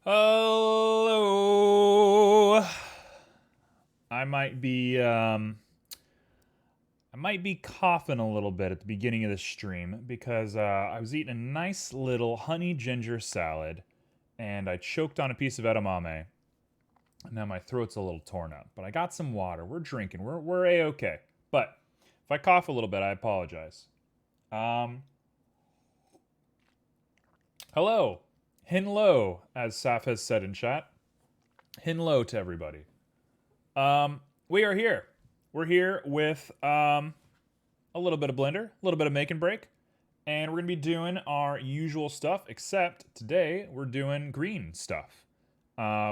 Hello. I might be coughing a little bit at the beginning of the stream because I was eating a nice little honey ginger salad and I choked on a piece of edamame. Now my throat's a little torn up, but I got some water. We're drinking. We're a-okay. But if I cough a little bit, I apologize. Um, Hello, hin lo, as Saf has said in chat. Hin lo to everybody. We are here. We're here with a little bit of Blender, a little bit of Make and Break, and we're gonna be doing our usual stuff. Except today we're doing green stuff.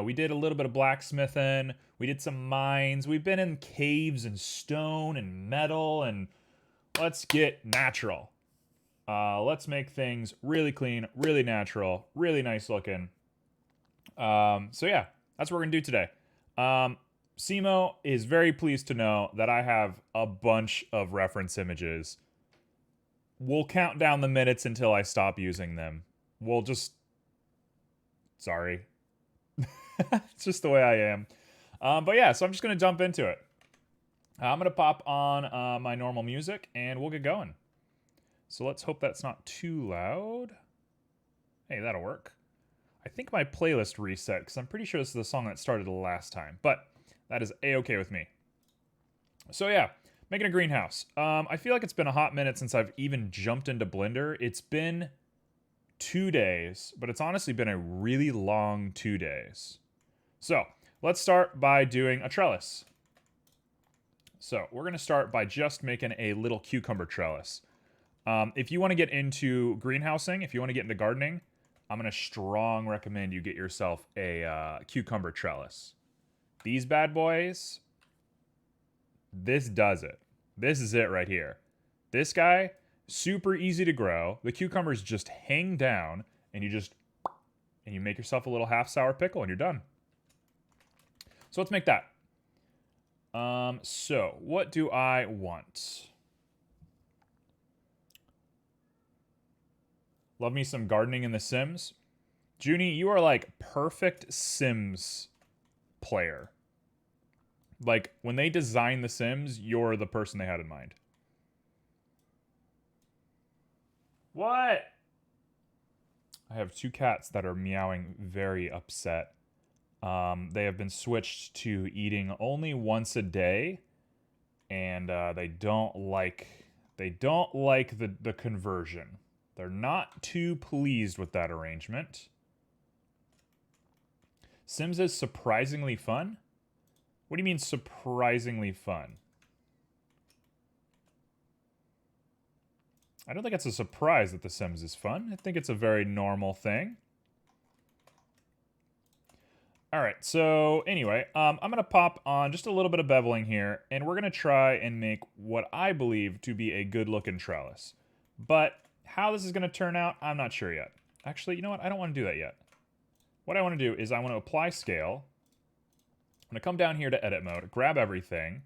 We did a little bit of blacksmithing. We did some mines. We've been in caves and stone and metal, and let's get natural. Let's make things really clean, really natural, really nice looking. So yeah, that's what we're gonna do today. Simo is very pleased to know that I have a bunch of reference images. We'll count down the minutes until I stop using them. We'll just... Sorry. It's just the way I am. But yeah, so I'm just going to jump into it. I'm going to pop on my normal music, and we'll get going. So let's hope that's not too loud. Hey, that'll work. I think my playlist reset, because I'm pretty sure this is the song that started the last time. But that is a-okay with me. So yeah, making a greenhouse. I feel like it's been a hot minute since I've even jumped into Blender. It's been 2 days, but it's honestly been a really long 2 days. So let's start by doing a trellis. So we're going to start by just making a little cucumber trellis. If you want to get into greenhousing, if you want to get into gardening, I'm going to strong recommend you get yourself a cucumber trellis. These bad boys, this does it. This is it right here. This guy, super easy to grow. The cucumbers just hang down, and you make yourself a little half sour pickle, and you're done. So let's make that. So what do I want? Love me some gardening in The Sims. Junie, you are like perfect Sims player. Like, when they designed The Sims, you're the person they had in mind. What? I have 2 cats that are meowing very upset. They have been switched to eating only once a day, and they don't like the conversion. They're not too pleased with that arrangement. Sims is surprisingly fun? What do you mean surprisingly fun? I don't think it's a surprise that The Sims is fun. I think it's a very normal thing. Alright, so anyway, I'm going to pop on just a little bit of beveling here, and we're going to try and make what I believe to be a good-looking trellis. But how this is going to turn out, I'm not sure yet. Actually, you know what? I don't want to do that yet. What I want to do is I want to apply scale. I'm going to come down here to edit mode, grab everything.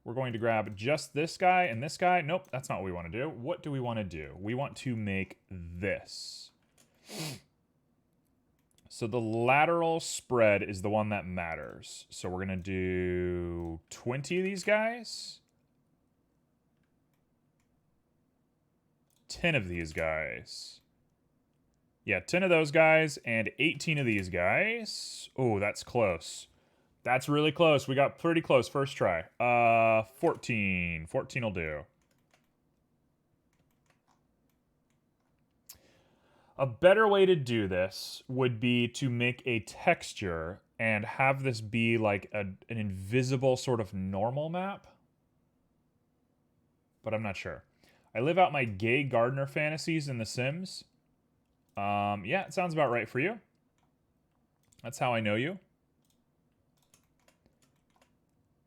We're going to grab just this guy and this guy. Nope, that's not what we want to do. What do we want to do? We want to make this. So the lateral spread is the one that matters. So we're going to do 20 of these guys. 10 of these guys. Yeah, 10 of those guys and 18 of these guys. Oh, that's close. That's really close. We got pretty close first try. 14. 14 will do. A better way to do this would be to make a texture and have this be like an invisible sort of normal map. But I'm not sure. I live out my gay gardener fantasies in The Sims. Yeah, it sounds about right for you. That's how I know you.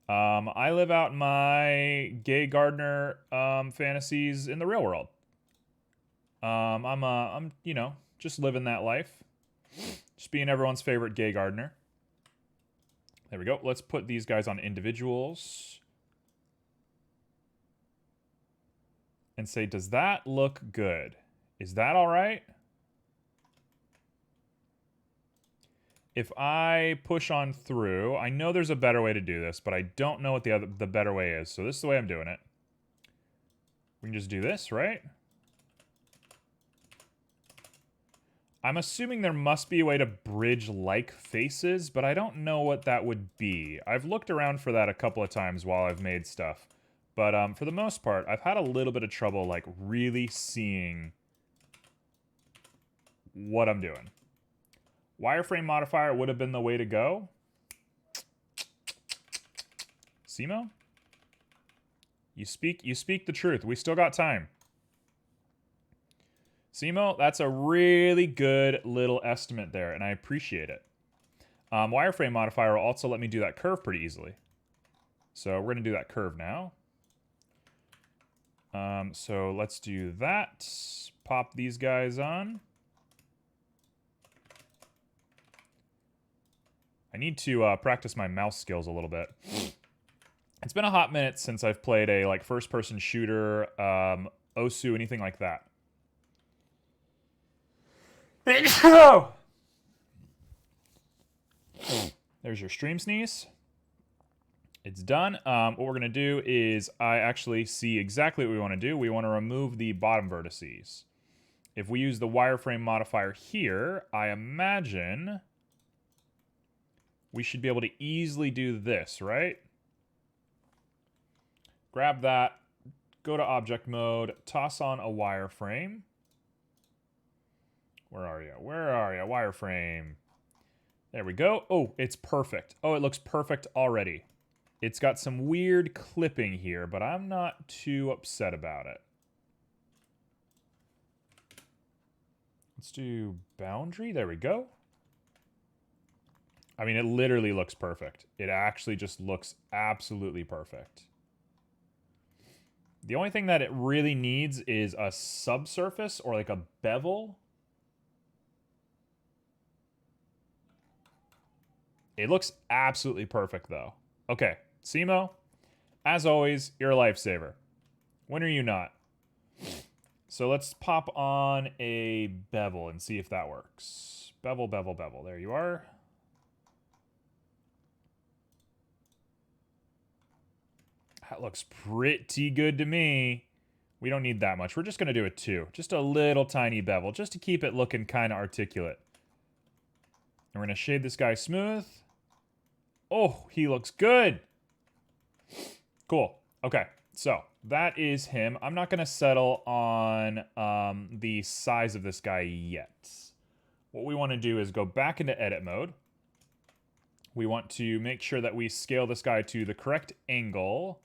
I live out my gay gardener fantasies in the real world. I'm you know, just living that life. Just being everyone's favorite gay gardener. There we go. Let's put these guys on individuals. And say, does that look good? Is that all right? if I push on through, I know there's a better way to do this, but I don't know what the better way is. So this is the way I'm doing it. We can just do this, right? I'm assuming there must be a way to bridge like faces, but I don't know what that would be. I've looked around for that a couple of times while I've made stuff. But for the most part, I've had a little bit of trouble like really seeing what I'm doing. Wireframe modifier would have been the way to go. Simo? You speak the truth. We still got time. Simo, that's a really good little estimate there, and I appreciate it. Wireframe modifier will also let me do that curve pretty easily. So we're going to do that curve now. So let's do that. Pop these guys on. I need to practice my mouse skills a little bit. It's been a hot minute since I've played a like first-person shooter, Osu, anything like that. There's your stream sneeze. It's done. What we're going to do is I actually see exactly what we want to do. We want to remove the bottom vertices. If we use the wireframe modifier here, I imagine we should be able to easily do this, right? Grab that, go to object mode, toss on a wireframe. Where are you? Where are you? Wireframe. There we go. Oh, it's perfect. Oh, it looks perfect already. It's got some weird clipping here, but I'm not too upset about it. Let's do boundary. There we go. I mean, it literally looks perfect. It actually just looks absolutely perfect. The only thing that it really needs is a subsurface or like a bevel. It looks absolutely perfect, though. Okay, Simo, as always, you're a lifesaver. When are you not? So let's pop on a bevel and see if that works. Bevel, bevel, bevel. There you are. That looks pretty good to me. We don't need that much. We're just going to do a 2. Just a little tiny bevel, just to keep it looking kind of articulate. And we're going to shade this guy smooth. Oh, he looks good. Cool. Okay, so that is him. I'm not going to settle on the size of this guy yet. What we want to do is go back into edit mode. We want to make sure that we scale this guy to the correct angle,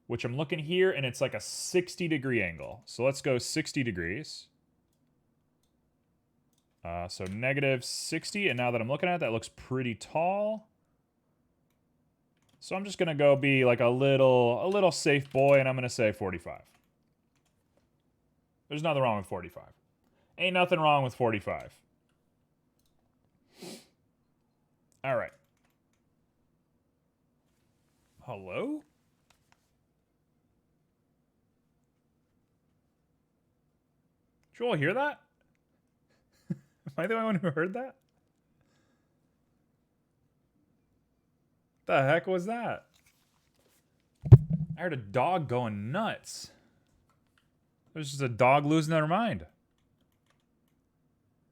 which I'm looking here, and it's like a 60-degree angle. So let's go 60 degrees. So -60, and now that I'm looking at it, that looks pretty tall. So I'm just going to go be like a little safe boy, and I'm going to say 45. There's nothing wrong with 45. Ain't nothing wrong with 45. All right. Hello? Did you all hear that? Am I the only one who heard that? The heck was that? I heard a dog going nuts. There's just a dog losing their mind.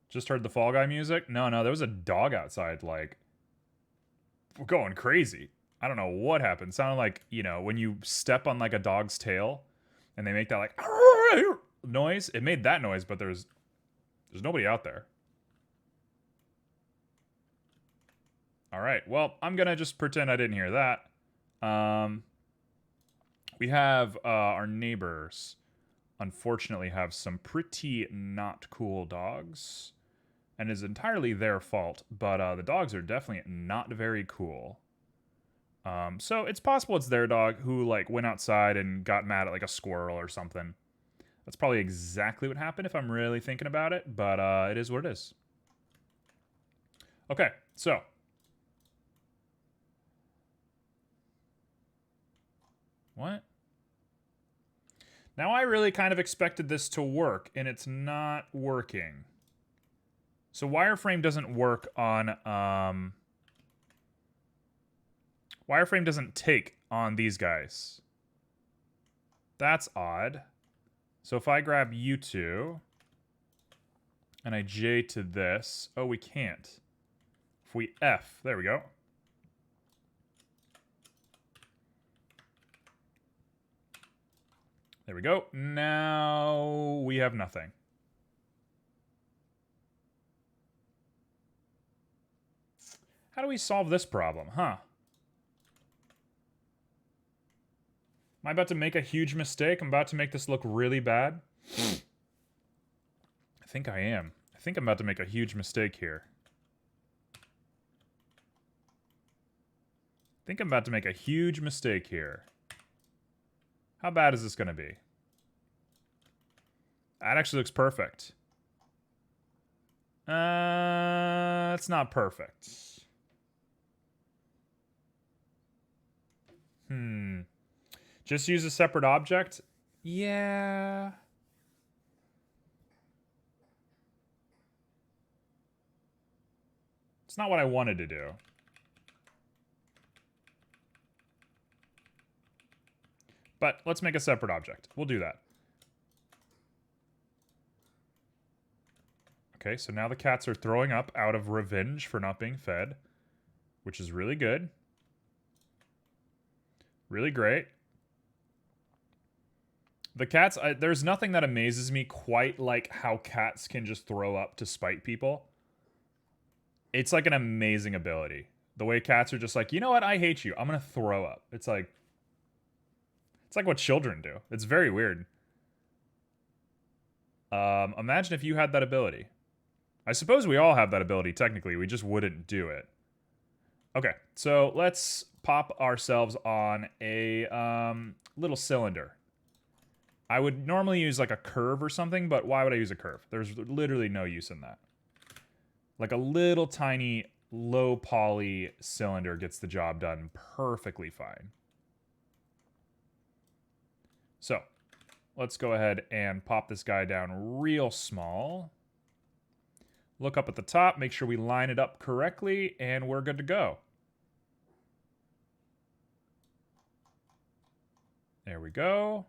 Just heard the Fall Guy music? No, there was a dog outside, like, going crazy. I don't know what happened. It sounded like, you know, when you step on, like, a dog's tail, and they make that, like, noise. It made that noise, but there's nobody out there. All right, well, I'm going to just pretend I didn't hear that. We have our neighbors, unfortunately, have some pretty not cool dogs. And it's entirely their fault, but the dogs are definitely not very cool. So it's possible it's their dog who, like, went outside and got mad at, like, a squirrel or something. That's probably exactly what happened if I'm really thinking about it, but it is what it is. Okay, so. What? Now I really kind of expected this to work, and it's not working. So wireframe doesn't work on, wireframe doesn't take on these guys. That's odd. So if I grab you two, and I J to this, oh, we can't. If we F, there we go. There we go. Now we have nothing. How do we solve this problem, huh? Am I about to make a huge mistake? I'm about to make this look really bad? I think I am. I think I'm about to make a huge mistake here. I think I'm about to make a huge mistake here. How bad is this going to be? That actually looks perfect. It's not perfect. Just use a separate object? Yeah. It's not what I wanted to do. But let's make a separate object. We'll do that. Okay, so now the cats are throwing up out of revenge for not being fed, which is really good. Really great. The cats, there's nothing that amazes me quite like how cats can just throw up to spite people. It's like an amazing ability. The way cats are just like, you know what, I hate you. I'm going to throw up. It's like what children do. It's very weird. Imagine if you had that ability. I suppose we all have that ability, technically. We just wouldn't do it. Okay, so let's pop ourselves on a little cylinder. I would normally use like a curve or something, but why would I use a curve? There's literally no use in that. Like a little tiny low poly cylinder gets the job done perfectly fine. So let's go ahead and pop this guy down real small. Look up at the top, make sure we line it up correctly, and we're good to go. There we go.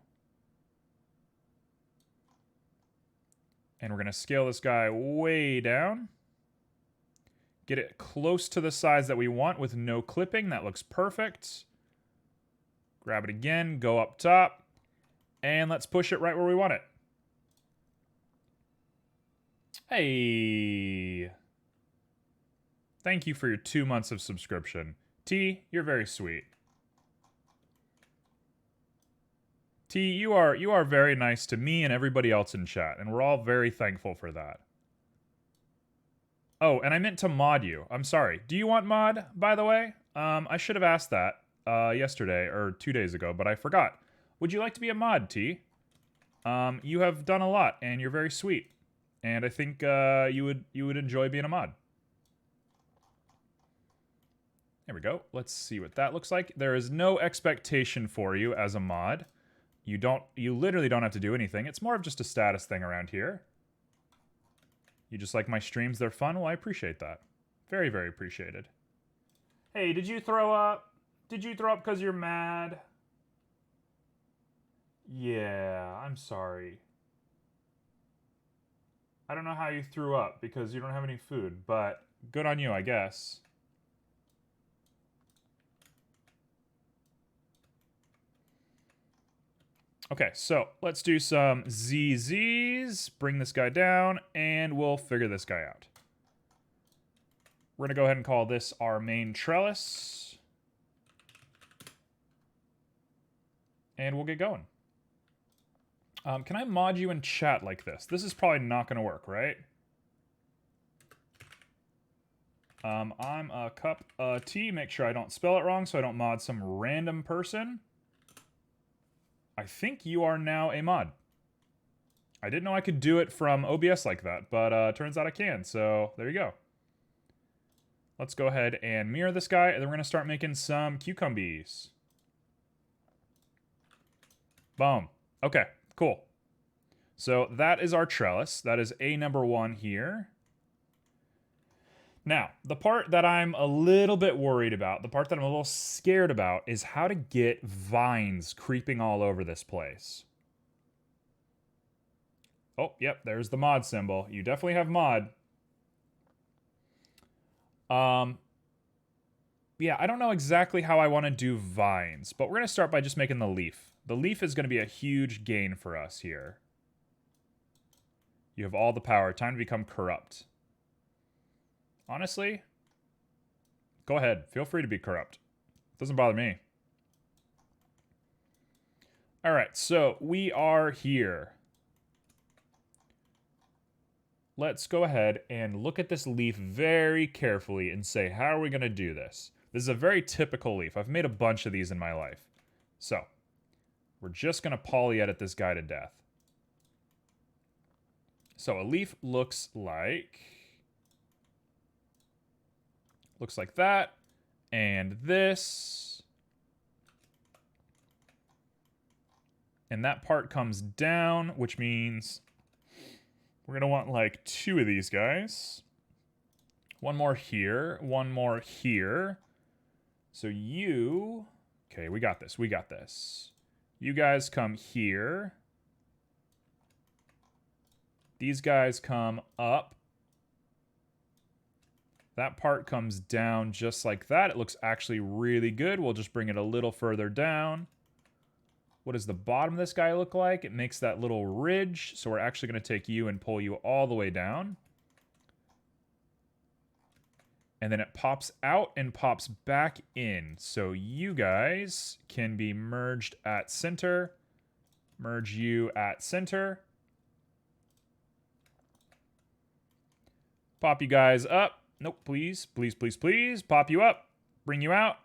And we're going to scale this guy way down. Get it close to the size that we want with no clipping. That looks perfect. Grab it again, go up top, and let's push it right where we want it. Hey. Thank you for your 2 months of subscription. T, you're very sweet. T, you are very nice to me and everybody else in chat, and we're all very thankful for that. Oh, and I meant to mod you. I'm sorry. Do you want mod, by the way? I should have asked that yesterday or 2 days ago, but I forgot. Would you like to be a mod, T? You have done a lot, and you're very sweet. And I think you would enjoy being a mod. There we go. Let's see what that looks like. There is no expectation for you as a mod. You literally don't have to do anything. It's more of just a status thing around here. You just like my streams, they're fun? Well, I appreciate that. Very, very appreciated. Hey, did you throw up? Did you throw up because you're mad? Yeah, I'm sorry. I don't know how you threw up because you don't have any food, but good on you, I guess. Okay, so let's do some ZZs, bring this guy down, and we'll figure this guy out. We're going to go ahead and call this our main trellis. And we'll get going. Can I mod you in chat like this? This is probably not going to work, right? I'm a cup T. Make sure I don't spell it wrong so I don't mod some random person. I think you are now a mod. I didn't know I could do it from OBS like that, but turns out I can, so there you go. Let's go ahead and mirror this guy, and then we're going to start making some cucumbies. Boom. Okay, cool. So that is our trellis. That is A number 1 here. Now, the part that I'm a little bit worried about, the part that I'm a little scared about, is how to get vines creeping all over this place. Oh, yep, there's the mod symbol. You definitely have mod. Yeah, I don't know exactly how I want to do vines, but we're going to start by just making the leaf. The leaf is going to be a huge gain for us here. You have all the power. Time to become corrupt. Honestly, go ahead. Feel free to be corrupt. Doesn't bother me. All right, so we are here. Let's go ahead and look at this leaf very carefully and say, how are we going to do this? This is a very typical leaf. I've made a bunch of these in my life. So, we're just going to poly edit this guy to death. So, a leaf looks like that. And this. And that part comes down, which means we're going to want like 2 of these guys. One more here, one more here. So you, okay, we got this, we got this. You guys come here. These guys come up. That part comes down just like that. It looks actually really good. We'll just bring it a little further down. What does the bottom of this guy look like? It makes that little ridge. So we're actually going to take you and pull you all the way down. And then it pops out and pops back in. So you guys can be merged at center. Merge you at center. Pop you guys up. Nope, please, please, please, please. Pop you up. Bring you out.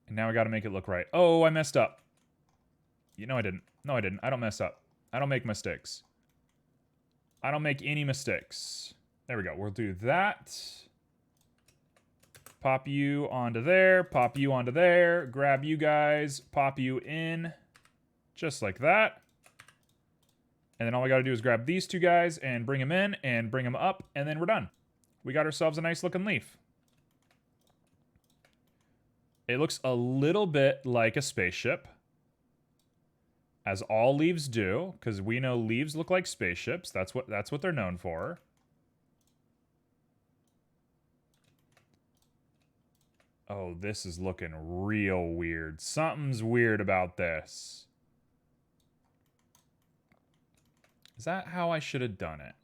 And now I got to make it look right. Oh, I messed up. No, I didn't. No, I didn't. I don't mess up. I don't make mistakes. I don't make any mistakes. There we go. We'll do that. Pop you onto there. Pop you onto there. Grab you guys. Pop you in. Just like that. And then all I got to do is grab these 2 guys and bring them in and bring them up. And then we're done. We got ourselves a nice looking leaf. It looks a little bit like a spaceship. As all leaves do. Because we know leaves look like spaceships. That's what they're known for. Oh, this is looking real weird. Something's weird about this. Is that how I should have done it?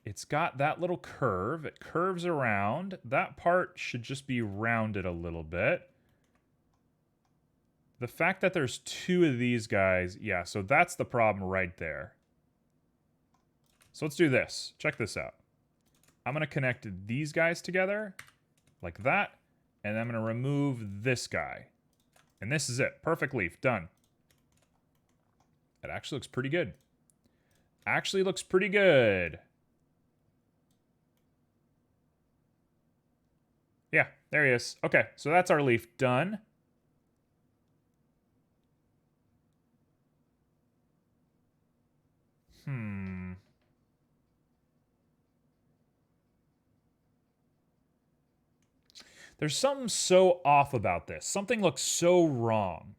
It's got that little curve. It curves around. That part should just be rounded a little bit. The fact that there's 2 of these guys, yeah, so that's the problem right there. So let's do this. Check this out. I'm going to connect these guys together like that, and I'm going to remove this guy. And this is it. Perfect leaf. Done. It actually looks pretty good. Actually looks pretty good. Yeah, there he is. Okay, so that's our leaf done. There's something so off about this. Something looks so wrong.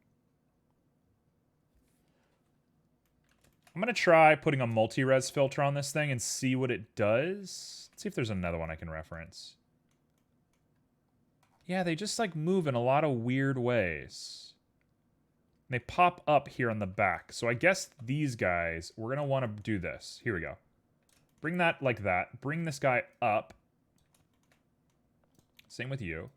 I'm going to try putting a multi-res filter on this thing and see what it does. Let's see if there's another one I can reference. Yeah, they just like move in a lot of weird ways. They pop up here on the back. So I guess these guys, we're going to want to do this. Here we go. Bring that like that. Bring this guy up. Same with you.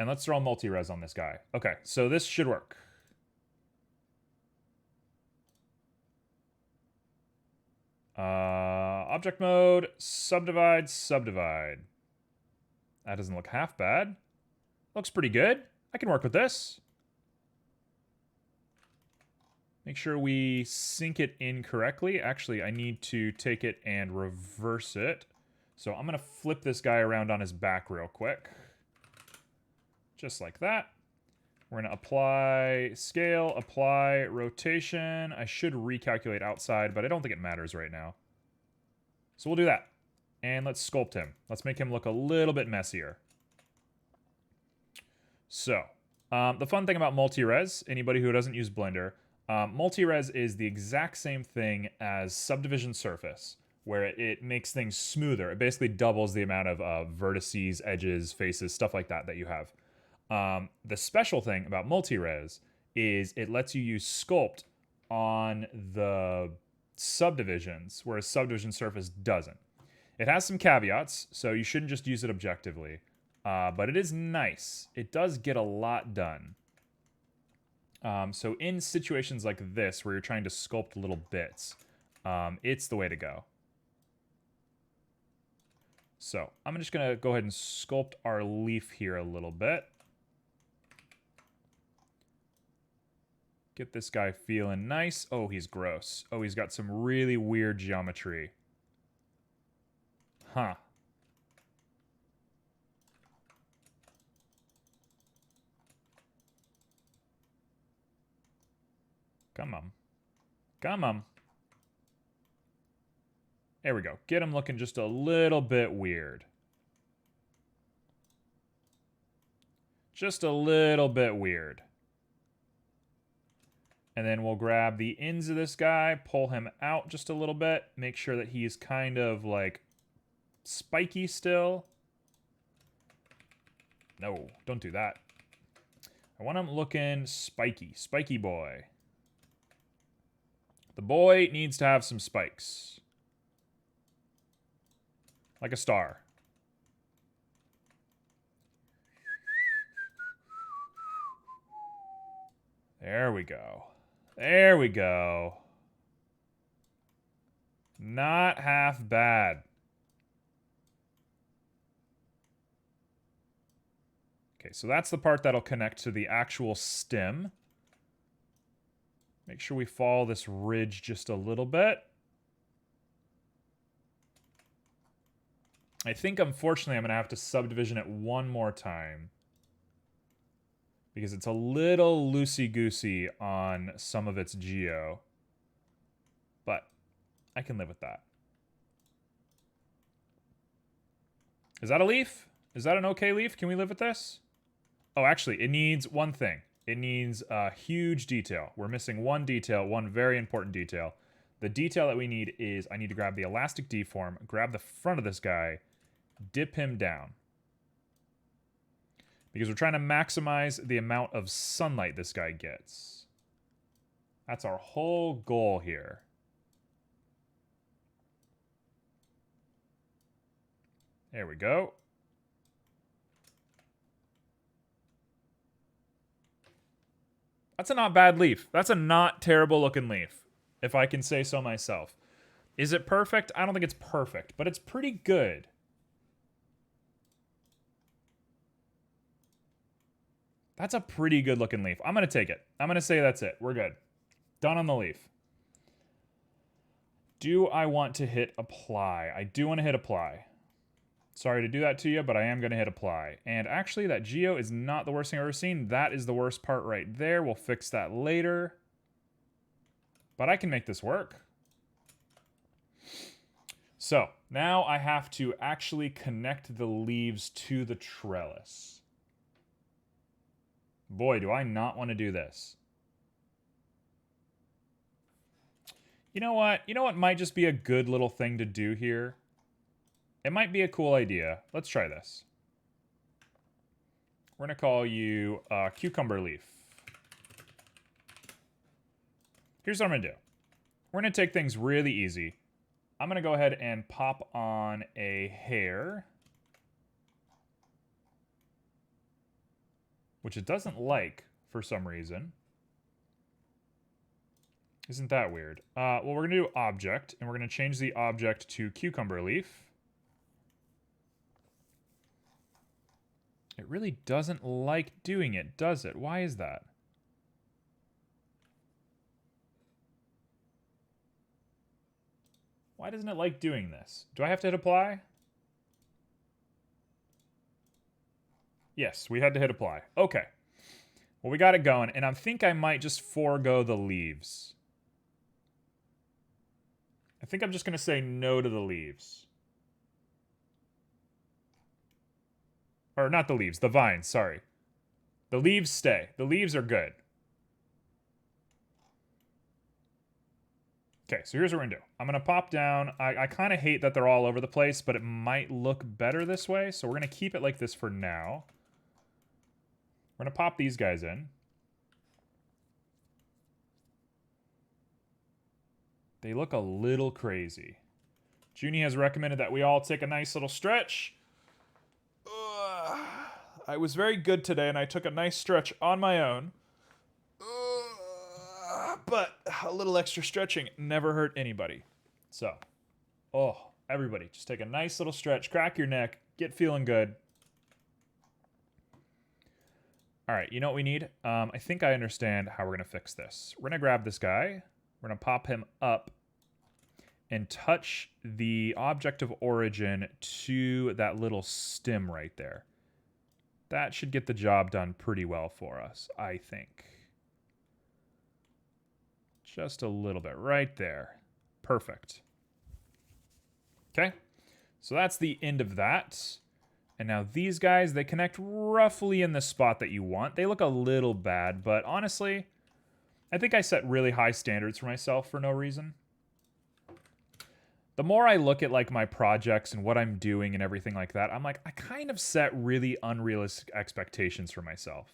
And let's throw a multi-res on this guy. Okay, so this should work. Object mode, subdivide, subdivide. That doesn't look half bad. Looks pretty good. I can work with this. Make sure we sync it in correctly. Actually, I need to take it and reverse it. So I'm going to flip this guy around on his back real quick. Just like that. We're going to apply scale, apply rotation. I should recalculate outside, but I don't think it matters right now. So we'll do that. And let's sculpt him. Let's make him look a little bit messier. So, the fun thing about multi-res, anybody who doesn't use Blender, multi-res is the exact same thing as subdivision surface, where it makes things smoother. It basically doubles the amount of vertices, edges, faces, stuff like that you have. The special thing about multi-res is it lets you use sculpt on the subdivisions, whereas subdivision surface doesn't. It has some caveats, so you shouldn't just use it objectively, but it is nice. It does get a lot done. So in situations like this, where you're trying to sculpt little bits, it's the way to go. So I'm just going to go ahead and sculpt our leaf here a little bit. Get this guy feeling nice. Oh, he's gross. Oh, he's got some really weird geometry. Huh. Come on. Come on. There we go. Get him looking just a little bit weird. Just a little bit weird. And then we'll grab the ends of this guy, pull him out just a little bit, make sure that he's kind of like spiky still. No, don't do that. I want him looking spiky. Spiky boy. The boy needs to have some spikes. Like a star. There we go. There we go. Not half bad. Okay, so that's the part that'll connect to the actual stem. Make sure we follow this ridge just a little bit. I think, unfortunately, I'm going to have to subdivision it one more time, because it's a little loosey-goosey on some of its geo. But I can live with that. Is that a leaf? Is that an okay leaf? Can we live with this? Oh, actually, it needs one thing. It needs a huge detail. We're missing one detail, one very important detail. The detail that we need is I need to grab the elastic deform, grab the front of this guy, dip him down. Because we're trying to maximize the amount of sunlight this guy gets. That's our whole goal here. There we go. That's a not bad leaf. That's a not terrible looking leaf, if I can say so myself. Is it perfect? I don't think it's perfect, but it's pretty good. That's a pretty good looking leaf. I'm going to take it. I'm going to say that's it. We're good. Done on the leaf. Do I want to hit apply? I do want to hit apply. Sorry to do that to you, but I am going to hit apply. And actually, that geo is not the worst thing I've ever seen. That is the worst part right there. We'll fix that later. But I can make this work. So, now I have to actually connect the leaves to the trellis. Boy, do I not want to do this. You know what? You know what might just be a good little thing to do here? It might be a cool idea. Let's try this. We're going to call you Cucumber Leaf. Here's what I'm going to do. We're going to take things really easy. I'm going to go ahead and pop on a hair, which it doesn't like for some reason. Isn't that weird? Well, we're going to do object, and we're going to change the object to Cucumber Leaf. It really doesn't like doing it, does it? Why is that? Why doesn't it like doing this? Do I have to hit apply? Yes, we had to hit apply. Okay. Well, we got it going, and I think I might just forego the leaves. I think I'm just going to say no to the leaves. Or not the leaves, the vines, sorry. The leaves stay. The leaves are good. Okay, so here's what we're going to do. I'm going to pop down. I kind of hate that they're all over the place, but it might look better this way, so we're going to keep it like this for now. We're going to pop these guys in. They look a little crazy. Junie has recommended that we all take a nice little stretch. I was very good today, and I took a nice stretch on my own. But a little extra stretching never hurt anybody. So, everybody, just take a nice little stretch, crack your neck, get feeling good. All right, you know what we need? I think I understand how we're going to fix this. We're going to grab this guy. We're going to pop him up and touch the object of origin to that little stem right there. That should get the job done pretty well for us, I think. Just a little bit right there. Perfect. Okay, so that's the end of that. And now these guys, they connect roughly in the spot that you want. They look a little bad, but honestly, I think I set really high standards for myself for no reason. The more I look at like my projects and what I'm doing and everything like that, I'm like, I kind of set really unrealistic expectations for myself.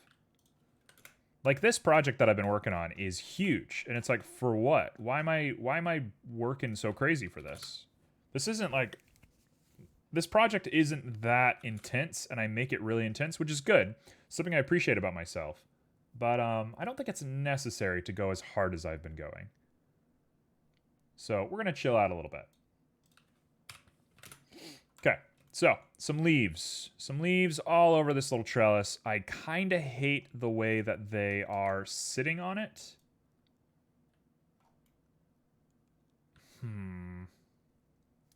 Like this project that I've been working on is huge, and it's like, for what? Why am I working so crazy for this? This project isn't that intense, and I make it really intense, which is good. Something I appreciate about myself. But I don't think it's necessary to go as hard as I've been going. So we're going to chill out a little bit. Okay, so some leaves. Some leaves all over this little trellis. I kind of hate the way that they are sitting on it.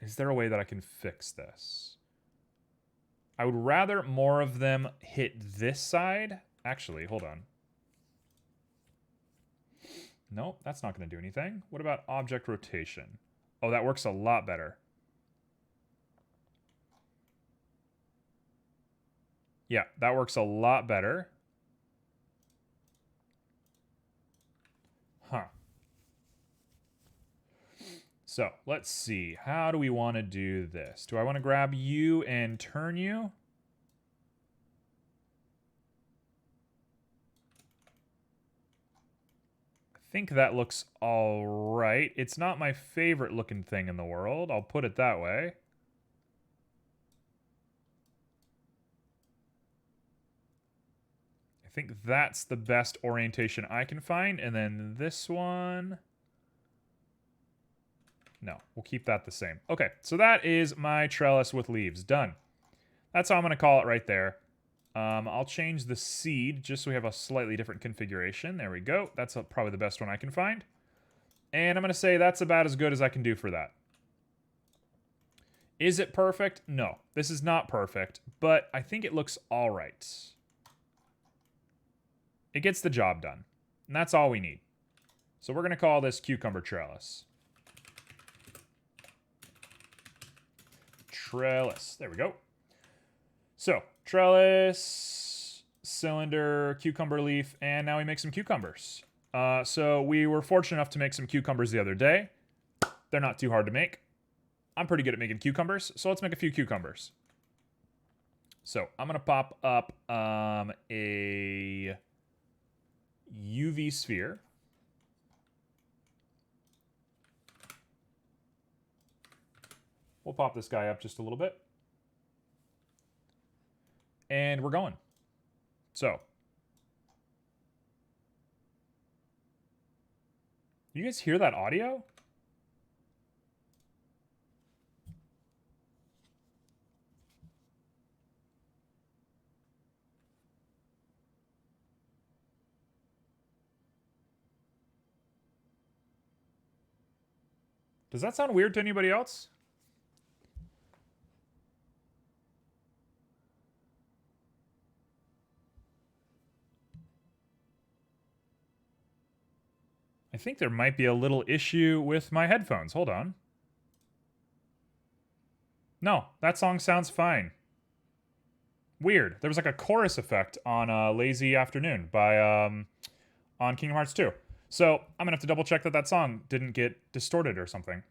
Is there a way that I can fix this? I would rather more of them hit this side. Actually, hold on. No, that's not going to do anything. What about object rotation? Oh, that works a lot better. Yeah, that works a lot better. Huh. So, let's see. How do we want to do this? Do I want to grab you and turn you? I think that looks all right. It's not my favorite looking thing in the world. I'll put it that way. I think that's the best orientation I can find. And then this one... No, we'll keep that the same. Okay, so that is my trellis with leaves. Done. That's how I'm going to call it right there. I'll change the seed just so we have a slightly different configuration. There we go. That's probably the best one I can find. And I'm going to say that's about as good as I can do for that. Is it perfect? No, this is not perfect, but I think it looks all right. It gets the job done, and that's all we need. So we're going to call this cucumber trellis. Trellis. There we go. So, trellis, cylinder, cucumber leaf, and now we make some cucumbers. So we were fortunate enough to make some cucumbers the other day. They're not too hard to make. I'm pretty good at making cucumbers, so let's make a few cucumbers. So I'm going to pop up a UV sphere. We'll pop this guy up just a little bit. And we're going. So. You guys hear that audio? Does that sound weird to anybody else? think there might be a little issue with my headphones. Hold on. No, that song sounds fine. Weird. There was like a chorus effect on Lazy Afternoon by on Kingdom Hearts 2. So I'm gonna have to double check that song didn't get distorted or something.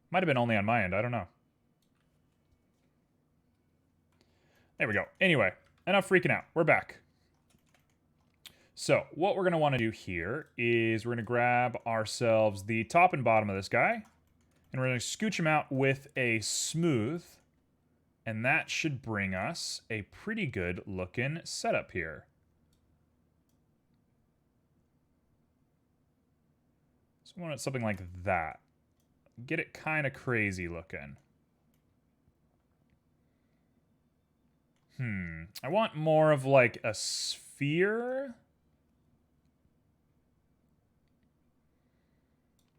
Might have been only on my end, I don't know. There we go. Anyway, enough freaking out. We're back. So what we're gonna wanna do here is we're gonna grab ourselves the top and bottom of this guy, and we're gonna scooch him out with a smooth, and that should bring us a pretty good looking setup here. So I want something like that. Get it kind of crazy looking. I want more of like a sphere.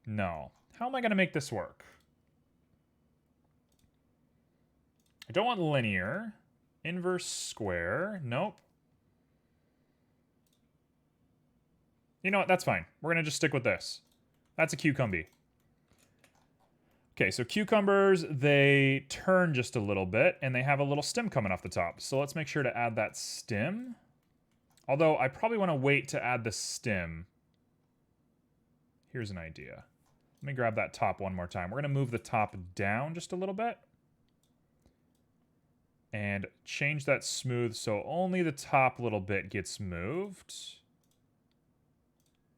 No. How am I going to make this work? I don't want linear. Inverse square. Nope. You know what? That's fine. We're going to just stick with this. That's a cucumber. Okay, so cucumbers, they turn just a little bit, and they have a little stem coming off the top. So let's make sure to add that stem. Although, I probably want to wait to add the stem. Here's an idea. Let me grab that top one more time. We're going to move the top down just a little bit. And change that smooth so only the top little bit gets moved.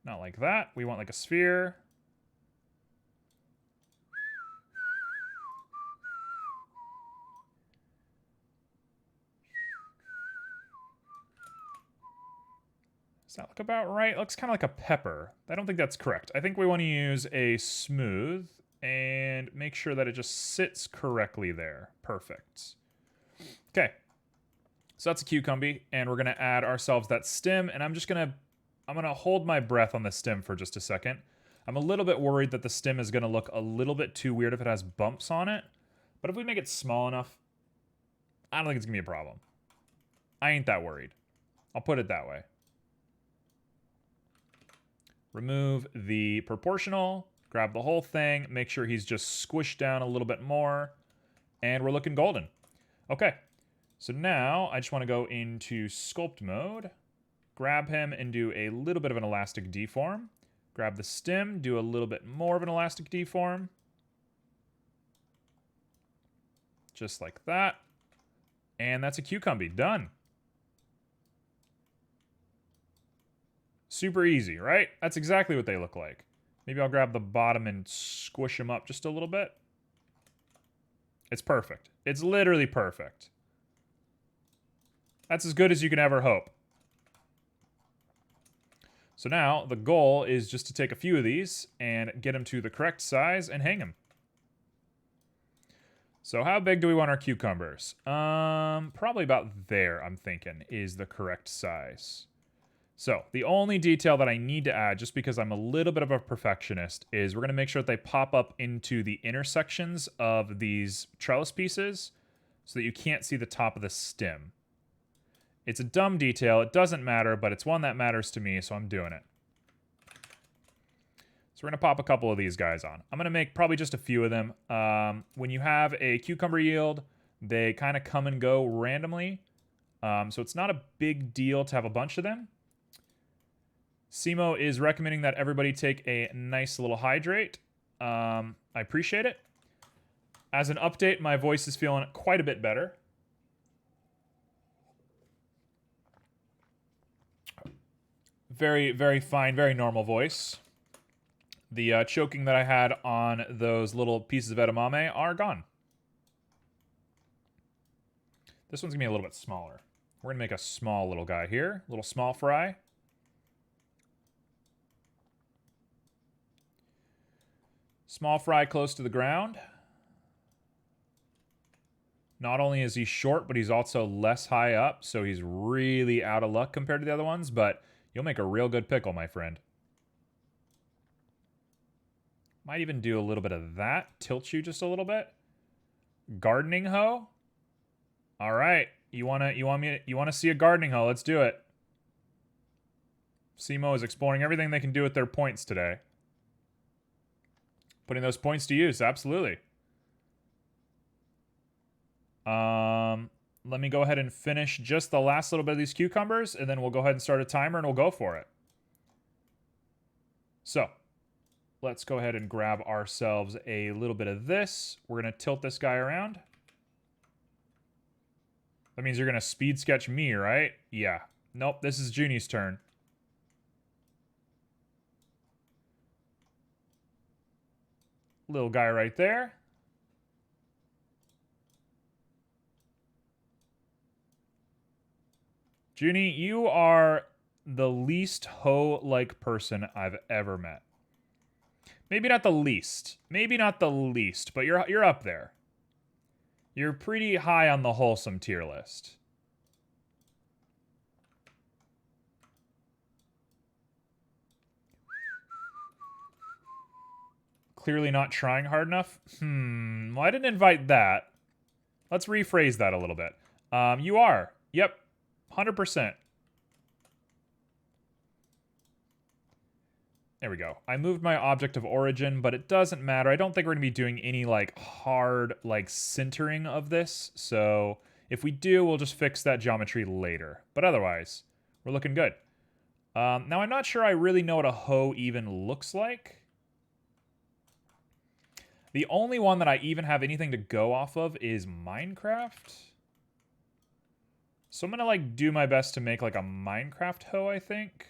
Not like that. We want like a sphere. Does that look about right? It looks kind of like a pepper. I don't think that's correct. I think we want to use a smooth and make sure that it just sits correctly there. Perfect. Okay. So that's a cucumber, and we're going to add ourselves that stem, and I'm going to hold my breath on the stem for just a second. I'm a little bit worried that the stem is going to look a little bit too weird if it has bumps on it, but if we make it small enough, I don't think it's going to be a problem. I ain't that worried. I'll put it that way. Remove the proportional, grab the whole thing, make sure he's just squished down a little bit more, and we're looking golden. Okay, so now I just want to go into Sculpt Mode, grab him and do a little bit of an elastic deform, grab the stem, do a little bit more of an elastic deform, just like that, and that's a cucumber, done. Super easy, right? That's exactly what they look like. Maybe I'll grab the bottom and squish them up just a little bit. It's perfect. It's literally perfect. That's as good as you can ever hope. So now the goal is just to take a few of these and get them to the correct size and hang them. So how big do we want our cucumbers? Probably about there, I'm thinking, is the correct size. So the only detail that I need to add, just because I'm a little bit of a perfectionist, is we're going to make sure that they pop up into the intersections of these trellis pieces so that you can't see the top of the stem. It's a dumb detail. It doesn't matter, but it's one that matters to me, so I'm doing it. So we're going to pop a couple of these guys on. I'm going to make probably just a few of them. When you have a cucumber yield, they kind of come and go randomly. So it's not a big deal to have a bunch of them. Simo is recommending that everybody take a nice little hydrate. I appreciate it. As an update, my voice is feeling quite a bit better. Very, very fine, very normal voice. The choking that I had on those little pieces of edamame are gone. This one's going to be a little bit smaller. We're going to make a small little guy here. A little small fry. Small fry close to the ground. Not only is he short, but he's also less high up, so he's really out of luck compared to the other ones, but you'll make a real good pickle, my friend. Might even do a little bit of that. Tilt you just a little bit. Gardening hoe. All right. You want to see a gardening hoe? Let's do it. Simo is exploring everything they can do with their points today. Putting those points to use, absolutely. Let me go ahead and finish just the last little bit of these cucumbers, and then we'll go ahead and start a timer, and we'll go for it. So, let's go ahead and grab ourselves a little bit of this. We're going to tilt this guy around. That means you're going to speed sketch me, right? Yeah. Nope, this is Junie's turn. Little guy right there. Junie, you are the least hoe-like person I've ever met. Maybe not the least. Maybe not the least, but you're up there. You're pretty high on the wholesome tier list. Clearly not trying hard enough? Well, I didn't invite that. Let's rephrase that a little bit. You are. Yep. 100%. There we go. I moved my object of origin, but it doesn't matter. I don't think we're going to be doing any, like, hard, like, centering of this. So if we do, we'll just fix that geometry later. But otherwise, we're looking good. Now, I'm not sure I really know what a hoe even looks like. The only one that I even have anything to go off of is Minecraft. So I'm going to, like, do my best to make, like, a Minecraft hoe, I think.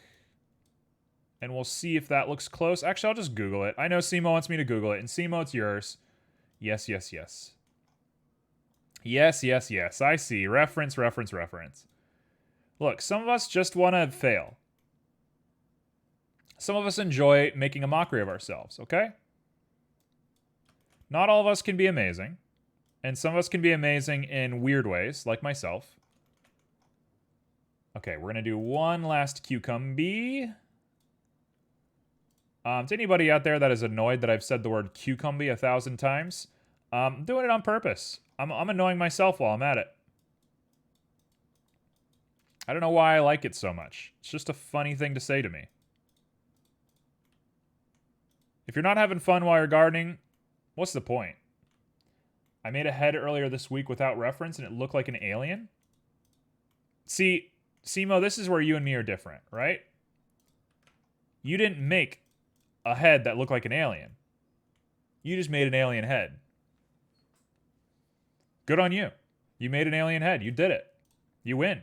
And we'll see if that looks close. Actually, I'll just Google it. I know Simo wants me to Google it. And Simo, it's yours. Yes, yes, yes. Yes, yes, yes. I see. Reference, reference, reference. Look, some of us just want to fail. Some of us enjoy making a mockery of ourselves, okay? Not all of us can be amazing. And some of us can be amazing in weird ways, like myself. Okay, we're going to do one last cucumber. To anybody out there that is annoyed that I've said the word cucumber 1,000 times, I'm doing it on purpose. I'm annoying myself while I'm at it. I don't know why I like it so much. It's just a funny thing to say to me. If you're not having fun while you're gardening, what's the point? I made a head earlier this week without reference and it looked like an alien. See, Simo, this is where you and me are different, right? You didn't make a head that looked like an alien. You just made an alien head. Good on you. You made an alien head. You did it. You win.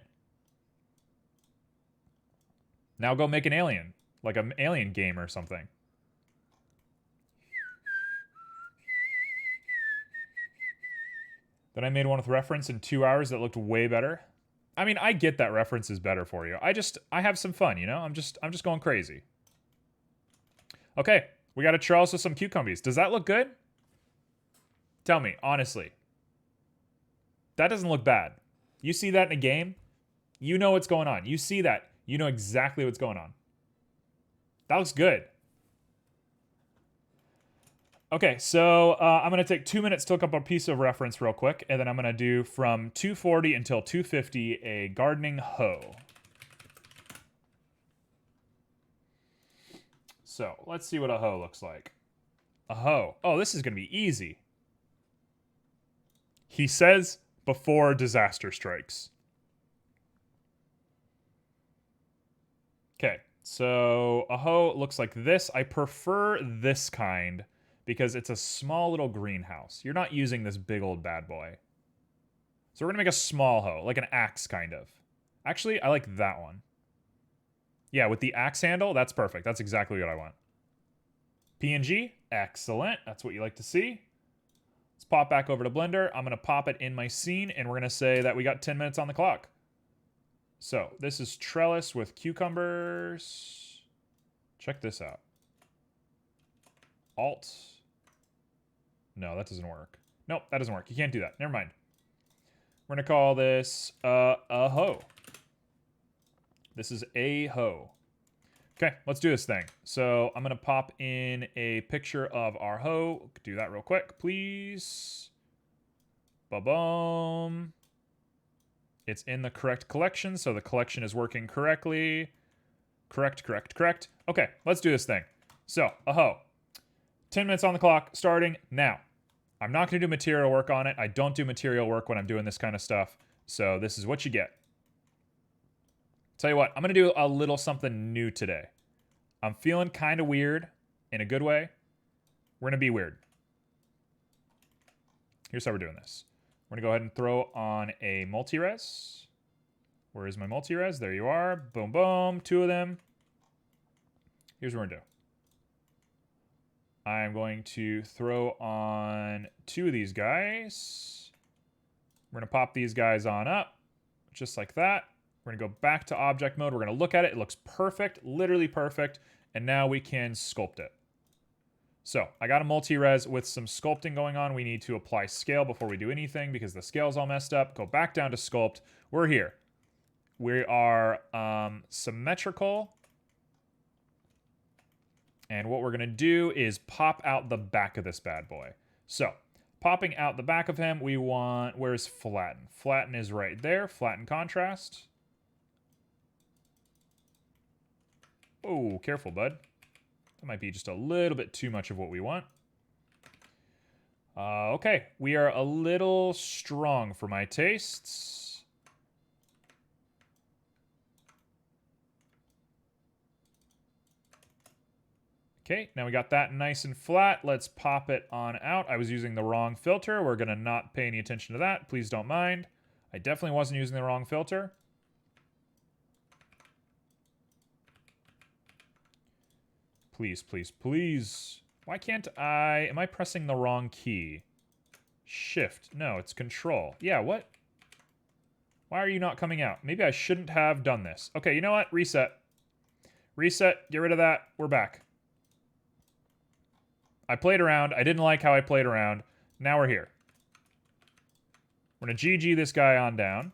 Now go make an alien. Like an alien game or something. Then I made one with reference in 2 hours that looked way better. I mean, I get that reference is better for you. I have some fun, you know? I'm just going crazy. Okay, we got a Trellis with some cucumbers. Does that look good? Tell me, honestly. That doesn't look bad. You see that in a game, you know what's going on. You see that, you know exactly what's going on. That looks good. Okay, so I'm going to take 2 minutes to look up a piece of reference real quick, and then I'm going to do from 240 until 250 a gardening hoe. So, let's see what a hoe looks like. A hoe. Oh, this is going to be easy. He says before disaster strikes. Okay, so a hoe looks like this. I prefer this kind because it's a small little greenhouse. You're not using this big old bad boy. So we're going to make a small hoe, like an axe kind of. Actually, I like that one. Yeah, with the axe handle, that's perfect. That's exactly what I want. PNG, excellent. That's what you like to see. Let's pop back over to Blender. I'm going to pop it in my scene, and we're going to say that we got 10 minutes on the clock. So this is Trellis with cucumbers. Check this out. Alt. No, that doesn't work. Nope, that doesn't work. You can't do that. Never mind. We're going to call this a hoe. This is a hoe. Okay, let's do this thing. So I'm going to pop in a picture of our hoe. Do that real quick, please. Ba-boom. It's in the correct collection, so the collection is working correctly. Correct. Okay, let's do this thing. So, 10 minutes on the clock, starting now. I'm not going to do material work on it. I don't do material work when I'm doing this kind of stuff. So this is what you get. Tell you what, I'm going to do a little something new today. I'm feeling kind of weird in a good way. We're going to be weird. Here's how we're doing this. We're going to go ahead and throw on a multi-res. Where is my multi-res? There you are. Boom, boom. 2 of them. Here's what we're going to do. I'm going to throw on 2 of these guys. We're going to pop these guys on up, just like that. We're going to go back to object mode. We're going to look at it. It looks perfect, literally perfect. And now we can sculpt it. So I got a multi-res with some sculpting going on. We need to apply scale before we do anything because the scale's all messed up. Go back down to sculpt. We're here. We are symmetrical. And what we're going to do is pop out the back of this bad boy. So, popping out the back of him, we want... Where's flatten? Flatten is right there. Flatten contrast. Oh, careful, bud. That might be just a little bit too much of what we want. Okay, we are a little strong for my tastes. Okay, now we got that nice and flat. Let's pop it on out. I was using the wrong filter. We're going to not pay any attention to that. Please don't mind. I definitely wasn't using the wrong filter. Please, please, please. Why can't I... Am I pressing the wrong key? Shift. No, it's control. Yeah, what? Why are you not coming out? Maybe I shouldn't have done this. Okay, you know what? Reset. Reset. Get rid of that. We're back. I played around. I didn't like how I played around. Now we're here. We're going to GG this guy on down.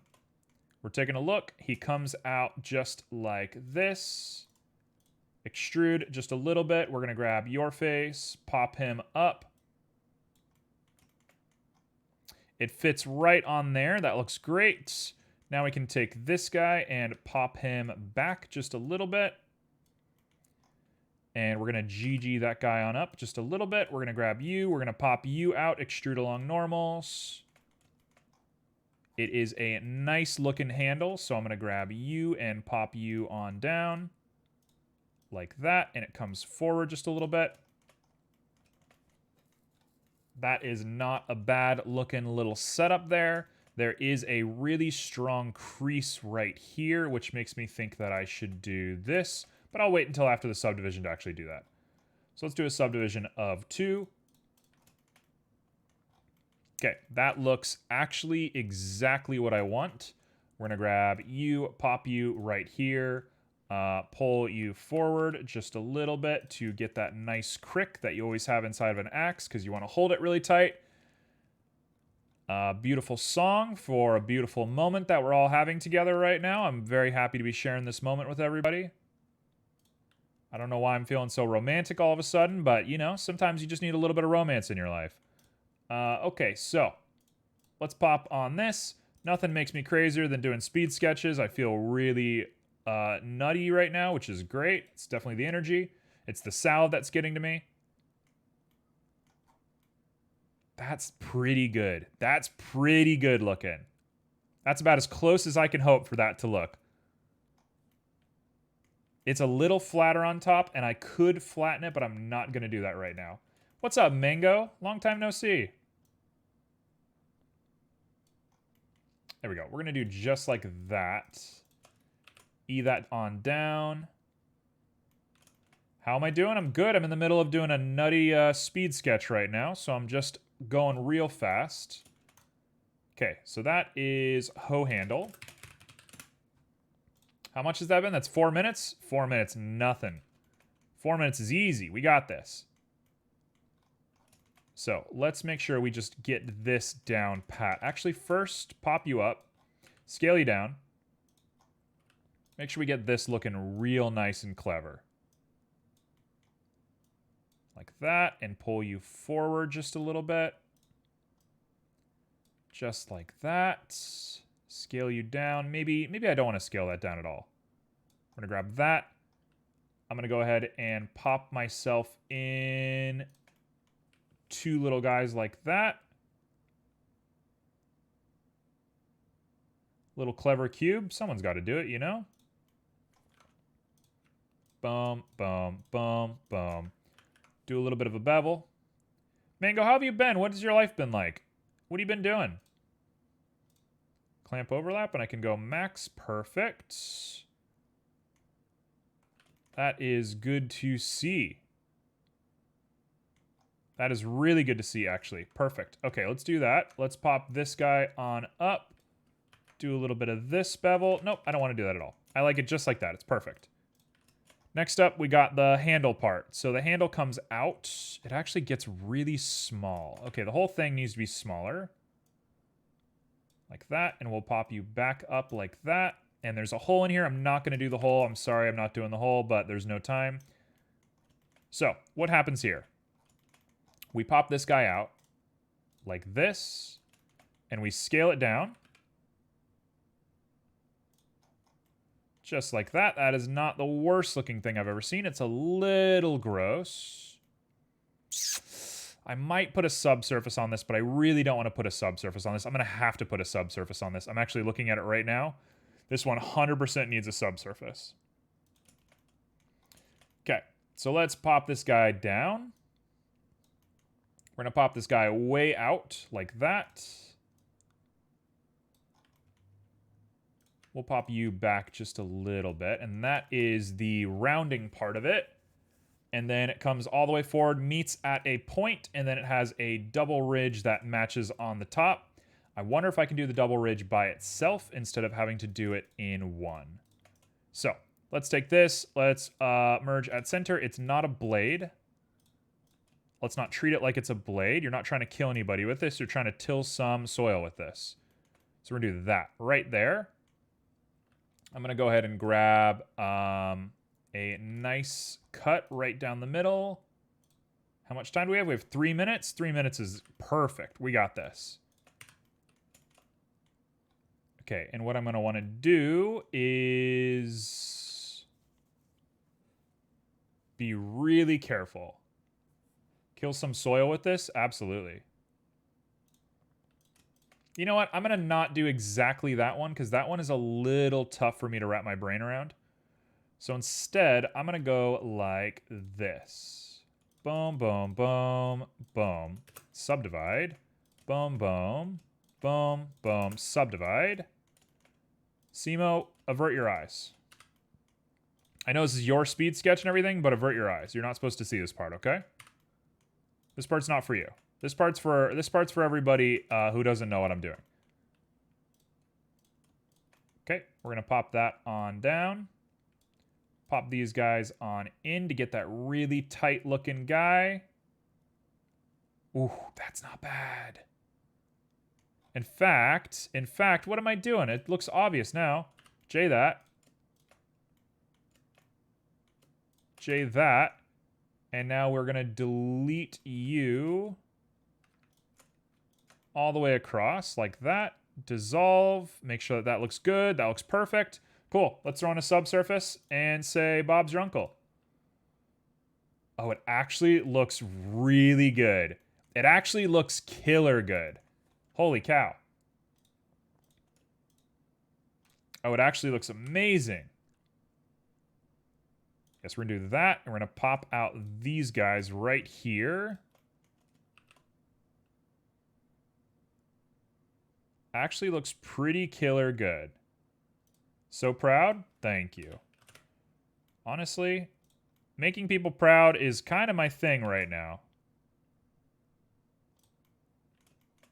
We're taking a look. He comes out just like this. Extrude just a little bit. We're going to grab your face, pop him up. It fits right on there. That looks great. Now we can take this guy and pop him back just a little bit. And we're going to GG that guy on up just a little bit. We're going to grab you. We're going to pop you out, extrude along normals. It is a nice looking handle, so I'm going to grab you and pop you on down. Like that, and it comes forward just a little bit. That is not a bad looking little setup there. There is a really strong crease right here, which makes me think that I should do this. But I'll wait until after the subdivision to actually do that. So let's do a subdivision of 2. Okay, that looks actually exactly what I want. We're going to grab you, pop you right here, pull you forward just a little bit to get that nice crick that you always have inside of an axe because you want to hold it really tight. Beautiful song for a beautiful moment that we're all having together right now. I'm very happy to be sharing this moment with everybody. I don't know why I'm feeling so romantic all of a sudden, but, you know, sometimes you just need a little bit of romance in your life. Okay, so let's pop on this. Nothing makes me crazier than doing speed sketches. I feel really nutty right now, which is great. It's definitely the energy. It's the salve that's getting to me. That's pretty good. That's pretty good looking. That's about as close as I can hope for that to look. It's a little flatter on top, and I could flatten it, but I'm not going to do that right now. What's up, Mango? Long time no see. There we go. We're going to do just like that. E that on down. How am I doing? I'm good. I'm in the middle of doing a nutty speed sketch right now, so I'm just going real fast. Okay, so that is hoe handle. How much has that been? That's 4 minutes? 4 minutes, nothing. 4 minutes is easy. We got this. So let's make sure we just get this down pat. Actually, first, pop you up. Scale you down. Make sure we get this looking real nice and clever. Like that. And pull you forward just a little bit. Just like that. Scale you down. Maybe I don't want to scale that down at all. We're going to grab that. I'm going to go ahead and pop myself in 2 little guys like that. Little clever cube. Someone's got to do it, you know? Boom, boom, boom, boom. Do a little bit of a bevel. Mango, how have you been? What has your life been like? What have you been doing? Clamp overlap, and I can go max. Perfect. That is good to see. That is really good to see, actually. Perfect. Okay, let's do that. Let's pop this guy on up. Do a little bit of this bevel. Nope, I don't want to do that at all. I like it just like that. It's perfect. Next up, we got the handle part. So the handle comes out. It actually gets really small. Okay, the whole thing needs to be smaller. Like that. And we'll pop you back up like that. And there's a hole in here. I'm not going to do the hole. I'm sorry I'm not doing the hole, but there's no time. So what happens here? We pop this guy out like this. And we scale it down. Just like that. That is not the worst looking thing I've ever seen. It's a little gross. I might put a subsurface on this, but I really don't want to put a subsurface on this. I'm going to have to put a subsurface on this. I'm actually looking at it right now. This 100% needs a subsurface. Okay, so let's pop this guy down. We're going to pop this guy way out like that. We'll pop you back just a little bit, and that is the rounding part of it. And then it comes all the way forward, meets at a point, and then it has a double ridge that matches on the top. I wonder if I can do the double ridge by itself instead of having to do it in one. So let's take this. Let's merge at center. It's not a blade. Let's not treat it like it's a blade. You're not trying to kill anybody with this. You're trying to till some soil with this. So we're going to do that right there. I'm going to go ahead and grab a nice cut right down the middle. How much time do we have? We have 3 minutes. 3 minutes is perfect. We got this. Okay, and what I'm going to want to do is be really careful. Kill some soil with this? Absolutely. You know what? I'm going to not do exactly that one because that one is a little tough for me to wrap my brain around. So instead, I'm going to go like this. Boom, boom, boom, boom. Subdivide. Boom, boom, boom, boom. Subdivide. Simo, avert your eyes. I know this is your speed sketch and everything, but avert your eyes. You're not supposed to see this part, okay? This part's not for you. This part's for everybody who doesn't know what I'm doing. Okay, we're going to pop that on down. Pop these guys on in to get that really tight looking guy. Ooh, that's not bad. In fact, what am I doing? It looks obvious now. J that. J that. And now we're going to delete you all the way across like that. Dissolve. Make sure that that looks good. That looks perfect. Cool. Let's throw on a subsurface and say Bob's your uncle. Oh, it actually looks really good. It actually looks killer good. Holy cow. Oh, it actually looks amazing. Guess we're going to do that, and we're going to pop out these guys right here. Actually looks pretty killer good. So proud? Thank you. Honestly, making people proud is kind of my thing right now.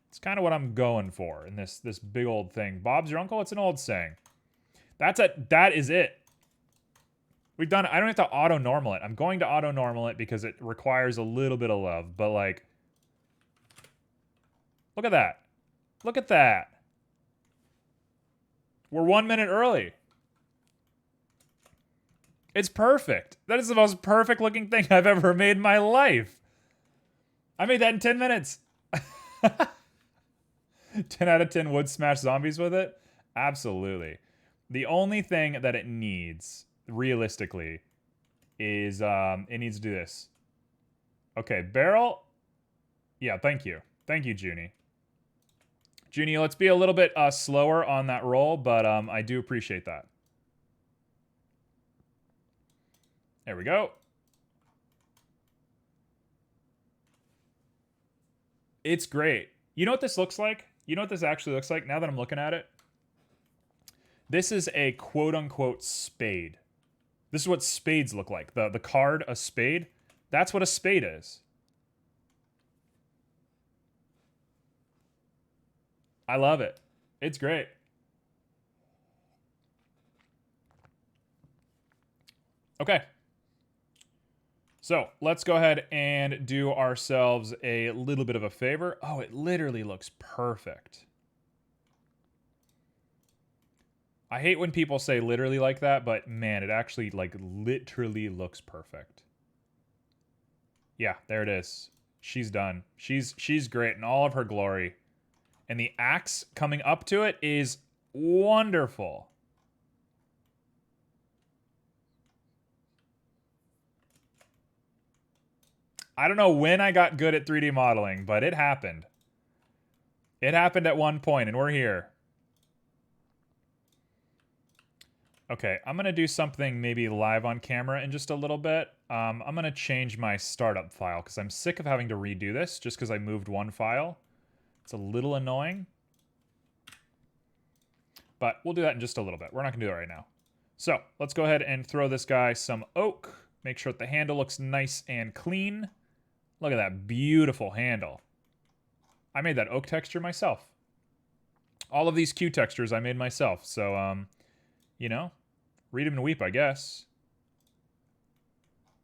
It's kind of what I'm going for in this big old thing. Bob's your uncle? It's an old saying. That is it. We've done it. I don't have to auto-normal it. I'm going to auto-normal it because it requires a little bit of love. But, like, look at that. Look at that. We're 1 minute early. It's perfect. That is the most perfect looking thing I've ever made in my life. I made that in 10 minutes. 10 out of 10 would smash zombies with it? Absolutely. The only thing that it needs, realistically, is it needs to do this. Okay, barrel. Yeah, thank you. Thank you, Junie. Junie, let's be a little bit slower on that roll, but I do appreciate that. There we go. It's great. You know what this looks like? You know what this actually looks like now that I'm looking at it? This is a quote-unquote spade. This is what spades look like. The card, a spade, that's what a spade is. I love it. It's great. Okay. So let's go ahead and do ourselves a little bit of a favor. Oh, it literally looks perfect. I hate when people say literally like that, but man, it actually like literally looks perfect. Yeah, there it is. She's done. She's great in all of her glory. And the axe coming up to it is wonderful. I don't know when I got good at 3D modeling, but it happened. It happened at one point, and we're here. Okay, I'm going to do something maybe live on camera in just a little bit. I'm going to change my startup file because I'm sick of having to redo this just because I moved one file. It's a little annoying. But we'll do that in just a little bit. We're not going to do it right now. So let's go ahead and throw this guy some oak. Make sure that the handle looks nice and clean. Look at that beautiful handle. I made that oak texture myself. All of these Q textures I made myself. So, you know, read them and weep, I guess.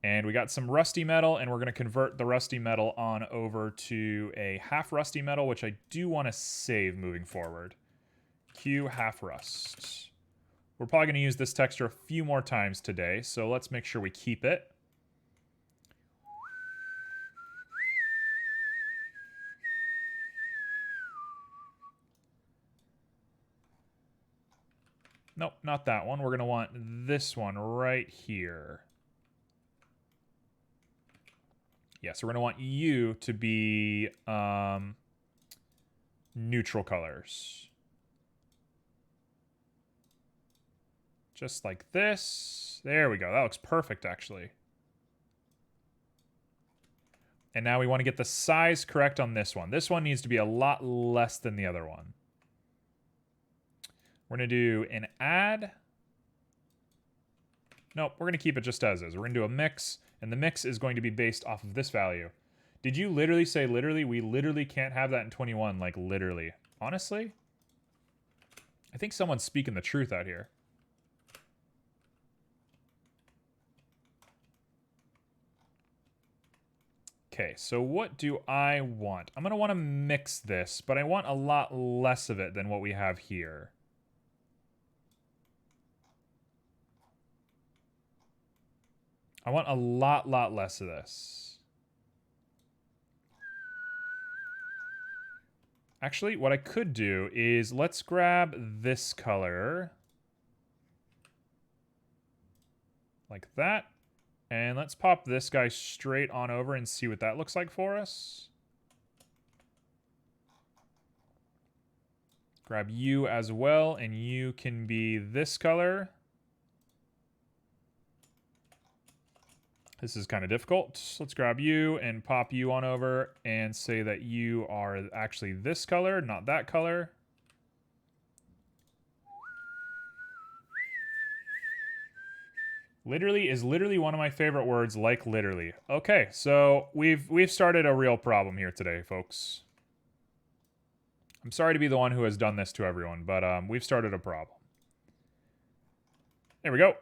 And we got some rusty metal, and we're going to convert the rusty metal on over to a half rusty metal, which I do want to save moving forward. Q half rust. We're probably going to use this texture a few more times today, so let's make sure we keep it. Nope, not that one. We're going to want this one right here. Yeah, so we're going to want you to be neutral colors. Just like this. There we go. That looks perfect, actually. And now we want to get the size correct on this one. This one needs to be a lot less than the other one. We're going to do an add. Nope, we're going to keep it just as is. We're going to do a mix, and the mix is going to be based off of this value. Did you literally say literally? We literally can't have that in 21, like literally. Honestly? I think someone's speaking the truth out here. Okay, so what do I want? I'm going to want to mix this, but I want a lot less of it than what we have here. I want a lot less of this. Actually, what I could do is let's grab this color. Like that. And let's pop this guy straight on over and see what that looks like for us. Grab you as well, and you can be this color. This is kind of difficult. Let's grab you and pop you on over and say that you are actually this color, not that color. Literally is literally one of my favorite words, like literally. Okay, so we've started a real problem here today, folks. I'm sorry to be the one who has done this to everyone, but we've started a problem. There we go.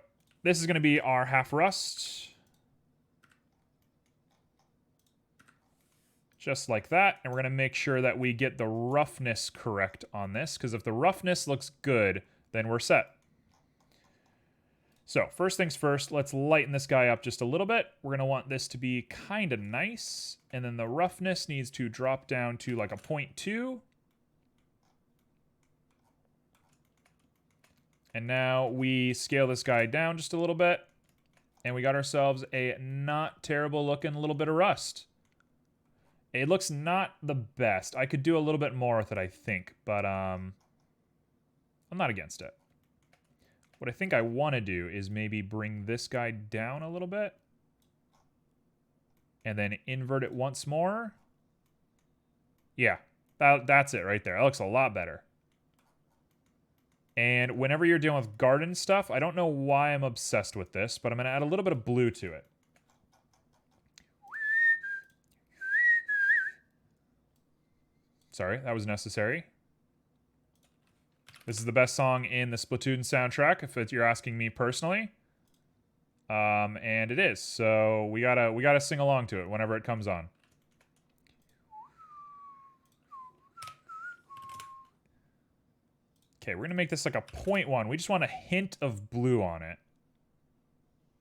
This is going to be our half rust. Just like that, and we're going to make sure that we get the roughness correct on this, because if the roughness looks good, then we're set. So, first things first, let's lighten this guy up just a little bit. We're going to want this to be kind of nice, and then the roughness needs to drop down to like a 0.2. And now we scale this guy down just a little bit. And we got ourselves a not terrible looking little bit of rust. It looks not the best. I could do a little bit more with it, I think, but I'm not against it. What I think I want to do is maybe bring this guy down a little bit and then invert it once more. Yeah, that's it right there. That looks a lot better. And whenever you're dealing with garden stuff, I don't know why I'm obsessed with this, but I'm going to add a little bit of blue to it. Sorry, that was necessary. This is the best song in the Splatoon soundtrack, if you're asking me personally. And it is, so we gotta sing along to it whenever it comes on. Okay, we're gonna make this like a 0.1. We just want a hint of blue on it.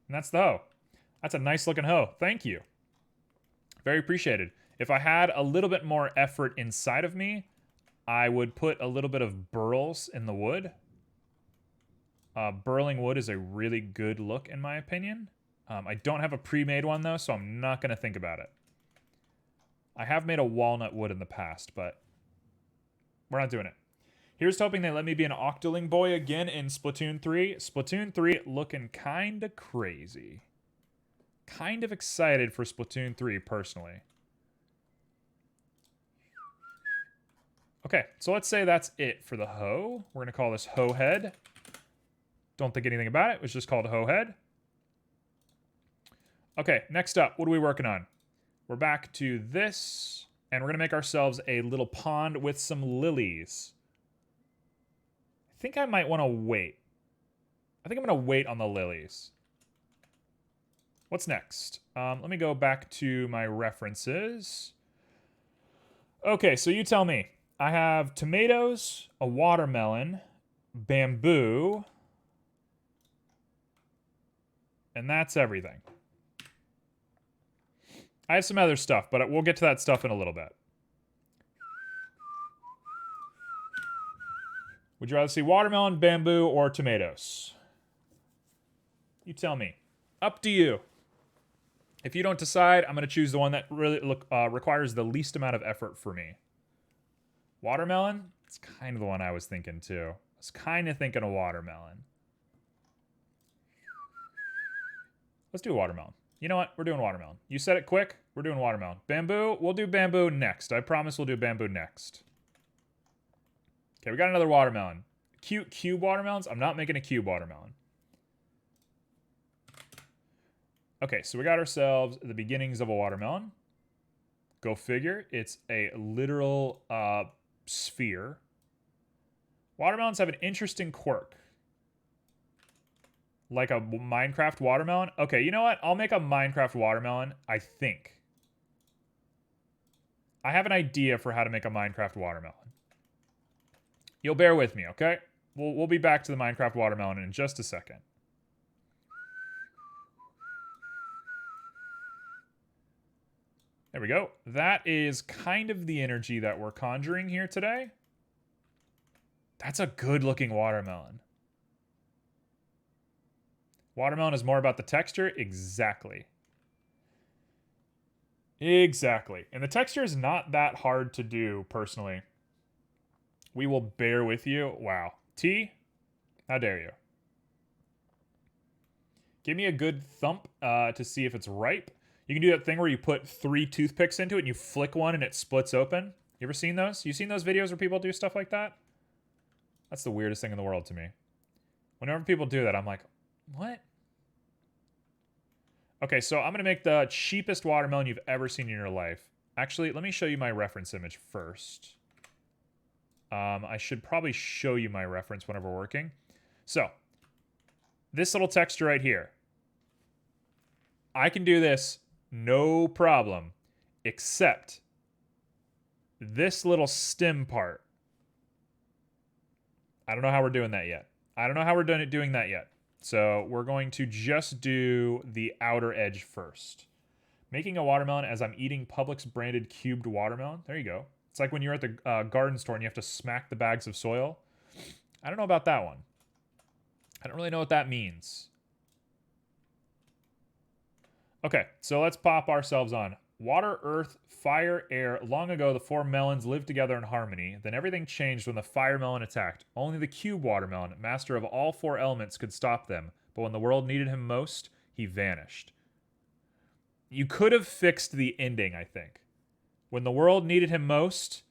And that's the hoe. That's a nice looking hoe. Thank you. Very appreciated. If I had a little bit more effort inside of me, I would put a little bit of burls in the wood. Burling wood is a really good look, in my opinion. I don't have a pre-made one, though, so I'm not going to think about it. I have made a walnut wood in the past, but we're not doing it. Here's to hoping they let me be an Octoling boy again in Splatoon 3. Splatoon 3 looking kind of crazy. Kind of excited for Splatoon 3, personally. Okay, so let's say that's it for the hoe. We're going to call this hoe head. Don't think anything about it. It was just called hoe head. Okay, next up, what are we working on? We're back to this, and we're going to make ourselves a little pond with some lilies. I think I might want to wait. I think I'm going to wait on the lilies. What's next? Let me go back to my references. Okay, so you tell me. I have tomatoes, a watermelon, bamboo, and that's everything. I have some other stuff, but we'll get to that stuff in a little bit. Would you rather see watermelon, bamboo, or tomatoes? You tell me. Up to you. If you don't decide, I'm going to choose the one that really requires the least amount of effort for me. Watermelon? It's kind of the one I was thinking, too. I was kind of thinking of watermelon. Let's do watermelon. You know what? We're doing watermelon. You said it quick. We're doing watermelon. Bamboo? We'll do bamboo next. I promise we'll do bamboo next. Okay, we got another watermelon. Cute cube watermelons? I'm not making a cube watermelon. Okay, so we got ourselves the beginnings of a watermelon. Go figure. It's a literal sphere. Watermelons have an interesting quirk. Like a Minecraft watermelon? Okay, you know what? I'll make a Minecraft watermelon, I think. I have an idea for how to make a Minecraft watermelon. You'll bear with me, okay? We'll be back to the Minecraft watermelon in just a second. There we go. That is kind of the energy that we're conjuring here today. That's a good-looking watermelon. Watermelon is more about the texture? Exactly. Exactly. And the texture is not that hard to do, personally. We will bear with you. Wow. T, how dare you? Give me a good thump to see if it's ripe. You can do that thing where you put 3 toothpicks into it and you flick one and it splits open. You ever seen those? You seen those videos where people do stuff like that? That's the weirdest thing in the world to me. Whenever people do that, I'm like, what? Okay, so I'm going to make the cheapest watermelon you've ever seen in your life. Actually, let me show you my reference image first. I should probably show you my reference whenever we're working. So, this little texture right here. I can do this no problem, except this little stem part. I don't know how we're doing that yet. I don't know how we're doing that yet. So we're going to just do the outer edge first. Making a watermelon as I'm eating Publix branded cubed watermelon. There you go. It's like when you're at the garden store and you have to smack the bags of soil. I don't know about that one. I don't really know what that means. Okay, so let's pop ourselves on. Water, earth, fire, air. Long ago, the four melons lived together in harmony. Then everything changed when the fire melon attacked. Only the cube watermelon, master of all four elements, could stop them. But when the world needed him most, he vanished. You could have fixed the ending, I think. When the world needed him most,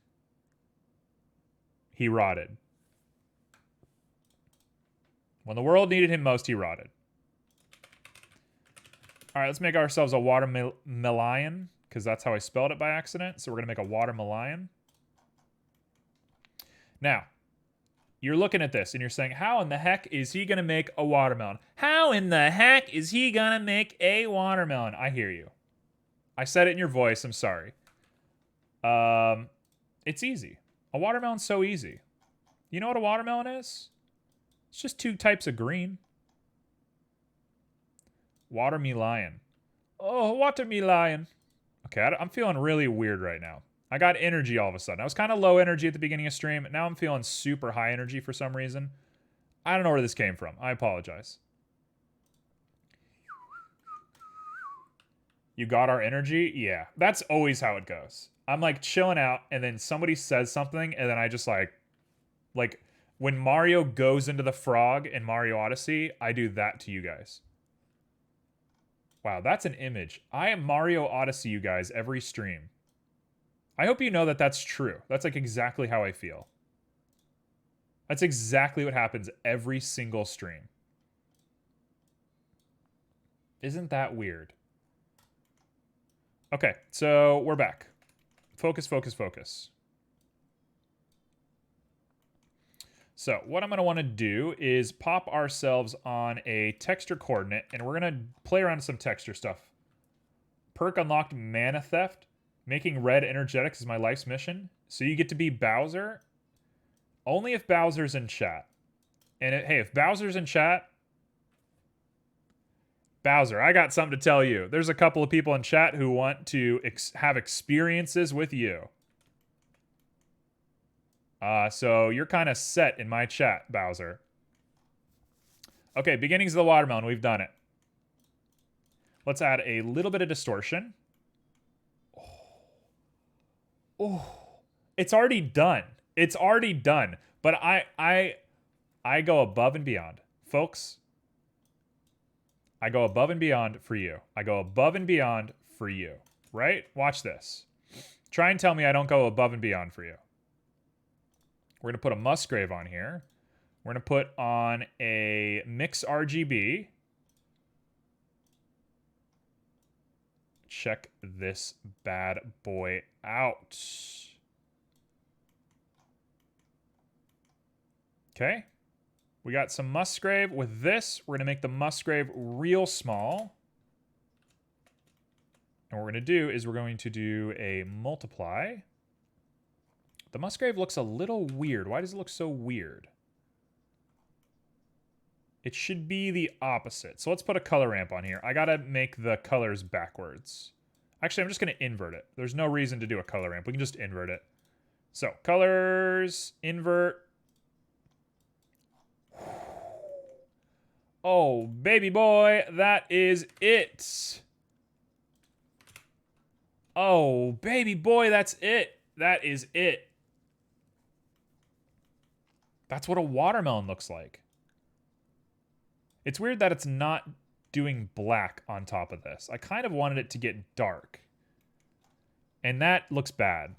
he rotted. When the world needed him most, he rotted. All right, let's make ourselves a watermelon, because that's how I spelled it by accident. So we're going to make a watermelon. Now, you're looking at this and you're saying, how in the heck is he going to make a watermelon? How in the heck is he going to make a watermelon? I hear you. I said it in your voice. I'm sorry. It's easy. A watermelon's so easy. You know what a watermelon is? It's just two types of green. Watermelon. Oh, watermelon. Okay, I'm feeling really weird right now. I got energy all of a sudden. I was kind of low energy at the beginning of stream. Now I'm feeling super high energy for some reason. I don't know where this came from. I apologize. You got our energy? Yeah, that's always how it goes. I'm like chilling out and then somebody says something and then I just like when Mario goes into the frog in Mario Odyssey, I do that to you guys. Wow, that's an image. I am Mario Odyssey, you guys, every stream. I hope you know that that's true. That's like exactly how I feel. That's exactly what happens every single stream. Isn't that weird? Okay, so we're back. Focus, focus, focus. So what I'm going to want to do is pop ourselves on a texture coordinate, and we're going to play around with some texture stuff. Perk unlocked Mana Theft. Making red energetics is my life's mission. So you get to be Bowser. Only if Bowser's in chat. And hey, if Bowser's in chat... Bowser, I got something to tell you. There's a couple of people in chat who want to have experiences with you. So you're kind of set in my chat, Bowser. Okay, beginnings of the watermelon. We've done it. Let's add a little bit of distortion. Oh, it's already done. It's already done. But I go above and beyond. Folks, I go above and beyond for you. I go above and beyond for you. Right? Watch this. Try and tell me I don't go above and beyond for you. We're going to put a Musgrave on here. We're going to put on a Mix RGB. Check this bad boy out. Okay. We got some Musgrave. With this, we're going to make the Musgrave real small. And what we're going to do is we're going to do a multiply. The Musgrave looks a little weird. Why does it look so weird? It should be the opposite. So let's put a color ramp on here. I gotta make the colors backwards. Actually, I'm just gonna invert it. There's no reason to do a color ramp. We can just invert it. So, colors, invert. Oh, baby boy, that is it. Oh, baby boy, that's it. That is it. That's what a watermelon looks like. It's weird that it's not doing black on top of this. I kind of wanted it to get dark. And that looks bad.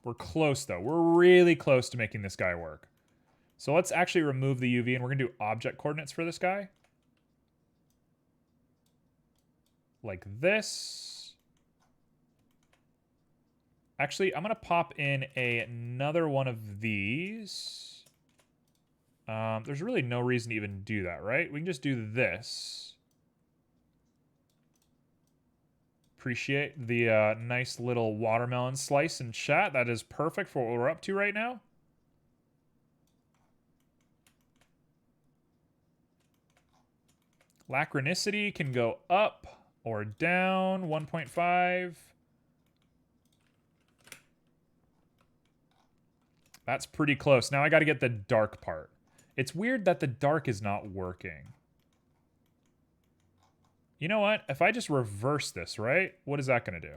We're close, though. We're really close to making this guy work. So let's actually remove the UV, and we're going to do object coordinates for this guy. Like this. Actually, I'm going to pop in another one of these. There's really no reason to even do that, right? We can just do this. Appreciate the nice little watermelon slice in chat. That is perfect for what we're up to right now. Lachronicity can go up or down, 1.5. That's pretty close. Now I got to get the dark part. It's weird that the dark is not working. You know what? If I just reverse this, right? What is that going to do?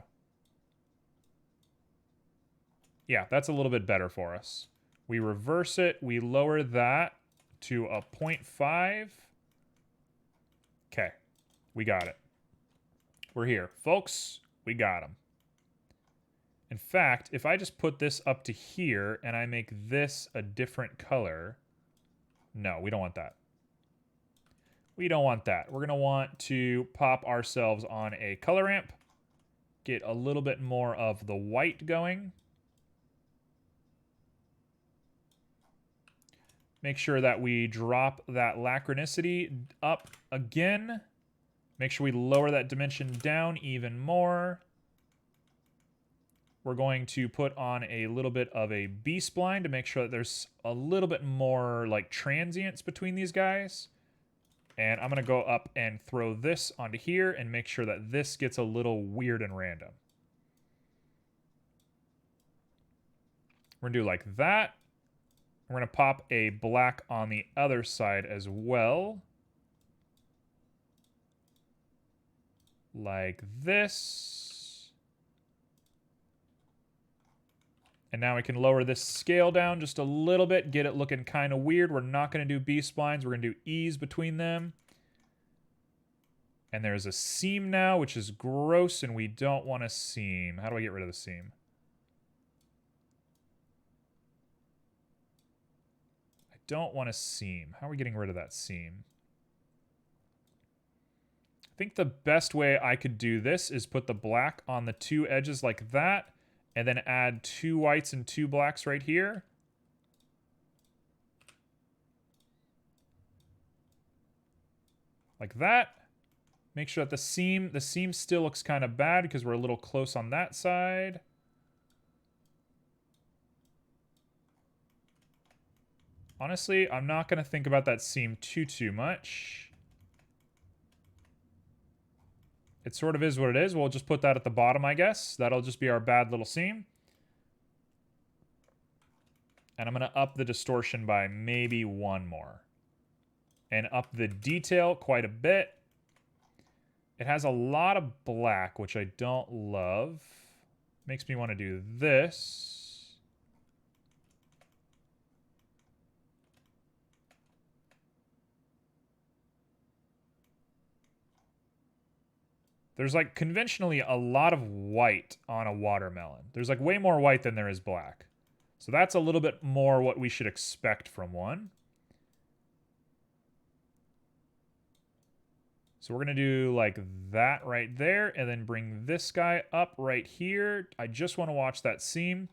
Yeah, that's a little bit better for us. We reverse it. We lower that to a 0.5. Okay, we got it. We're here. Folks, we got them. In fact, if I just put this up to here and I make this a different color... No, we don't want that. We don't want that. We're going to want to pop ourselves on a color ramp. Get a little bit more of the white going. Make sure that we drop that lachronicity up again. Make sure we lower that dimension down even more. We're going to put on a little bit of a B-spline to make sure that there's a little bit more like transients between these guys. And I'm going to go up and throw this onto here and make sure that this gets a little weird and random. We're going to do like that. We're going to pop a black on the other side as well. Like this. And now we can lower this scale down just a little bit, get it looking kind of weird. We're not going to do B-splines. We're going to do E's between them. And there's a seam now, which is gross, and we don't want a seam. How do I get rid of the seam? I don't want a seam. How are we getting rid of that seam? I think the best way I could do this is put the black on the two edges like that, and then add 2 whites and 2 blacks right here. Like that. Make sure that the seam still looks kind of bad because we're a little close on that side. Honestly, I'm not going to think about that seam too much. It sort of is what it is. We'll just put that at the bottom, I guess. That'll just be our bad little seam. And I'm going to up the distortion by maybe 1 more. And up the detail quite a bit. It has a lot of black, which I don't love. Makes me want to do this. There's like conventionally a lot of white on a watermelon. There's like way more white than there is black. So that's a little bit more what we should expect from one. So we're going to do like that right there and then bring this guy up right here. I just want to watch that seam.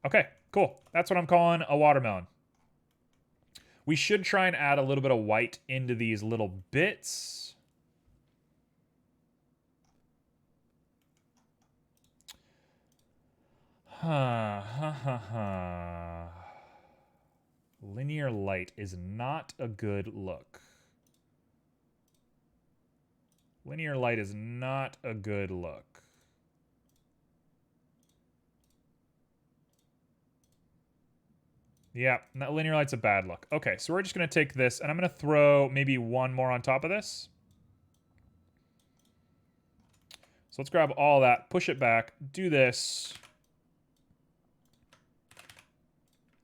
Okay, cool. That's what I'm calling a watermelon. We should try and add a little bit of white into these little bits. Linear light is not a good look. Linear light is not a good look. Yeah, linear light's a bad look. Okay, so we're just going to take this, and I'm going to throw maybe 1 more on top of this. So let's grab all that, push it back, do this.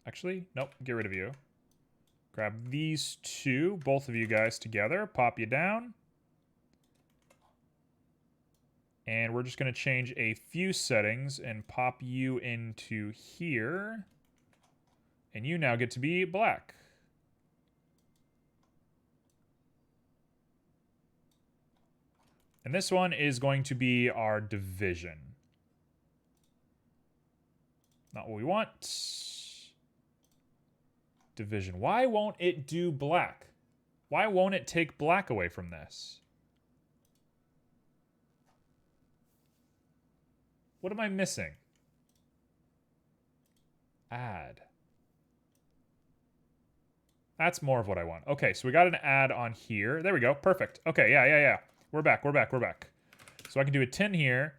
Actually, nope, get rid of you. Grab these 2, both of you guys together, pop you down. And we're just going to change a few settings and pop you into here. And you now get to be black. And this one is going to be our division. Not what we want. Division. Why won't it do black? Why won't it take black away from this? What am I missing? Add. That's more of what I want. Okay, so we got an add on here. There we go. Perfect. Okay, yeah. We're back. So I can do a 10 here.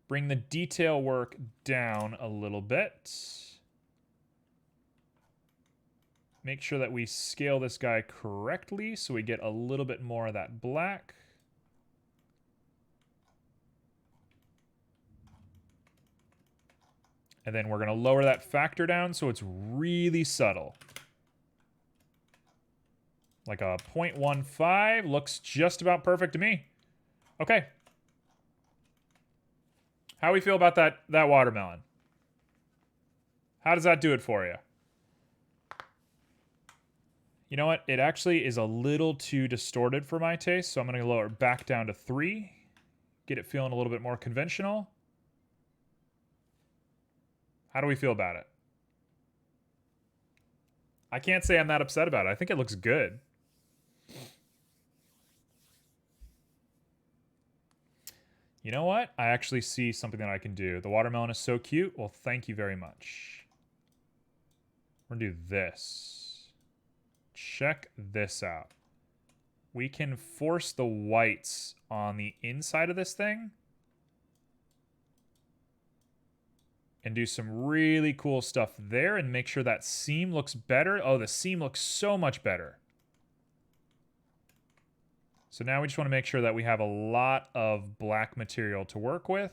Bring the detail work down a little bit. make sure that we scale this guy correctly so we get a little bit more of that black. And then we're going to lower that factor down so it's really subtle. Like a 0.15 looks just about perfect to me. Okay. How do we feel about that watermelon? How does that do it for you? You know what? It actually is a little too distorted for my taste, so I'm going to lower it back down to 3. Get it feeling a little bit more conventional. How do we feel about it? I can't say I'm that upset about it. I think it looks good. You know what? I actually see something that I can do. The watermelon is so cute. Well, thank you very much. We're going to do this. Check this out. We can force the whites on the inside of this thing and do some really cool stuff there and make sure that seam looks better. Oh, the seam looks so much better. So now we just want to make sure that we have a lot of black material to work with.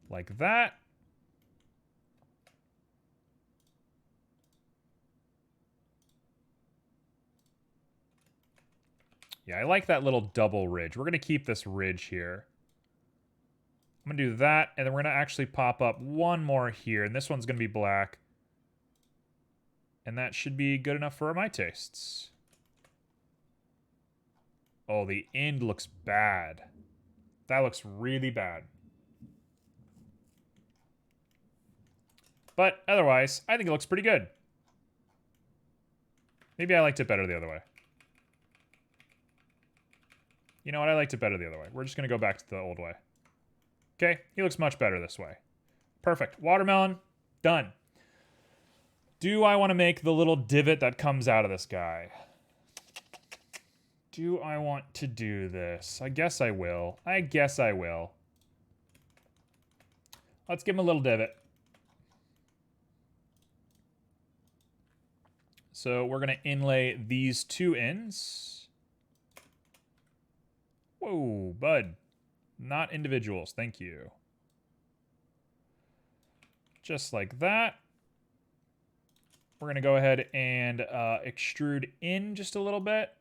Like that. Yeah, I like that little double ridge. We're going to keep this ridge here. I'm going to do that, and then we're going to actually pop up one more here, and this one's going to be black. And that should be good enough for my tastes. Oh, the end looks bad. That looks really bad. But otherwise, I think it looks pretty good. Maybe I liked it better the other way. You know what? I liked it better the other way. We're just going to go back to the old way. Okay, he looks much better this way. Perfect. Watermelon, done. Do I want to make the little divot that comes out of this guy? Do I want to do this? I guess I will. I guess I will. Let's give him a little divot. So we're going to inlay these two ends. Whoa, bud. Not individuals, thank you. Just like that. We're going to go ahead and extrude in just a little bit.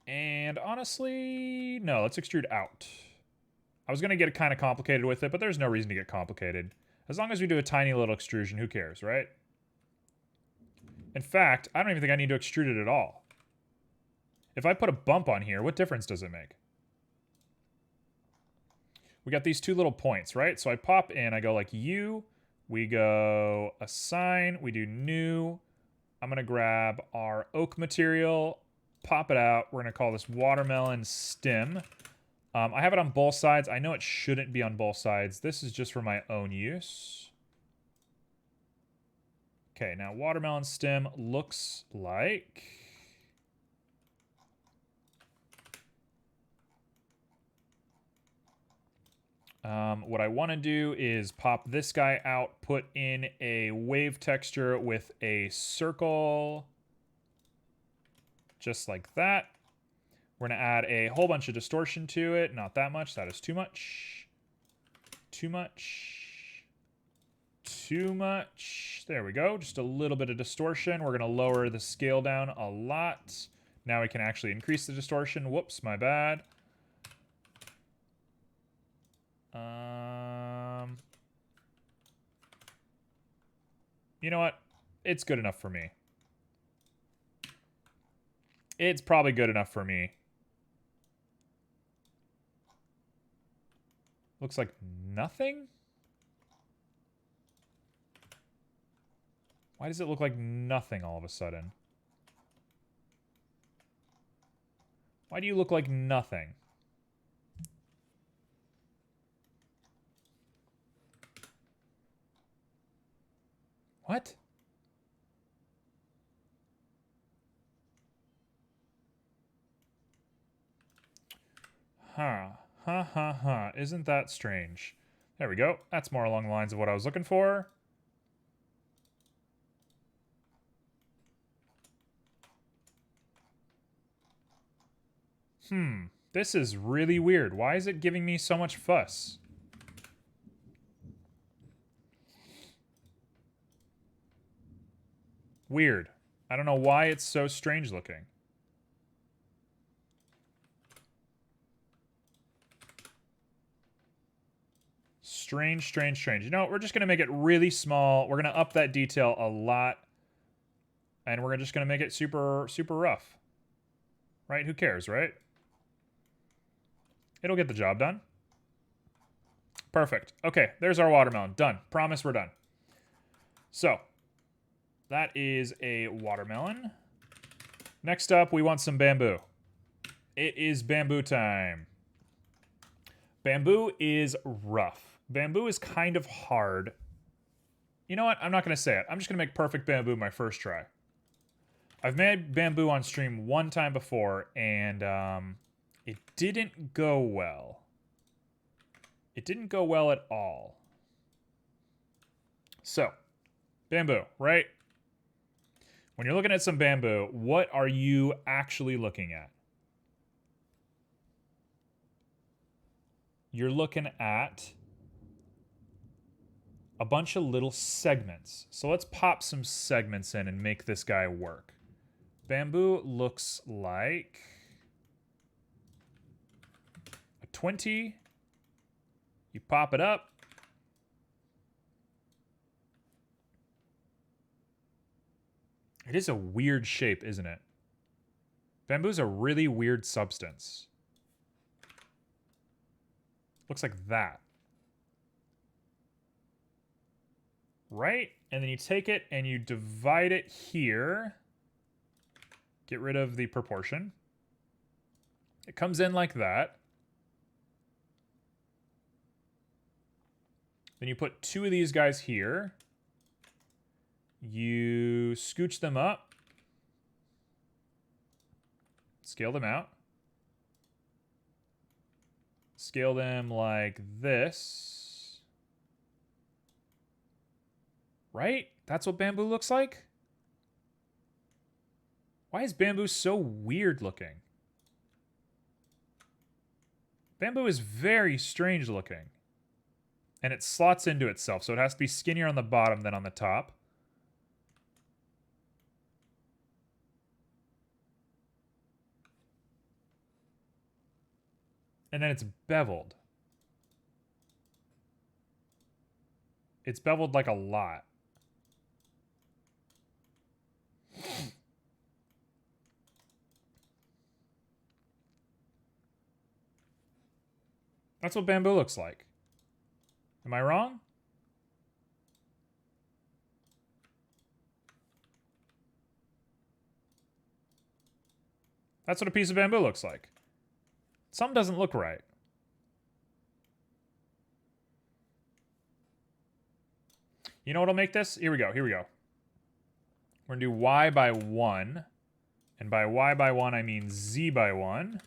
And honestly, no, let's extrude out. I was going to get kind of complicated with it, but there's no reason to get complicated. As long as we do a tiny little extrusion, who cares, right? In fact, I don't even think I need to extrude it at all. If I put a bump on here, what difference does it make? We got these two little points, right? So I pop in, I go like U, we go assign, we do new. I'm going to grab our oak material, pop it out. We're going to call this watermelon stem. I have it on both sides. I know it shouldn't be on both sides. This is just for my own use. Okay, now watermelon stem looks like... what I want to do is pop this guy out, put in a wave texture with a circle, just like that. We're going to add a whole bunch of distortion to it. Not that much. That is too much. Too much. Too much. There we go. Just a little bit of distortion. We're going to lower the scale down a lot. Now we can actually increase the distortion. Whoops, my bad. You know what? It's good enough for me. It's probably good enough for me. Looks like nothing? Why does it look like nothing all of a sudden? Why do you look like nothing? What? Huh. Huh, huh, huh. Isn't that strange? There we go. That's more along the lines of what I was looking for. This is really weird. Why is it giving me so much fuss? Weird. I don't know why it's so strange looking. Strange, strange, strange. You know what? We're just going to make it really small. We're going to up that detail a lot. And we're just going to make it super, super rough. Right? Who cares, right? It'll get the job done. Perfect. Okay, there's our watermelon. Done. Promise we're done. So, that is a watermelon. Next up, we want some bamboo. It is bamboo time. Bamboo is rough. Bamboo is kind of hard. You know what? I'm not going to say it. I'm just going to make perfect bamboo my first try. I've made bamboo on stream one time before, and it didn't go well. It didn't go well at all. So, bamboo, right? When you're looking at some bamboo, what are you actually looking at? You're looking at a bunch of little segments. So let's pop some segments in and make this guy work. Bamboo looks like a 20. You pop it up. It is a weird shape, isn't it? Bamboo's a really weird substance. Looks like that. Right? And then you take it and you divide it here. Get rid of the proportion. It comes in like that. Then you put two of these guys here. You scooch them up. Scale them out. Scale them like this. Right? That's what bamboo looks like? Why is bamboo so weird looking? Bamboo is very strange looking. And it slots into itself, so it has to be skinnier on the bottom than on the top. And then it's beveled. It's beveled like a lot. That's what bamboo looks like. Am I wrong? That's what a piece of bamboo looks like. Something doesn't look right. You know what'll make this? Here we go, here we go. We're gonna do y by 1. And by y by 1, I mean z by 1.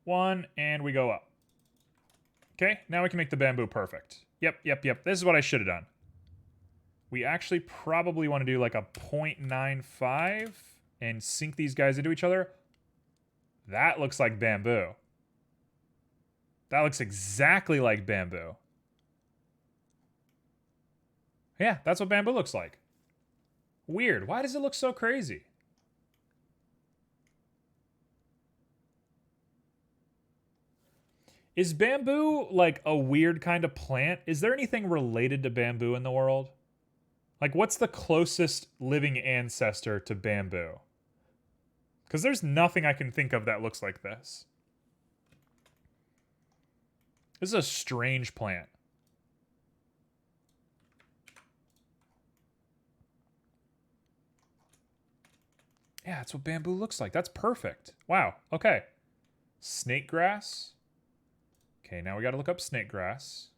1, and we go up. Okay, now we can make the bamboo perfect. Yep. This is what I should have done. We actually probably want to do like a 0.95 and sink these guys into each other. That looks like bamboo. That looks exactly like bamboo. Yeah, that's what bamboo looks like. Weird. Why does it look so crazy? Is bamboo like a weird kind of plant? Is there anything related to bamboo in the world? Like, what's the closest living ancestor to bamboo? Because there's nothing I can think of that looks like this. This is a strange plant. Yeah, that's what bamboo looks like. That's perfect. Wow. Okay. Snake grass. Okay, now we got to look up snake grass.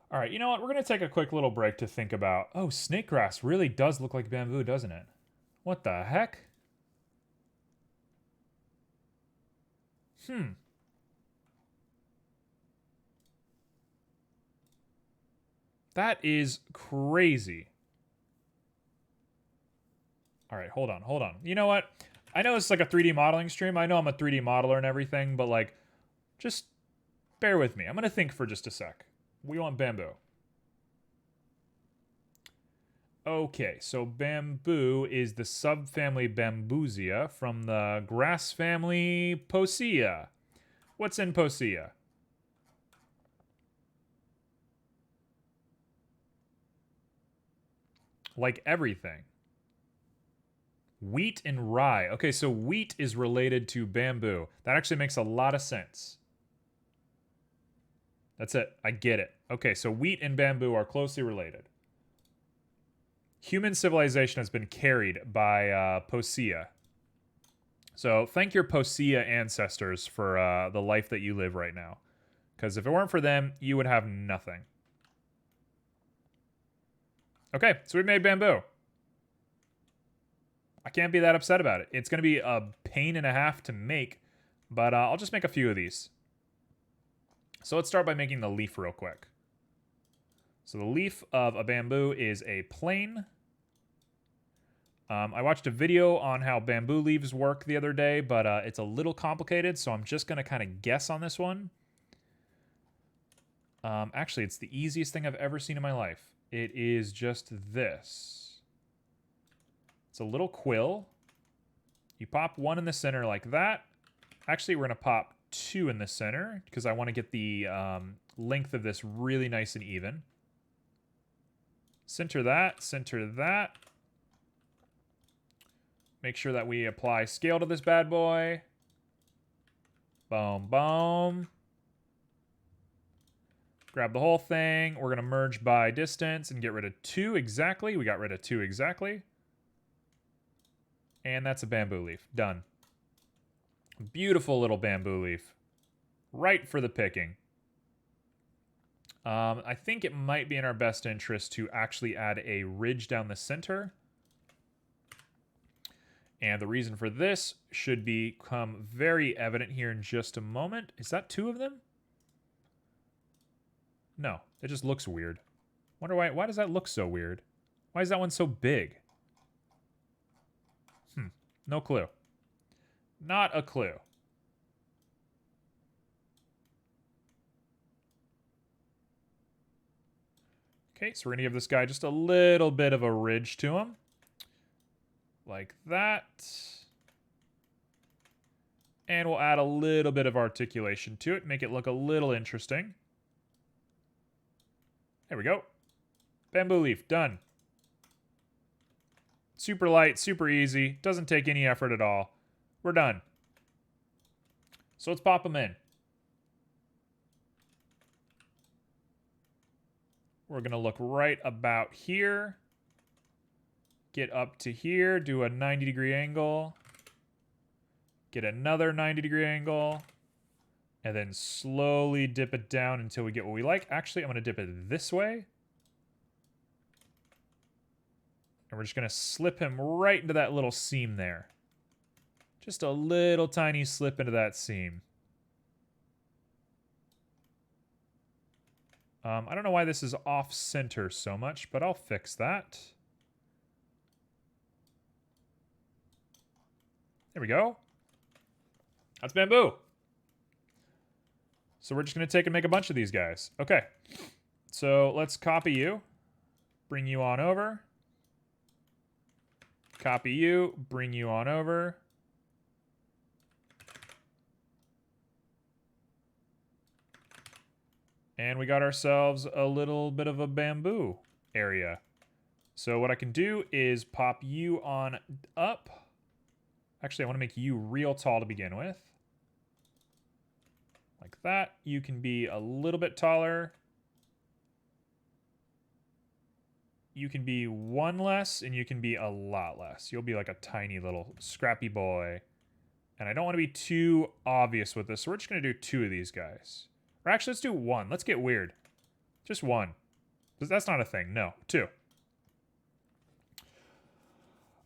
All right, you know what? We're going to take a quick little break to think about... Oh, snake grass really does look like bamboo, doesn't it? What the heck? That is crazy. All right, hold on, hold on. You know what? I know it's like a 3D modeling stream. I know I'm a 3D modeler and everything, but like, just bear with me. I'm gonna think for just a sec. We want bamboo. Okay, so bamboo is the subfamily Bambusia from the grass family Posea. What's in Posea? Like everything. Wheat and rye. Okay, so wheat is related to bamboo. That actually makes a lot of sense. That's it. I get it. Okay, so wheat and bamboo are closely related. Human civilization has been carried by Posea. So thank your Posea ancestors for the life that you live right now. Because if it weren't for them, you would have nothing. Okay, so we made bamboo. I can't be that upset about it. It's going to be a pain and a half to make, but I'll just make a few of these. So let's start by making the leaf real quick. So the leaf of a bamboo is a plane. I watched a video on how bamboo leaves work the other day, but it's a little complicated, so I'm just going to kind of guess on this one. Actually, it's the easiest thing I've ever seen in my life. It is just this. It's a little quill. You pop one in the center like that. Actually, we're going to pop two in the center because I want to get the length of this really nice and even. Center that, center that. Make sure that we apply scale to this bad boy. Boom, boom. Grab the whole thing. We're going to merge by distance and get rid of 2 exactly. We got rid of 2 exactly. And that's a bamboo leaf. Done. Beautiful little bamboo leaf. Right for the picking. I think it might be in our best interest to actually add a ridge down the center. And the reason for this should become very evident here in just a moment. Is that 2 of them? No, it just looks weird. Wonder why does that look so weird? Why is that one so big? No clue. Not a clue. Okay, so we're going to give this guy just a little bit of a ridge to him. Like that. And we'll add a little bit of articulation to it, make it look a little interesting. There we go. Bamboo leaf, done. Super light, super easy, doesn't take any effort at all. We're done. So let's pop them in. We're going to look right about here. Get up to here, do a 90-degree angle. Get another 90-degree angle. And then slowly dip it down until we get what we like. Actually, I'm going to dip it this way. And we're just going to slip him right into that little seam there. Just a little tiny slip into that seam. I don't know why this is off-center so much, but I'll fix that. There we go. That's bamboo. So we're just going to take and make a bunch of these guys. Okay. So let's copy you. Bring you on over. Copy you. Bring you on over. And we got ourselves a little bit of a bamboo area. So what I can do is pop you on up. Actually, I want to make you real tall to begin with. Like that. You can be a little bit taller. You can be 1 less, and you can be a lot less. You'll be like a tiny little scrappy boy. And I don't want to be too obvious with this, so we're just going to do 2 of these guys. Or actually, let's do 1. Let's get weird. Just 1. That's not a thing. No, 2.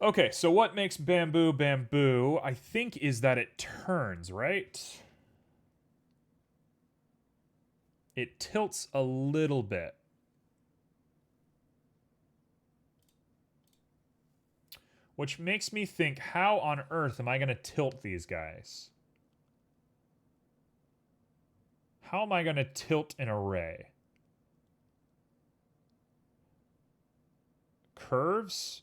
Okay, so what makes bamboo bamboo, I think, is that it turns, right? It tilts a little bit. which makes me think, how on earth am I going to tilt these guys? How am I going to tilt an array? Curves?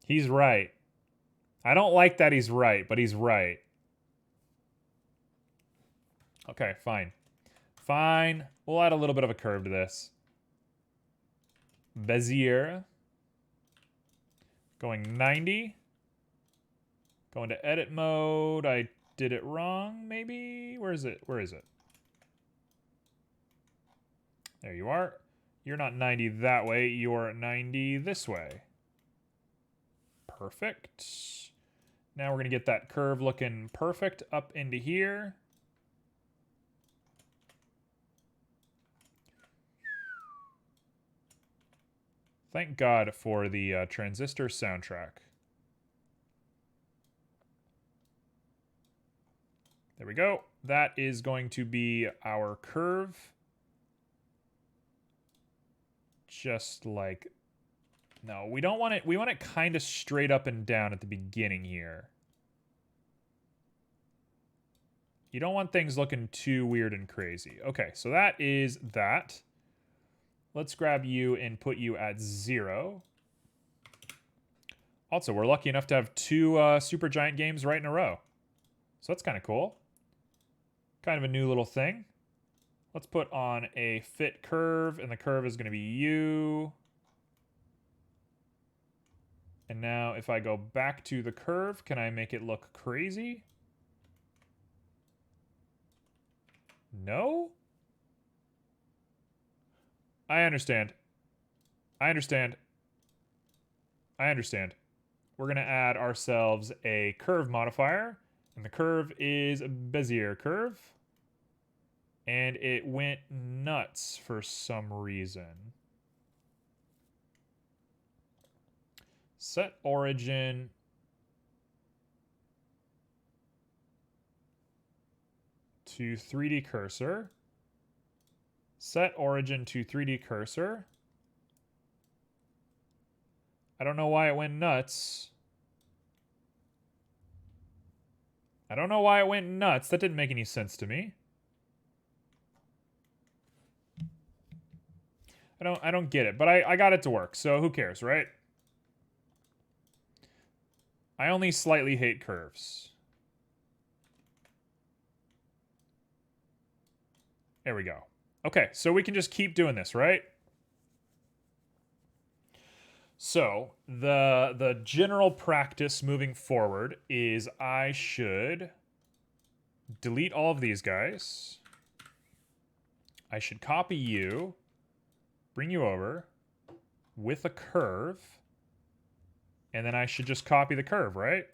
He's right. I don't like that he's right, but he's right. Okay, fine. Fine. We'll add a little bit of a curve to this. Bezier. Going 90. Going to edit mode. I did it wrong, maybe? Where is it? Where is it? There you are. You're not 90 that way. You're 90 this way. Perfect. Now we're going to get that curve looking perfect up into here. Thank God for the Transistor soundtrack. There we go. That is going to be our curve. Just like... No, we don't want it... We want it kind of straight up and down at the beginning here. You don't want things looking too weird and crazy. Okay, so that is that. Let's grab you and put you at 0. Also, we're lucky enough to have 2 Supergiant games right in a row. So that's kind of cool. Kind of a new little thing. Let's put on a fit curve, and the curve is going to be U. And now if I go back to the curve, can I make it look crazy? No? I understand. I understand. I understand. We're going to add ourselves a curve modifier, and the curve is Bezier Curve. And it went nuts for some reason. Set origin to 3D cursor. Set origin to 3D cursor. I don't know why it went nuts. I don't know why it went nuts. That didn't make any sense to me. I don't get it, but I got it to work, so who cares, right? I only slightly hate curves. There we go. Okay, so we can just keep doing this, right? So the general practice moving forward is I should delete all of these guys. I should copy you, bring you over with a curve, and then I should just copy the curve, right?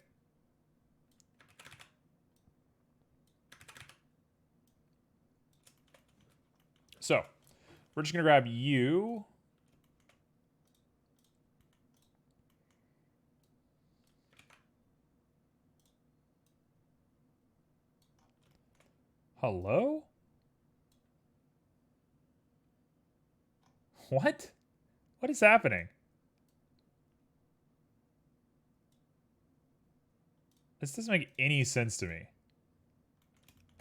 So we're just going to grab you. Hello? What? What is happening? This doesn't make any sense to me.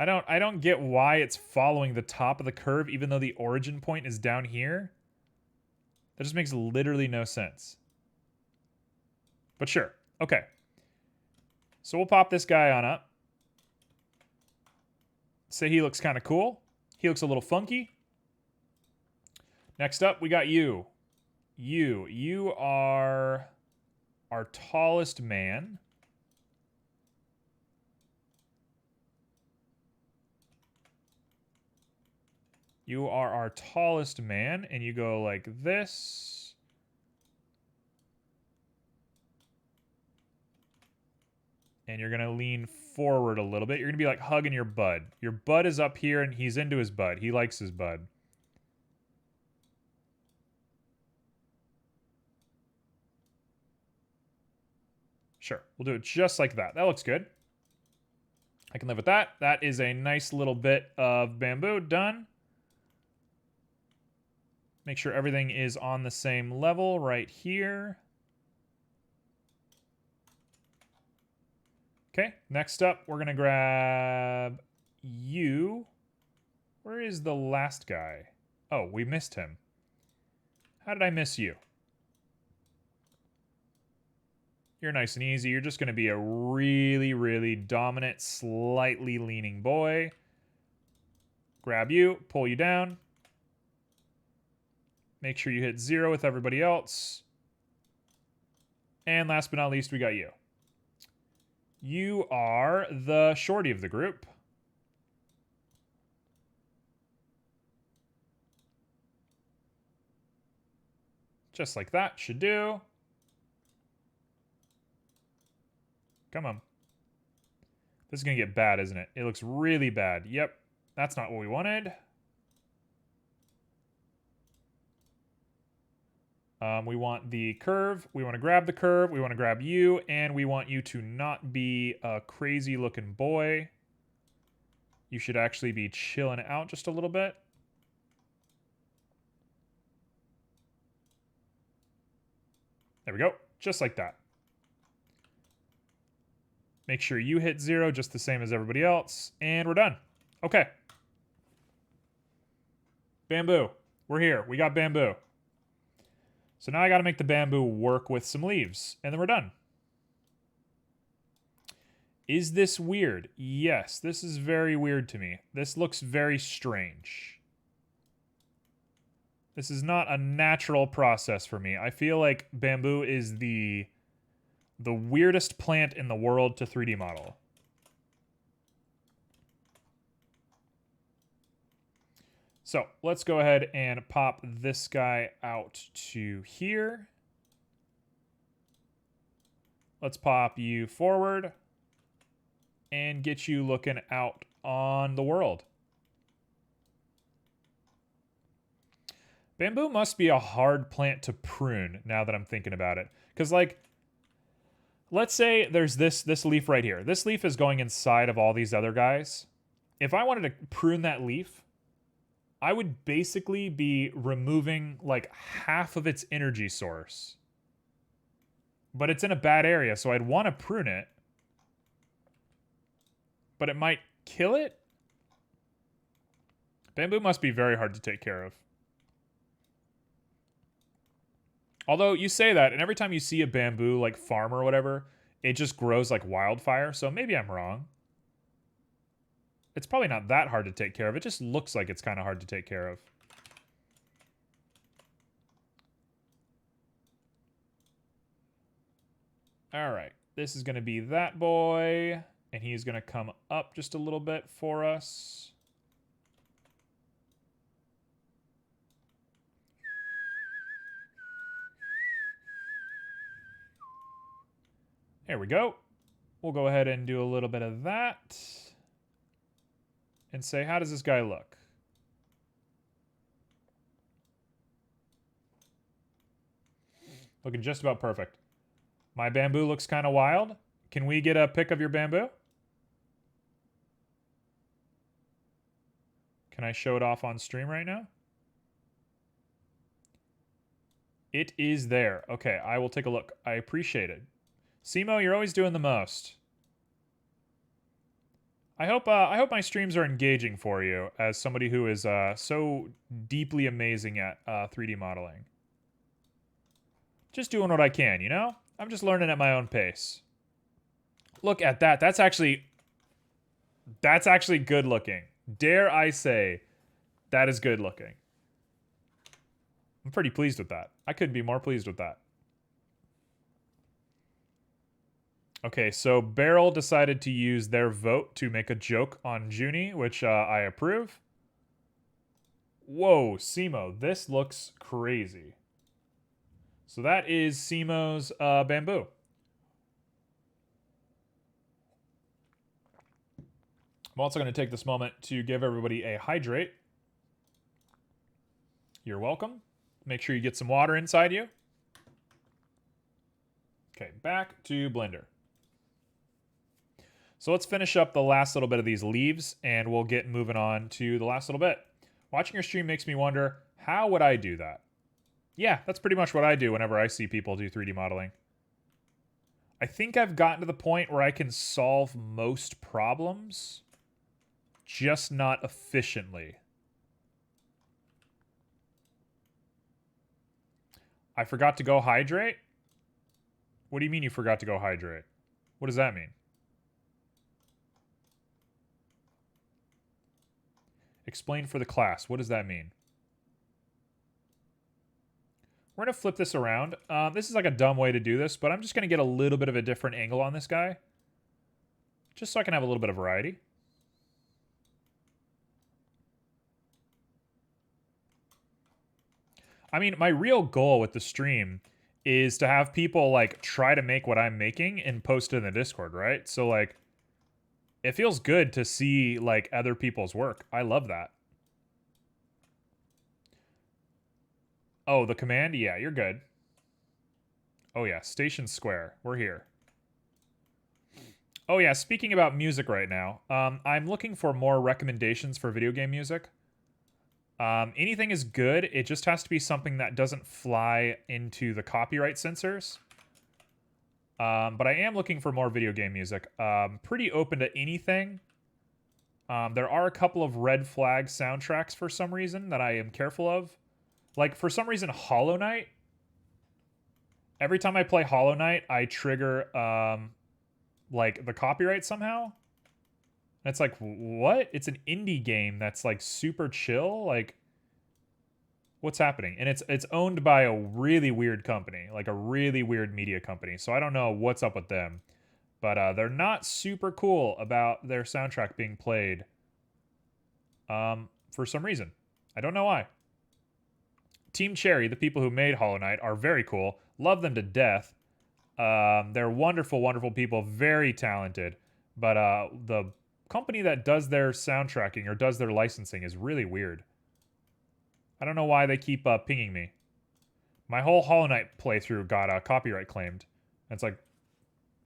I don't get why it's following the top of the curve even though the origin point is down here. That just makes literally no sense. But sure. Okay. So we'll pop this guy on up. Say he looks kind of cool. He looks a little funky. Next up, we got you. You are our tallest man. You are our tallest man, and you go like this. And you're going to lean forward a little bit. You're going to be like hugging your bud. Your bud is up here, and he's into his bud. He likes his bud. Sure, we'll do it just like that. That looks good. I can live with that. That is a nice little bit of bamboo done. Make sure everything is on the same level right here. Okay, next up, we're going to grab you. Where is the last guy? Oh, we missed him. How did I miss you? You're nice and easy. You're just going to be a really, really dominant, slightly leaning boy. Grab you, pull you down. Make sure you hit 0 with everybody else. And last but not least, we got you. You are the shorty of the group. Just like that should do. Come on. This is going to get bad, isn't it? It looks really bad. Yep. That's not what we wanted. We want the curve. We want to grab the curve. We want to grab you. And we want you to not be a crazy looking boy. You should actually be chilling out just a little bit. There we go. Just like that. Make sure you hit 0 just the same as everybody else. And we're done. Okay. Bamboo. We're here. We got bamboo. So now I got to make the bamboo work with some leaves. And then we're done. Is this weird? Yes, this is very weird to me. This looks very strange. This is not a natural process for me. I feel like bamboo is the weirdest plant in the world to 3D model. So let's go ahead and pop this guy out to here. Let's pop you forward and get you looking out on the world. Bamboo must be a hard plant to prune now that I'm thinking about it. Because, like, let's say there's this leaf right here. This leaf is going inside of all these other guys. If I wanted to prune that leaf, I would basically be removing like half of its energy source. But it's in a bad area, so I'd want to prune it. But it might kill it? Bamboo must be very hard to take care of. Although you say that, and every time you see a bamboo like farm or whatever, it just grows like wildfire, so maybe I'm wrong. It's probably not that hard to take care of. It just looks like it's kind of hard to take care of. All right, this is going to be that boy, and he's going to come up just a little bit for us. There we go. We'll go ahead and do a little bit of that. And say, how does this guy look? Looking just about perfect. My bamboo looks kind of wild. Can we get a pic of your bamboo? Can I show it off on stream right now? It is there. Okay, I will take a look. I appreciate it. Simo, you're always doing the most. I hope my streams are engaging for you as somebody who is so deeply amazing at 3D modeling. Just doing what I can, you know? I'm just learning at my own pace. Look at that. That's actually good looking. Dare I say, that is good looking. I'm pretty pleased with that. I couldn't be more pleased with that. Okay, so Beryl decided to use their vote to make a joke on Junie, which I approve. Whoa, Simo, this looks crazy. So that is Simo's bamboo. I'm also going to take this moment to give everybody a hydrate. You're welcome. Make sure you get some water inside you. Okay, back to Blender. So let's finish up the last little bit of these leaves, and we'll get moving on to the last little bit. Watching your stream makes me wonder, how would I do that? Yeah, that's pretty much what I do whenever I see people do 3D modeling. I think I've gotten to the point where I can solve most problems, just not efficiently. I forgot to go hydrate? What do you mean you forgot to go hydrate? What does that mean? Explain for the class. What does that mean? We're going to flip this around. This is like a dumb way to do this, but I'm just going to get a little bit of a different angle on this guy. Just so I can have a little bit of variety. I mean, my real goal with the stream is to have people, like, try to make what I'm making and post it in the Discord, right? So, like, it feels good to see, like, other people's work. I love that. Oh, the command? Yeah, you're good. Oh, yeah. Station Square. We're here. Oh, yeah. Speaking about music right now, I'm looking for more recommendations for video game music. Anything is good. It just has to be something that doesn't fly into the copyright censors. But I am looking for more video game music. Pretty open to anything. There are a couple of red flag soundtracks for some reason that I am careful of. Like, for some reason, Hollow Knight. Every time I play Hollow Knight, I trigger, like, the copyright somehow. And it's like, what? It's an indie game that's, like, super chill? Like, what's happening? And it's owned by a really weird company. Like, a really weird media company. So I don't know what's up with them. But they're not super cool about their soundtrack being played. For some reason. I don't know why. Team Cherry, the people who made Hollow Knight, are very cool. Love them to death. They're wonderful, wonderful people. Very talented. But the company that does their soundtracking or does their licensing is really weird. I don't know why they keep pinging me. My whole Hollow Knight playthrough got copyright claimed. And it's like,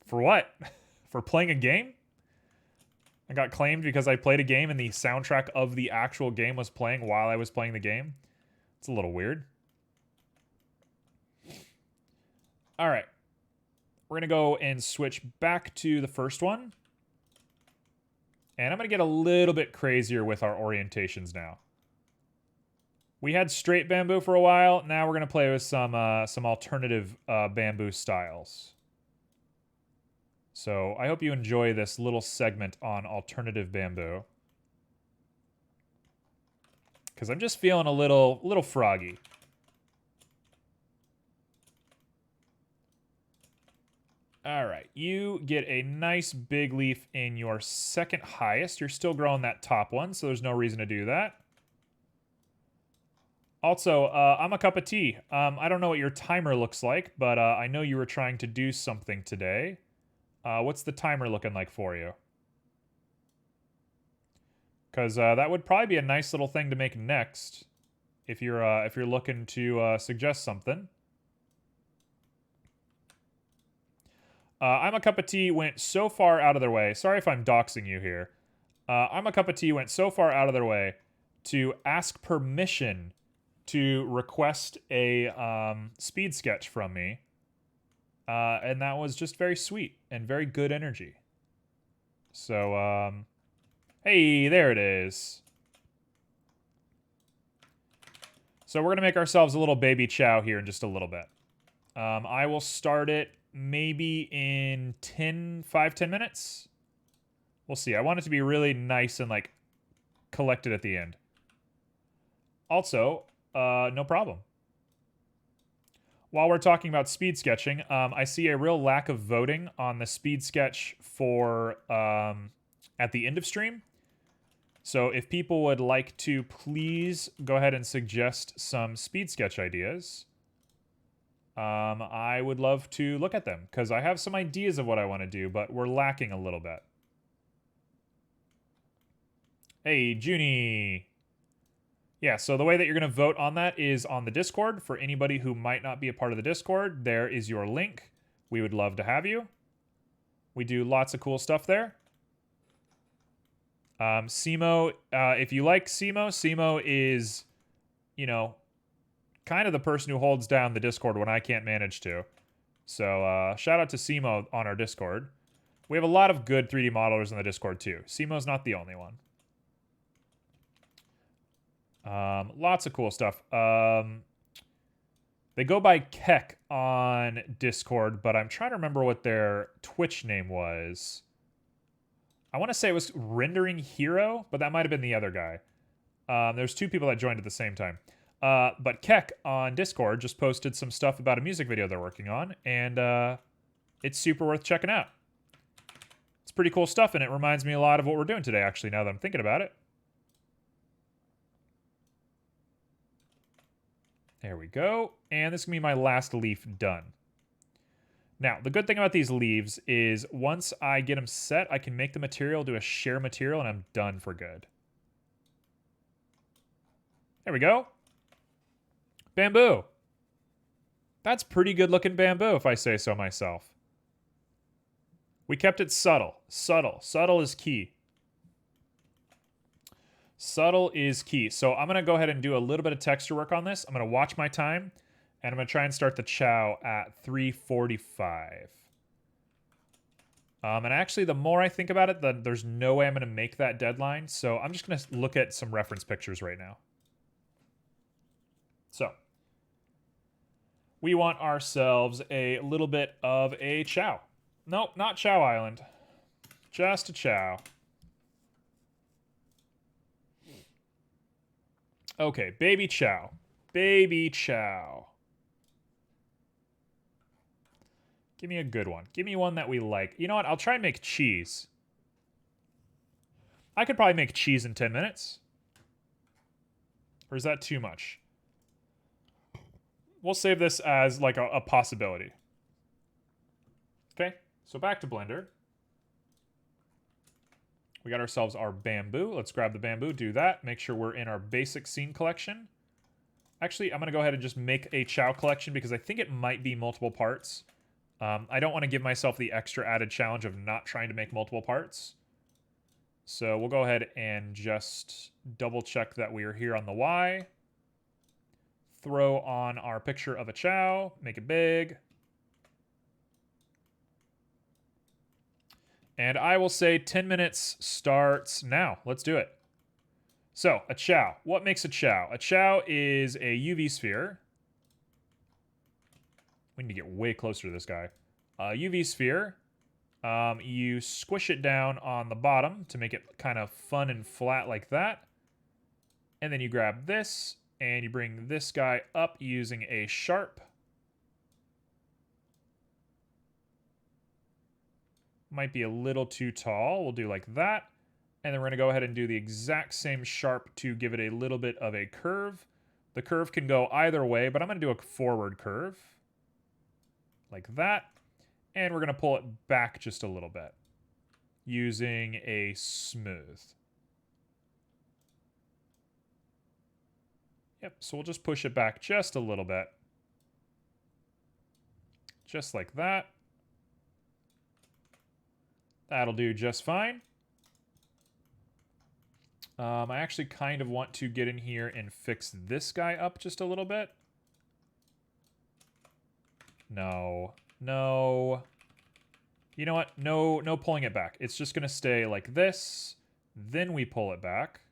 for what? For playing a game? I got claimed because I played a game and the soundtrack of the actual game was playing while I was playing the game. It's a little weird. All right. We're going to go and switch back to the first one. And I'm going to get a little bit crazier with our orientations now. We had straight bamboo for a while. Now we're going to play with some alternative bamboo styles. So I hope you enjoy this little segment on alternative bamboo. Because I'm just feeling a little froggy. All right, you get a nice big leaf in your second highest. You're still growing that top one, so there's no reason to do that. Also, I'm a cup of tea. I don't know what your timer looks like, but I know you were trying to do something today. What's the timer looking like for you? Because that would probably be a nice little thing to make next, if you're looking to suggest something. I'm a cup of tea went so far out of their way. Sorry if I'm doxing you here. I'm a cup of tea went so far out of their way to ask permission to request a speed sketch from me. And that was just very sweet and very good energy. So, hey, there it is. So we're going to make ourselves a little baby chow here in just a little bit. I will start it maybe in 5-10 minutes. We'll see. I want it to be really nice and, like, collected at the end. Also, no problem. While we're talking about speed sketching, I see a real lack of voting on the speed sketch for at the end of stream. So if people would like to please go ahead and suggest some speed sketch ideas, I would love to look at them because I have some ideas of what I want to do, but we're lacking a little bit. Hey, Junie. Yeah, so the way that you're going to vote on that is on the Discord. For anybody who might not be a part of the Discord, there is your link. We would love to have you. We do lots of cool stuff there. Simo, if you like Simo is, you know, kind of the person who holds down the Discord when I can't manage to. So shout out to Simo on our Discord. We have a lot of good 3D modelers in the Discord too. Simo's not the only one. Lots of cool stuff. They go by Keck on Discord, but I'm trying to remember what their Twitch name was. I want to say it was Rendering Hero, but that might have been the other guy. There's two people that joined at the same time. But Keck on Discord just posted some stuff about a music video they're working on, and it's super worth checking out. It's pretty cool stuff, and it reminds me a lot of what we're doing today, actually, now that I'm thinking about it. There we go. And this is going to be my last leaf done. Now, the good thing about these leaves is once I get them set, I can make the material, do a share material, and I'm done for good. There we go. Bamboo. That's pretty good looking bamboo, if I say so myself. We kept it subtle. Subtle. Subtle is key. Subtle is key. So I'm going to go ahead and do a little bit of texture work on this. I'm going to watch my time, and I'm going to try and start the chow at 3:45. And actually, the more I think about it, there's no way I'm going to make that deadline. So I'm just going to look at some reference pictures right now. So we want ourselves a little bit of a chow. Nope, not Chow Island. Just a chow. Okay, baby chow. Baby chow. Give me a good one. Give me one that we like. You know what? I'll try and make cheese. I could probably make cheese in 10 minutes. Or is that too much? We'll save this as like a possibility. Okay, so back to Blender. We got ourselves our bamboo. Let's grab the bamboo, do that. Make sure we're in our basic scene collection. Actually, I'm going to go ahead and just make a chow collection because I think it might be multiple parts. I don't want to give myself the extra added challenge of not trying to make multiple parts. So we'll go ahead and just double check that we are here on the Y. Throw on our picture of a chow, make it big. And I will say 10 minutes starts now. Let's do it. So, a chow. What makes a chow? A chow is a UV sphere. We need to get way closer to this guy. UV sphere. You squish it down on the bottom to make it kind of fun and flat like that. And then you grab this, and you bring this guy up using a sharp. Might be a little too tall. We'll do like that. And then we're going to go ahead and do the exact same sharp to give it a little bit of a curve. The curve can go either way, but I'm going to do a forward curve. Like that. And we're going to pull it back just a little bit. Using a smooth. Yep, so we'll just push it back just a little bit. Just like that. That'll do just fine. I actually kind of want to get in here and fix this guy up just a little bit. No. No. You know what? No pulling it back. It's just going to stay like this. Then we pull it back.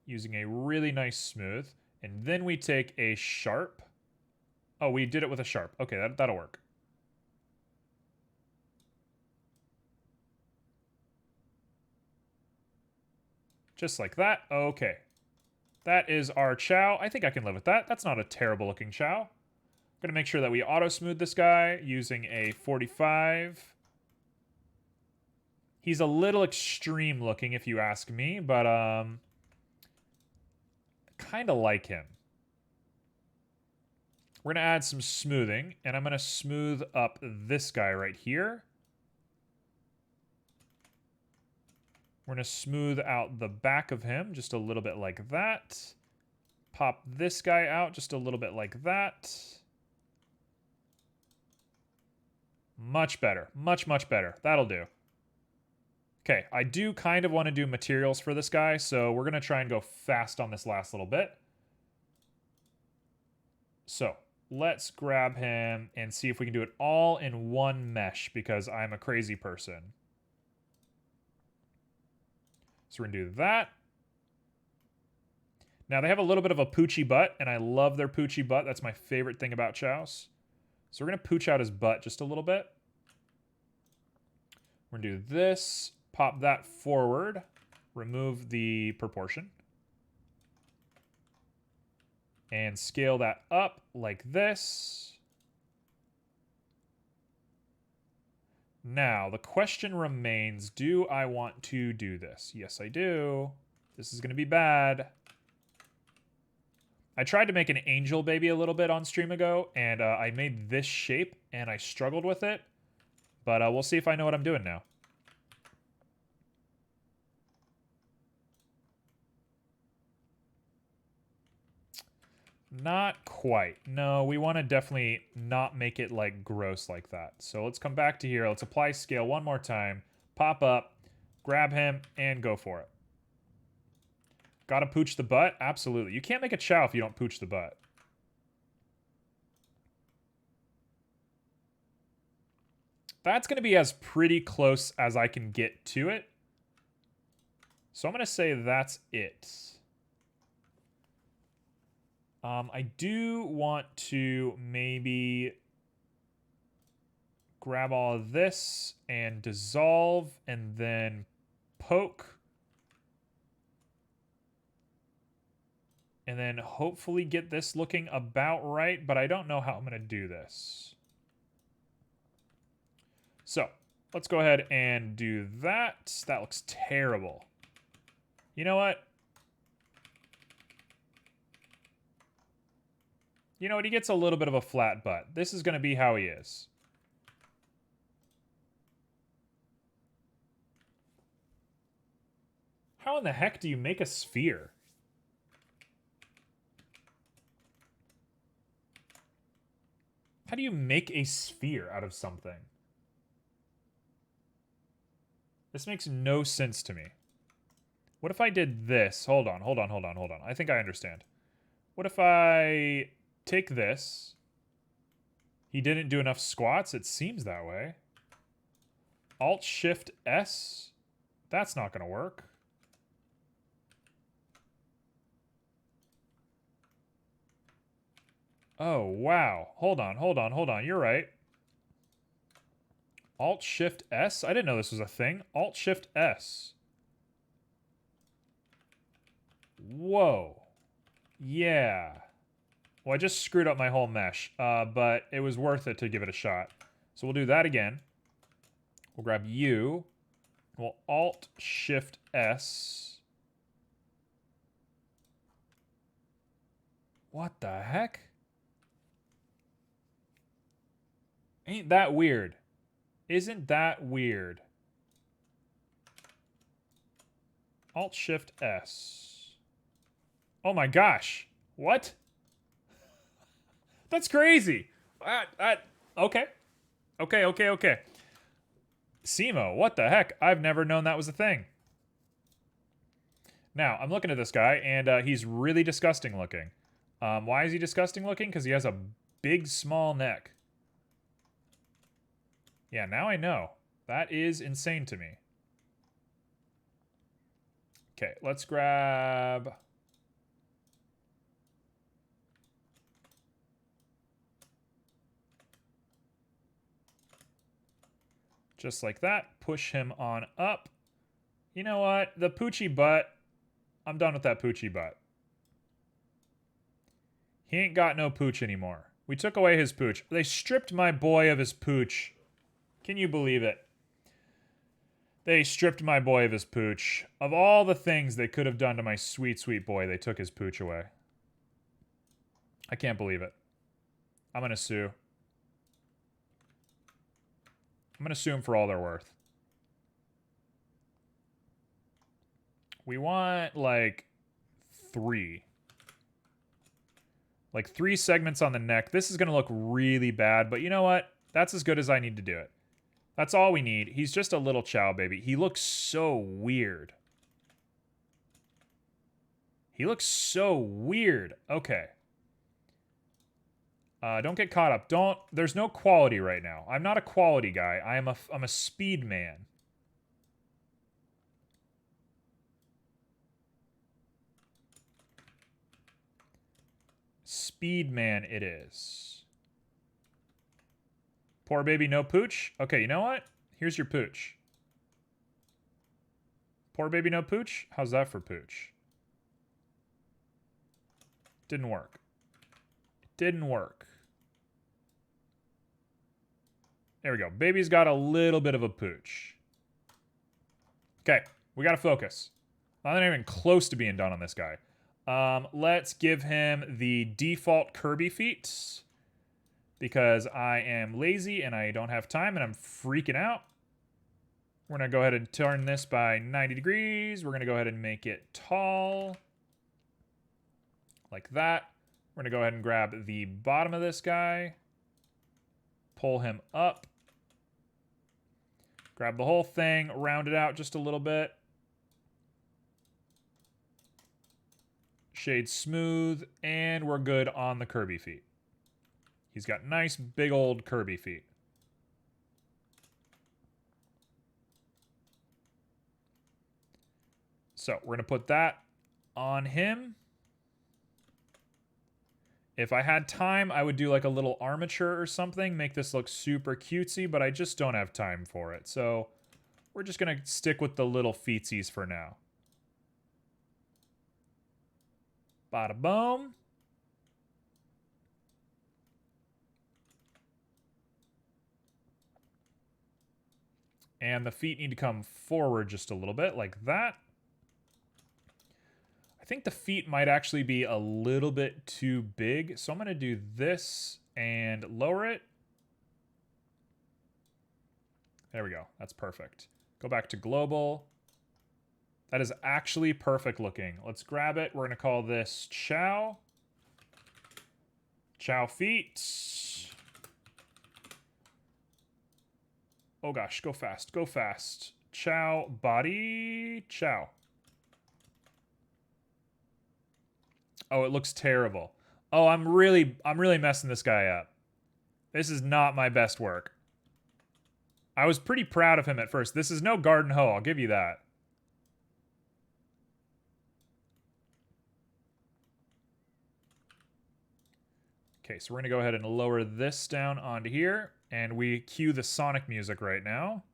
Using a really nice smooth. And then we take a sharp. Oh, we did it with a sharp. Okay, that'll work. Just like that. Okay. That is our chow. I think I can live with that. That's not a terrible looking chow. I'm going to make sure that we auto smooth this guy using a 45. He's a little extreme looking if you ask me, but kind of like him. We're going to add some smoothing, and I'm going to smooth up this guy right here. We're going to smooth out the back of him just a little bit like that. Pop this guy out just a little bit like that. Much better. Much, much better. That'll do. Okay, I do kind of want to do materials for this guy, so we're going to try and go fast on this last little bit. So let's grab him and see if we can do it all in one mesh because I'm a crazy person. So we're going to do that. Now they have a little bit of a poochy butt, and I love their poochy butt. That's my favorite thing about chows. So we're going to pooch out his butt just a little bit. We're going to do this, pop that forward, remove the proportion, and scale that up like this. Now, the question remains, do I want to do this? Yes, I do. This is going to be bad. I tried to make an angel baby a little bit on stream ago, and I made this shape, and I struggled with it. But we'll see if I know what I'm doing now. Not quite. No, we want to definitely not make it like gross like that. So let's come back to here. Let's apply scale one more time. Pop up, grab him, and go for it. Gotta pooch the butt? Absolutely. You can't make a chow if you don't pooch the butt. That's going to be as pretty close as I can get to it. So I'm going to say that's it. I do want to maybe grab all of this and dissolve and then poke. And then hopefully get this looking about right, but I don't know how I'm going to do this. So let's go ahead and do that. That looks terrible. You know what? You know what? He gets a little bit of a flat butt. This is going to be how he is. How in the heck do you make a sphere? How do you make a sphere out of something? This makes no sense to me. What if I did this? Hold on. I think I understand. What if I take this? He didn't do enough squats. It seems that way. Alt-Shift-S? That's not going to work. Oh, wow. Hold on. You're right. Alt-Shift-S? I didn't know this was a thing. Alt-Shift-S. Whoa. Yeah. Well, I just screwed up my whole mesh, but it was worth it to give it a shot. So we'll do that again. We'll grab U. We'll Alt-Shift-S. What the heck? Ain't that weird? Isn't that weird? Alt-Shift-S. Oh my gosh. What? That's crazy. Okay. Okay. Simo, what the heck? I've never known that was a thing. Now, I'm looking at this guy, and he's really disgusting looking. Why is he disgusting looking? Because he has a big, small neck. Yeah, now I know. That is insane to me. Okay, let's grab... just like that. Push him on up. You know what? The poochy butt. I'm done with that poochy butt. He ain't got no pooch anymore. We took away his pooch. They stripped my boy of his pooch. Can you believe it? They stripped my boy of his pooch. Of all the things they could have done to my sweet, sweet boy, they took his pooch away. I can't believe it. I'm going to sue. I'm going to sue him for all they're worth. We want, like, 3. Like, 3 segments on the neck. This is going to look really bad, but you know what? That's as good as I need to do it. That's all we need. He's just a little chow baby. He looks so weird. He looks so weird. Okay. Don't get caught up. There's no quality right now. I'm not a quality guy. I'm a speed man. Speed man it is. Poor baby, no pooch. Okay, you know what? Here's your pooch. Poor baby, no pooch. How's that for pooch? Didn't work. Didn't work. There we go. Baby's got a little bit of a pooch. Okay, we gotta focus. I'm not even close to being done on this guy. Let's give him the default Kirby feet because I am lazy and I don't have time and I'm freaking out. We're gonna go ahead and turn this by 90 degrees. We're gonna go ahead and make it tall. Like that. We're gonna go ahead and grab the bottom of this guy. Pull him up. Grab the whole thing, round it out just a little bit. Shade smooth, and we're good on the Kirby feet. He's got nice, big old Kirby feet. So we're going to put that on him. If I had time, I would do like a little armature or something, make this look super cutesy, but I just don't have time for it. So we're just going to stick with the little feetsies for now. Bada boom. And the feet need to come forward just a little bit, like that. I think the feet might actually be a little bit too big, so I'm going to do this and lower it. There we go. That's perfect. Go back to global. That is actually perfect looking. Let's grab it. We're going to call this Chow. Chow feet. Oh gosh, go fast, go fast. Chow body, chow. Oh, it looks terrible. Oh, I'm really messing this guy up. This is not my best work. I was pretty proud of him at first. This is no garden hoe, I'll give you that. Okay, so we're going to go ahead and lower this down onto here. And we cue the Sonic music right now.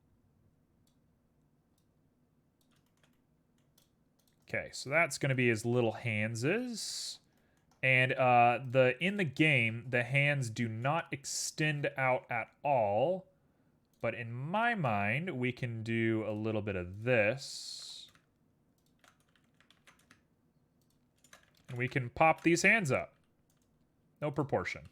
Okay, so that's going to be his little handses. And in the game, the hands do not extend out at all. But in my mind, we can do a little bit of this. And we can pop these hands up. No proportion.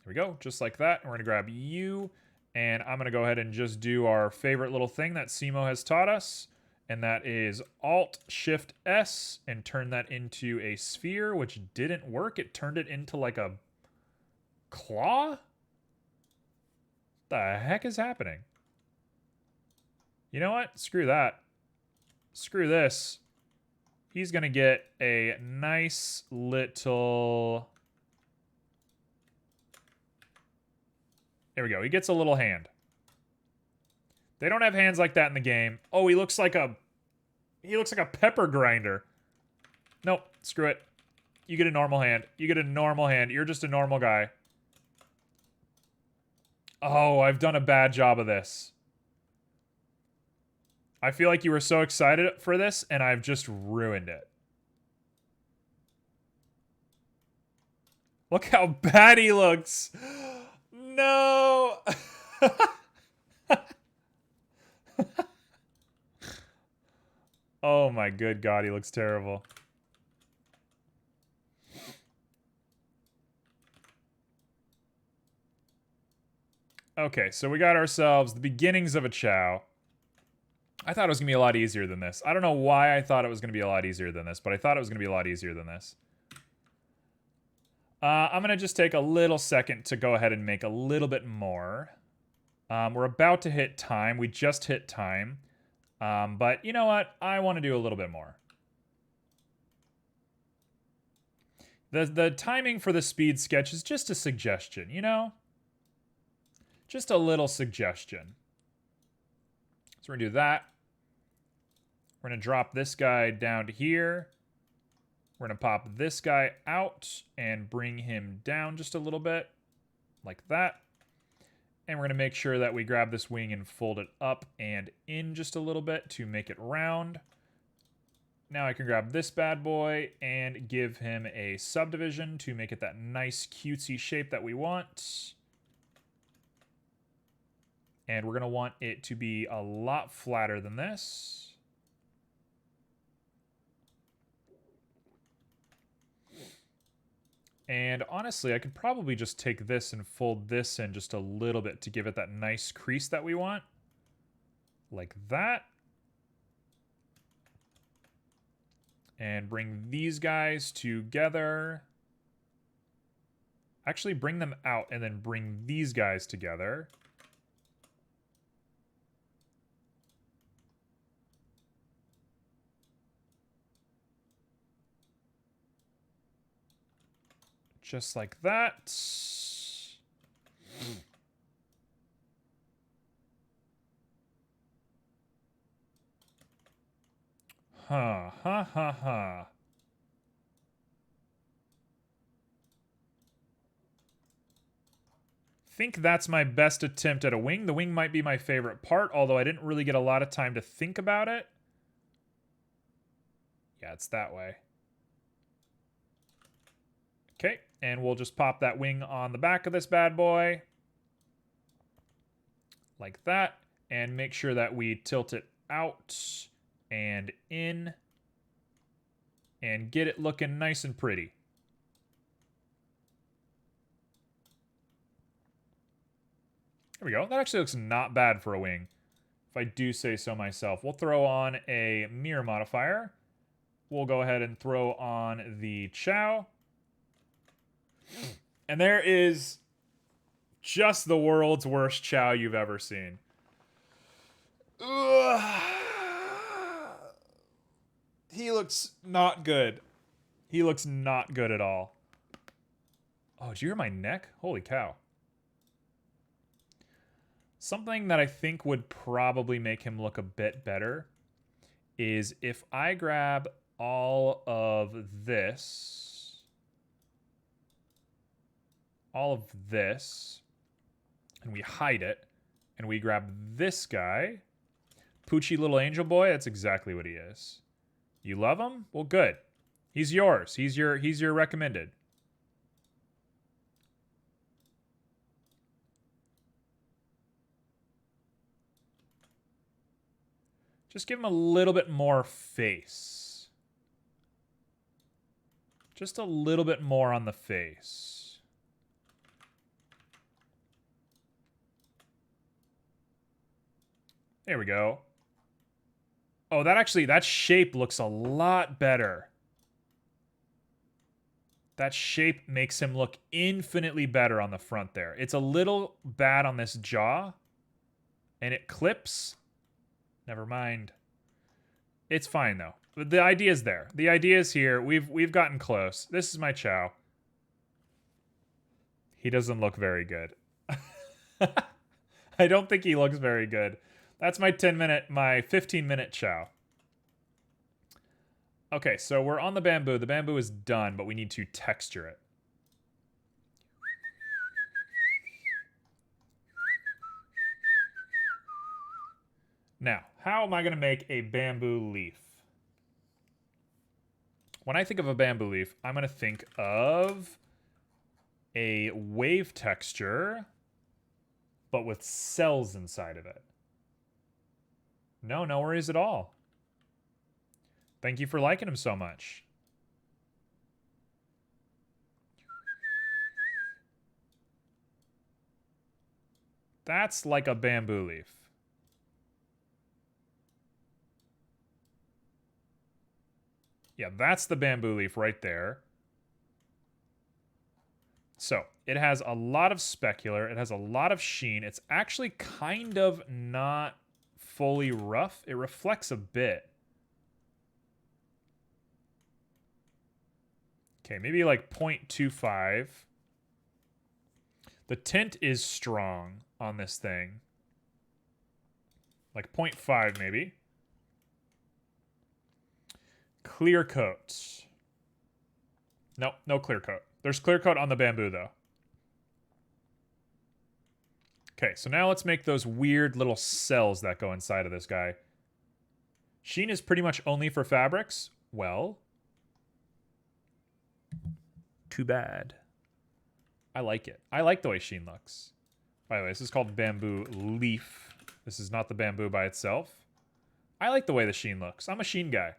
Here we go, just like that. We're going to grab you, and I'm going to go ahead and just do our favorite little thing that Simo has taught us, and that is Alt-Shift-S, and turn that into a sphere, which didn't work. It turned it into like a claw? What the heck is happening? You know what? Screw that. Screw this. He's going to get a nice little... There we go. He gets a little hand. They don't have hands like that in the game. Oh, he looks like a pepper grinder. Nope. Screw it. You get a normal hand. You get a normal hand. You're just a normal guy. Oh, I've done a bad job of this. I feel like you were so excited for this, and I've just ruined it. Look how bad he looks. No. Oh my good God, he looks terrible. Okay, so we got ourselves the beginnings of a chow. I thought it was going to be a lot easier than this. I don't know why I thought it was going to be a lot easier than this, but I thought it was going to be a lot easier than this. I'm going to just take a little second to go ahead and make a little bit more. We're about to hit time. We just hit time. But you know what? I want to do a little bit more. The timing for the speed sketch is just a suggestion, you know? Just a little suggestion. So we're going to do that. We're going to drop this guy down to here. We're going to pop this guy out and bring him down just a little bit, like that. And we're going to make sure that we grab this wing and fold it up and in just a little bit to make it round. Now I can grab this bad boy and give him a subdivision to make it that nice cutesy shape that we want. And we're going to want it to be a lot flatter than this. And honestly, I could probably just take this and fold this in just a little bit to give it that nice crease that we want. Like that. And bring these guys together. Actually, bring them out and then bring these guys together. Just like that. Ha ha ha ha. Think that's my best attempt at a wing. The wing might be my favorite part, although I didn't really get a lot of time to think about it. Yeah, it's that way. Okay, and we'll just pop that wing on the back of this bad boy. Like that. And make sure that we tilt it out and in. And get it looking nice and pretty. There we go. That actually looks not bad for a wing, if I do say so myself. We'll throw on a mirror modifier. We'll go ahead and throw on the chow. And there is just the world's worst chow you've ever seen. Ugh. He looks not good. He looks not good at all. Oh, did you hear my neck? Holy cow. Something that I think would probably make him look a bit better is if I grab all of this, and we hide it, and we grab this guy, Poochie little angel boy. That's exactly what he is. You love him? Well, good. He's yours. He's your recommended. Just give him a little bit more face. Just a little bit more on the face. There we go. Oh, that shape looks a lot better. That shape makes him look infinitely better on the front there. It's a little bad on this jaw. And it clips. Never mind. It's fine though. The idea's there. The idea's here. We've gotten close. This is my chow. He doesn't look very good. I don't think he looks very good. That's my 15-minute chow. Okay, so we're on the bamboo. The bamboo is done, but we need to texture it. Now, how am I going to make a bamboo leaf? When I think of a bamboo leaf, I'm going to think of a wave texture, but with cells inside of it. No worries at all. Thank you for liking him so much. That's like a bamboo leaf. Yeah, that's the bamboo leaf right there. So it has a lot of specular. It has a lot of sheen. It's actually kind of not fully rough. It reflects a bit. Okay, maybe like 0.25. The tint is strong on this thing. Like 0.5 maybe. Clear coat. Nope, no clear coat. There's clear coat on the bamboo though. Okay, so now let's make those weird little cells that go inside of this guy. Sheen is pretty much only for fabrics. Well, too bad. I like it. I like the way sheen looks. By the way, this is called bamboo leaf. This is not the bamboo by itself. I like the way the sheen looks. I'm a sheen guy.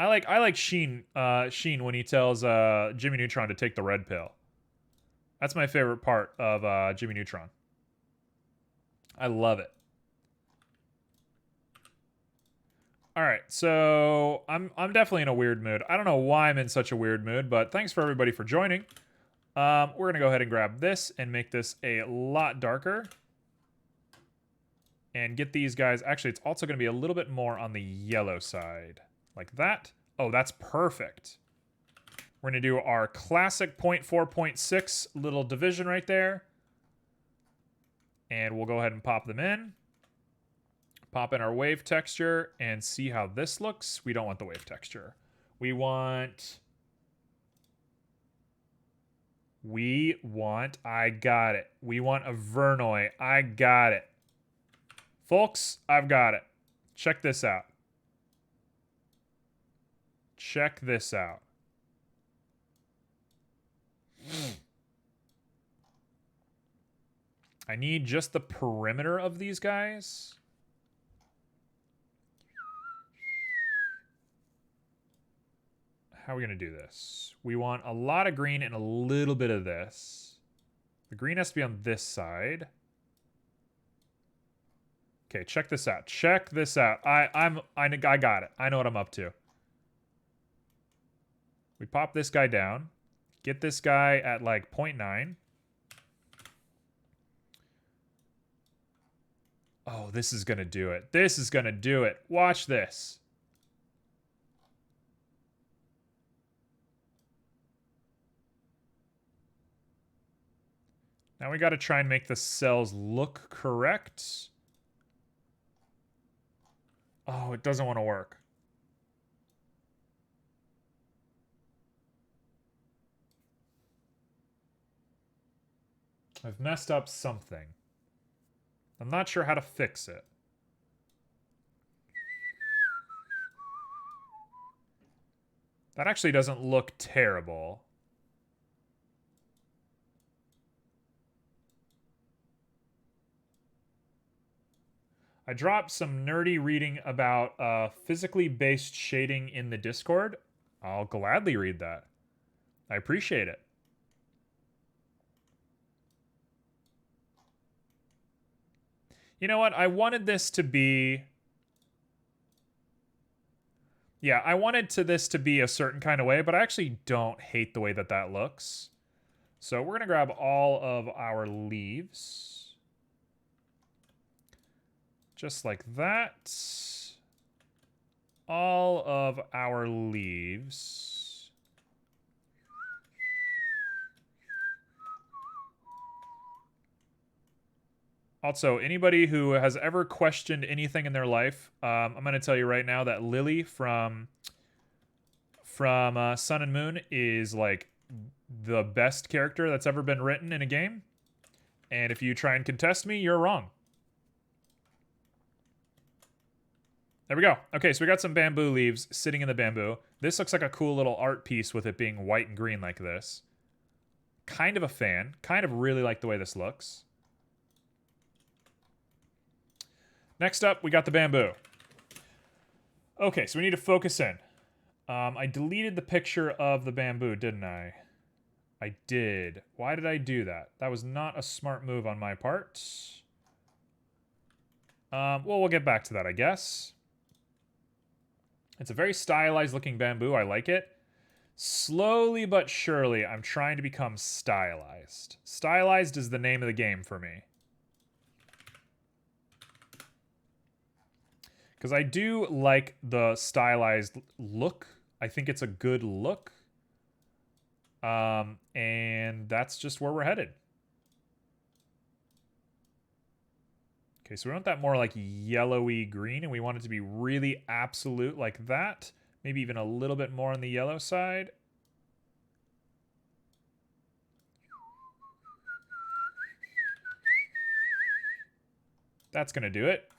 I like Sheen when he tells Jimmy Neutron to take the red pill. That's my favorite part of Jimmy Neutron. I love it. All right, so I'm definitely in a weird mood. I don't know why I'm in such a weird mood, but thanks for everybody for joining. We're gonna go ahead and grab this and make this a lot darker. And get these guys, actually it's also gonna be a little bit more on the yellow side. Like that. Oh, that's perfect. We're gonna do our classic 0.4.6 little division right there. And we'll go ahead and pop them in. Pop in our wave texture and see how this looks. We don't want the wave texture. We want, I got it. We want a Vernoy. I got it. Folks, I've got it. Check this out. Check this out. I need just the perimeter of these guys. How are we going to do this? We want a lot of green and a little bit of this. The green has to be on this side. Okay, check this out. Check this out. I got it. I know what I'm up to. We pop this guy down. Get this guy at like 0.9. Oh, this is going to do it. This is going to do it. Watch this. Now we got to try and make the cells look correct. Oh, it doesn't want to work. I've messed up something. I'm not sure how to fix it. That actually doesn't look terrible. I dropped some nerdy reading about physically based shading in the Discord. I'll gladly read that. I appreciate it. You know what? I wanted this to be... Yeah, I wanted this to be a certain kind of way, but I actually don't hate the way that that looks. So we're going to grab all of our leaves. Just like that. All of our leaves. Also, anybody who has ever questioned anything in their life, I'm going to tell you right now that Lily from Sun and Moon is like the best character that's ever been written in a game. And if you try and contest me, you're wrong. There we go. Okay, so we got some bamboo leaves sitting in the bamboo. This looks like a cool little art piece with it being white and green like this. Kind of a fan. Kind of really like the way this looks. Next up, we got the bamboo. Okay, so we need to focus in. I deleted the picture of the bamboo, didn't I? I did. Why did I do that? That was not a smart move on my part. Well, we'll get back to that, I guess. It's a very stylized looking bamboo. I like it. Slowly but surely, I'm trying to become stylized. Stylized is the name of the game for me. Because I do like the stylized look. I think it's a good look. And that's just where we're headed. Okay, so we want that more like yellowy green, and we want it to be really absolute like that. Maybe even a little bit more on the yellow side. That's going to do it.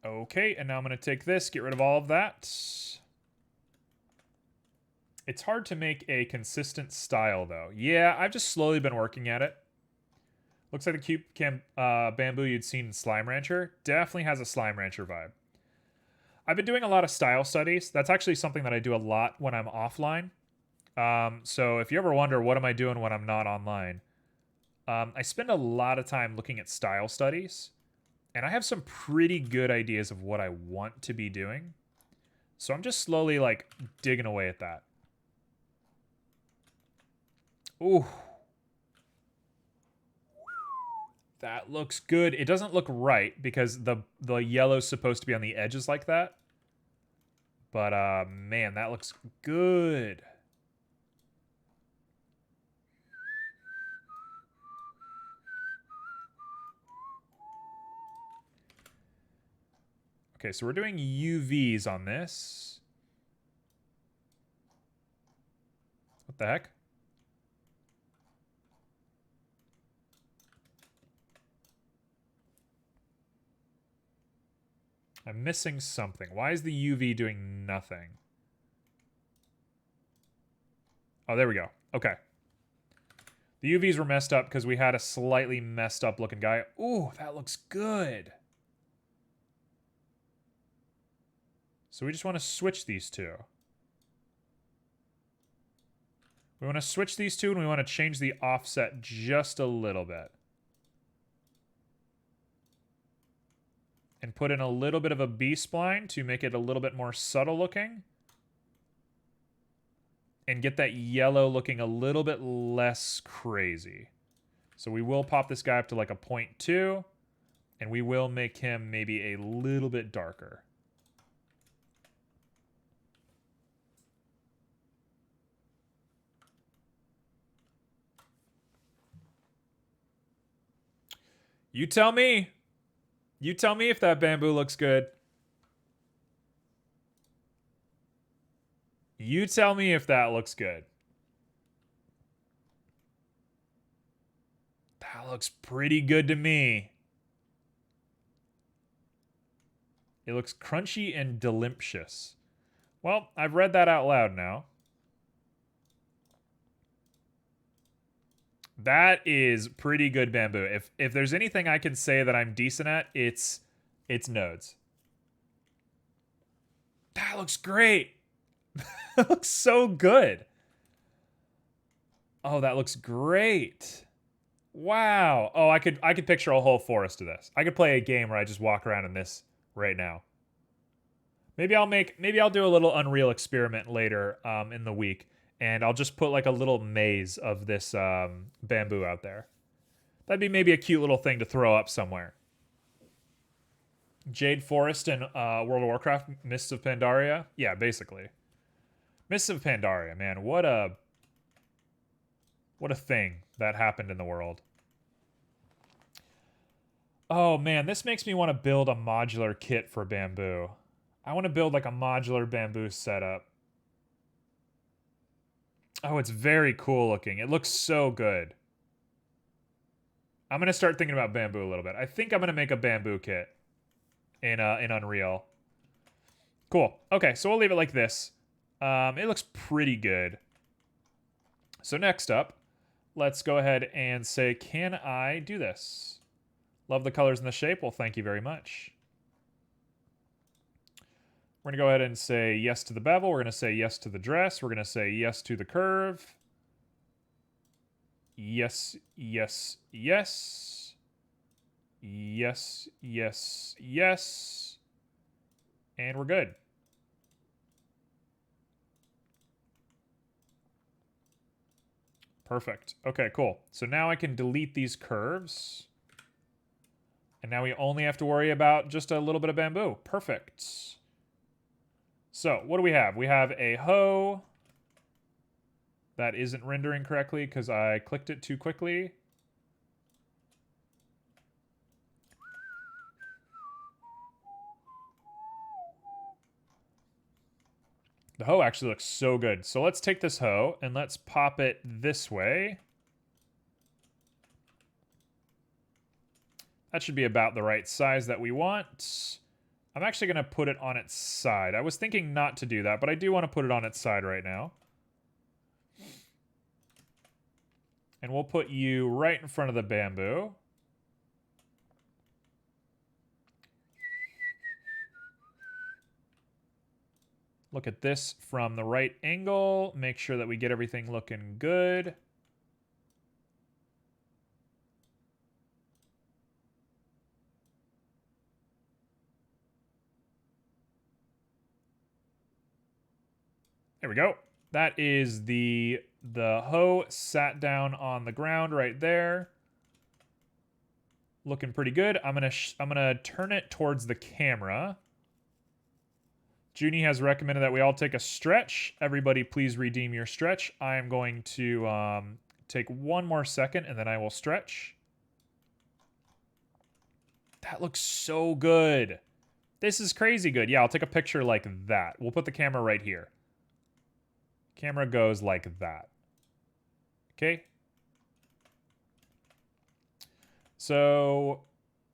Okay, and now I'm going to take this, get rid of all of that. It's hard to make a consistent style, though. Yeah, I've just slowly been working at it. Looks like the cute bamboo you'd seen in Slime Rancher. Definitely has a Slime Rancher vibe. I've been doing a lot of style studies. That's actually something that I do a lot when I'm offline. So if you ever wonder what am I doing when I'm not online, I spend a lot of time looking at style studies. And I have some pretty good ideas of what I want to be doing. So I'm just slowly, like, digging away at that. Ooh. That looks good. It doesn't look right because the yellow's supposed to be on the edges like that. But, man, that looks good. Okay, so we're doing UVs on this. What the heck? I'm missing something. Why is the UV doing nothing? Oh, there we go. Okay. The UVs were messed up because we had a slightly messed up looking guy. Ooh, that looks good. So we just want to switch these two. We want to switch these two, and we want to change the offset just a little bit. And put in a little bit of a B-spline to make it a little bit more subtle looking. And get that yellow looking a little bit less crazy. So we will pop this guy up to like a 0.2. And we will make him maybe a little bit darker. You tell me. You tell me if that bamboo looks good. You tell me if that looks good. That looks pretty good to me. It looks crunchy and delicious. Well, I've read that out loud now. That is pretty good bamboo. If there's anything I can say that I'm decent at, it's nodes. That looks great. That looks so good. Oh, that looks great. Wow. Oh, I could picture a whole forest of this. I could play a game where I just walk around in this right now. Maybe I'll do a little Unreal experiment later in the week, and I'll just put like a little maze of this bamboo out there. That'd be maybe a cute little thing to throw up somewhere. Jade Forest in World of Warcraft, Mists of Pandaria? Yeah, basically. Mists of Pandaria, man, what a thing that happened in the world. Oh man, this makes me want to build a modular kit for bamboo. I want to build like a modular bamboo setup. Oh, it's very cool looking. It looks so good. I'm going to start thinking about bamboo a little bit. I think I'm going to make a bamboo kit in Unreal. Cool. Okay, so we'll leave it like this. It looks pretty good. So next up, let's go ahead and say, can I do this? Love the colors and the shape. Well, thank you very much. We're going to go ahead and say yes to the bevel. We're going to say yes to the dress. We're going to say yes to the curve. Yes, yes, yes. Yes, yes, yes. And we're good. Perfect. Okay, cool. So now I can delete these curves. And now we only have to worry about just a little bit of bamboo. Perfect. So what do we have? We have a hoe that isn't rendering correctly because I clicked it too quickly. The hoe actually looks so good. So let's take this hoe and let's pop it this way. That should be about the right size that we want. I'm actually going to put it on its side. I was thinking not to do that, but I do want to put it on its side right now. And we'll put you right in front of the bamboo. Look at this from the right angle. Make sure that we get everything looking good. There we go. That is the hoe sat down on the ground right there. Looking pretty good. I'm gonna turn it towards the camera. Junie has recommended that we all take a stretch. Everybody please redeem your stretch. I am going to take one more second and then I will stretch. That looks so good. This is crazy good. Yeah, I'll take a picture like that. We'll put the camera right here. Camera goes like that. Okay. So,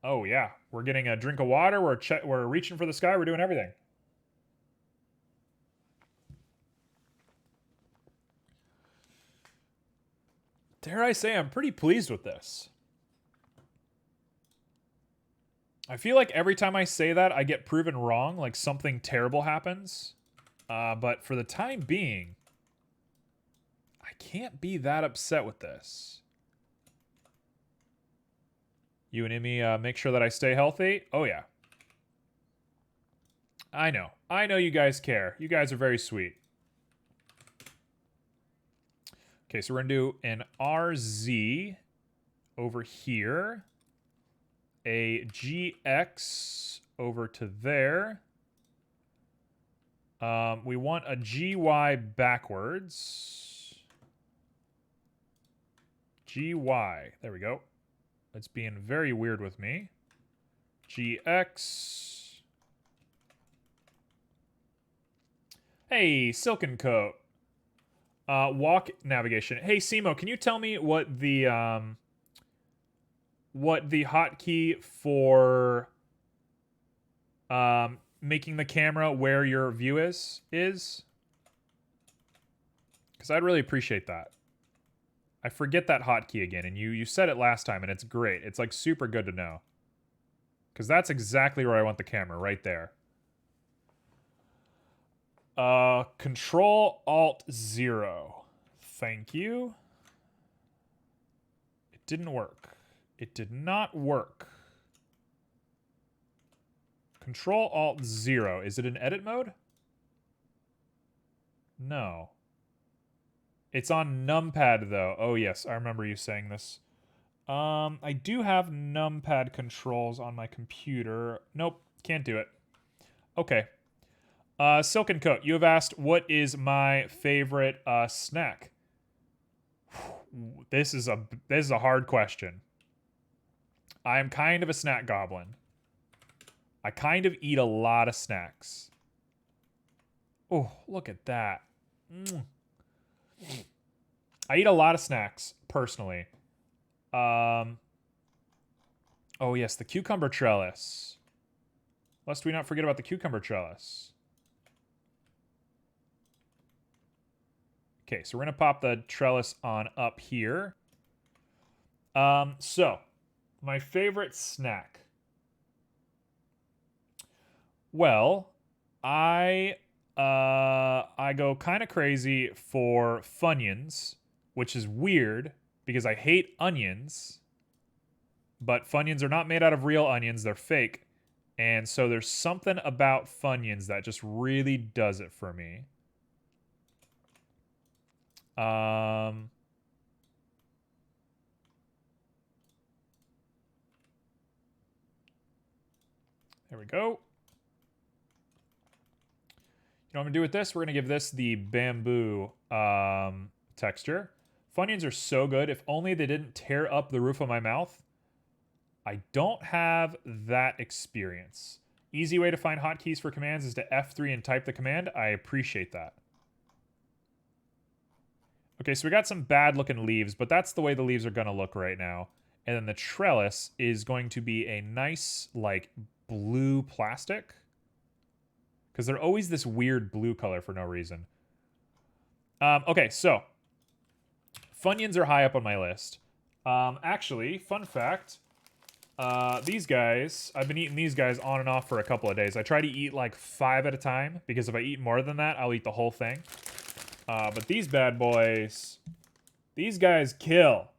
oh yeah, we're getting a drink of water. We're reaching for the sky. We're doing everything. Dare I say I'm pretty pleased with this. I feel like every time I say that, I get proven wrong, like something terrible happens. But for the time being, I can't be that upset with this. You and Emmy make sure that I stay healthy? Oh, yeah. I know. I know you guys care. You guys are very sweet. Okay, so we're going to do an RZ over here. A GX over to there. We want a GY backwards. GY. There we go. It's being very weird with me. GX. Hey, Silken Coat. Walk navigation. Hey, Simo, can you tell me what the hotkey for making the camera where your view is? Because I'd really appreciate that. I forget that hotkey again, and you said it last time, and it's great. It's like super good to know. Because that's exactly where I want the camera, right there. Control Alt 0. Thank you. It didn't work. It did not work. Control Alt 0. Is it in edit mode? No. It's on numpad though. Oh yes, I remember you saying this. I do have numpad controls on my computer. Nope, can't do it. Okay. Silken Coat, you have asked what is my favorite snack. This is a hard question. I am kind of a snack goblin. I kind of eat a lot of snacks. Oh, look at that. I eat a lot of snacks, personally. Oh, yes, the cucumber trellis. Lest we not forget about the cucumber trellis. Okay, so we're going to pop the trellis on up here. So, my favorite snack. Well, I go kind of crazy for Funyuns, which is weird because I hate onions. But Funyuns are not made out of real onions, they're fake. And so there's something about Funyuns that just really does it for me. There we go. You know what I'm going to do with this? We're going to give this the bamboo texture. Funyuns are so good. If only they didn't tear up the roof of my mouth. I don't have that experience. Easy way to find hotkeys for commands is to F3 and type the command. I appreciate that. Okay, so we got some bad looking leaves, but that's the way the leaves are going to look right now. And then the trellis is going to be a nice, like, blue plastic. Because they're always this weird blue color for no reason. Okay, so Funyuns are high up on my list. Actually, fun fact, these guys, I've been eating these guys on and off for a couple of days. I try to eat like 5 at a time, because if I eat more than that, I'll eat the whole thing. But these bad boys, these guys kill.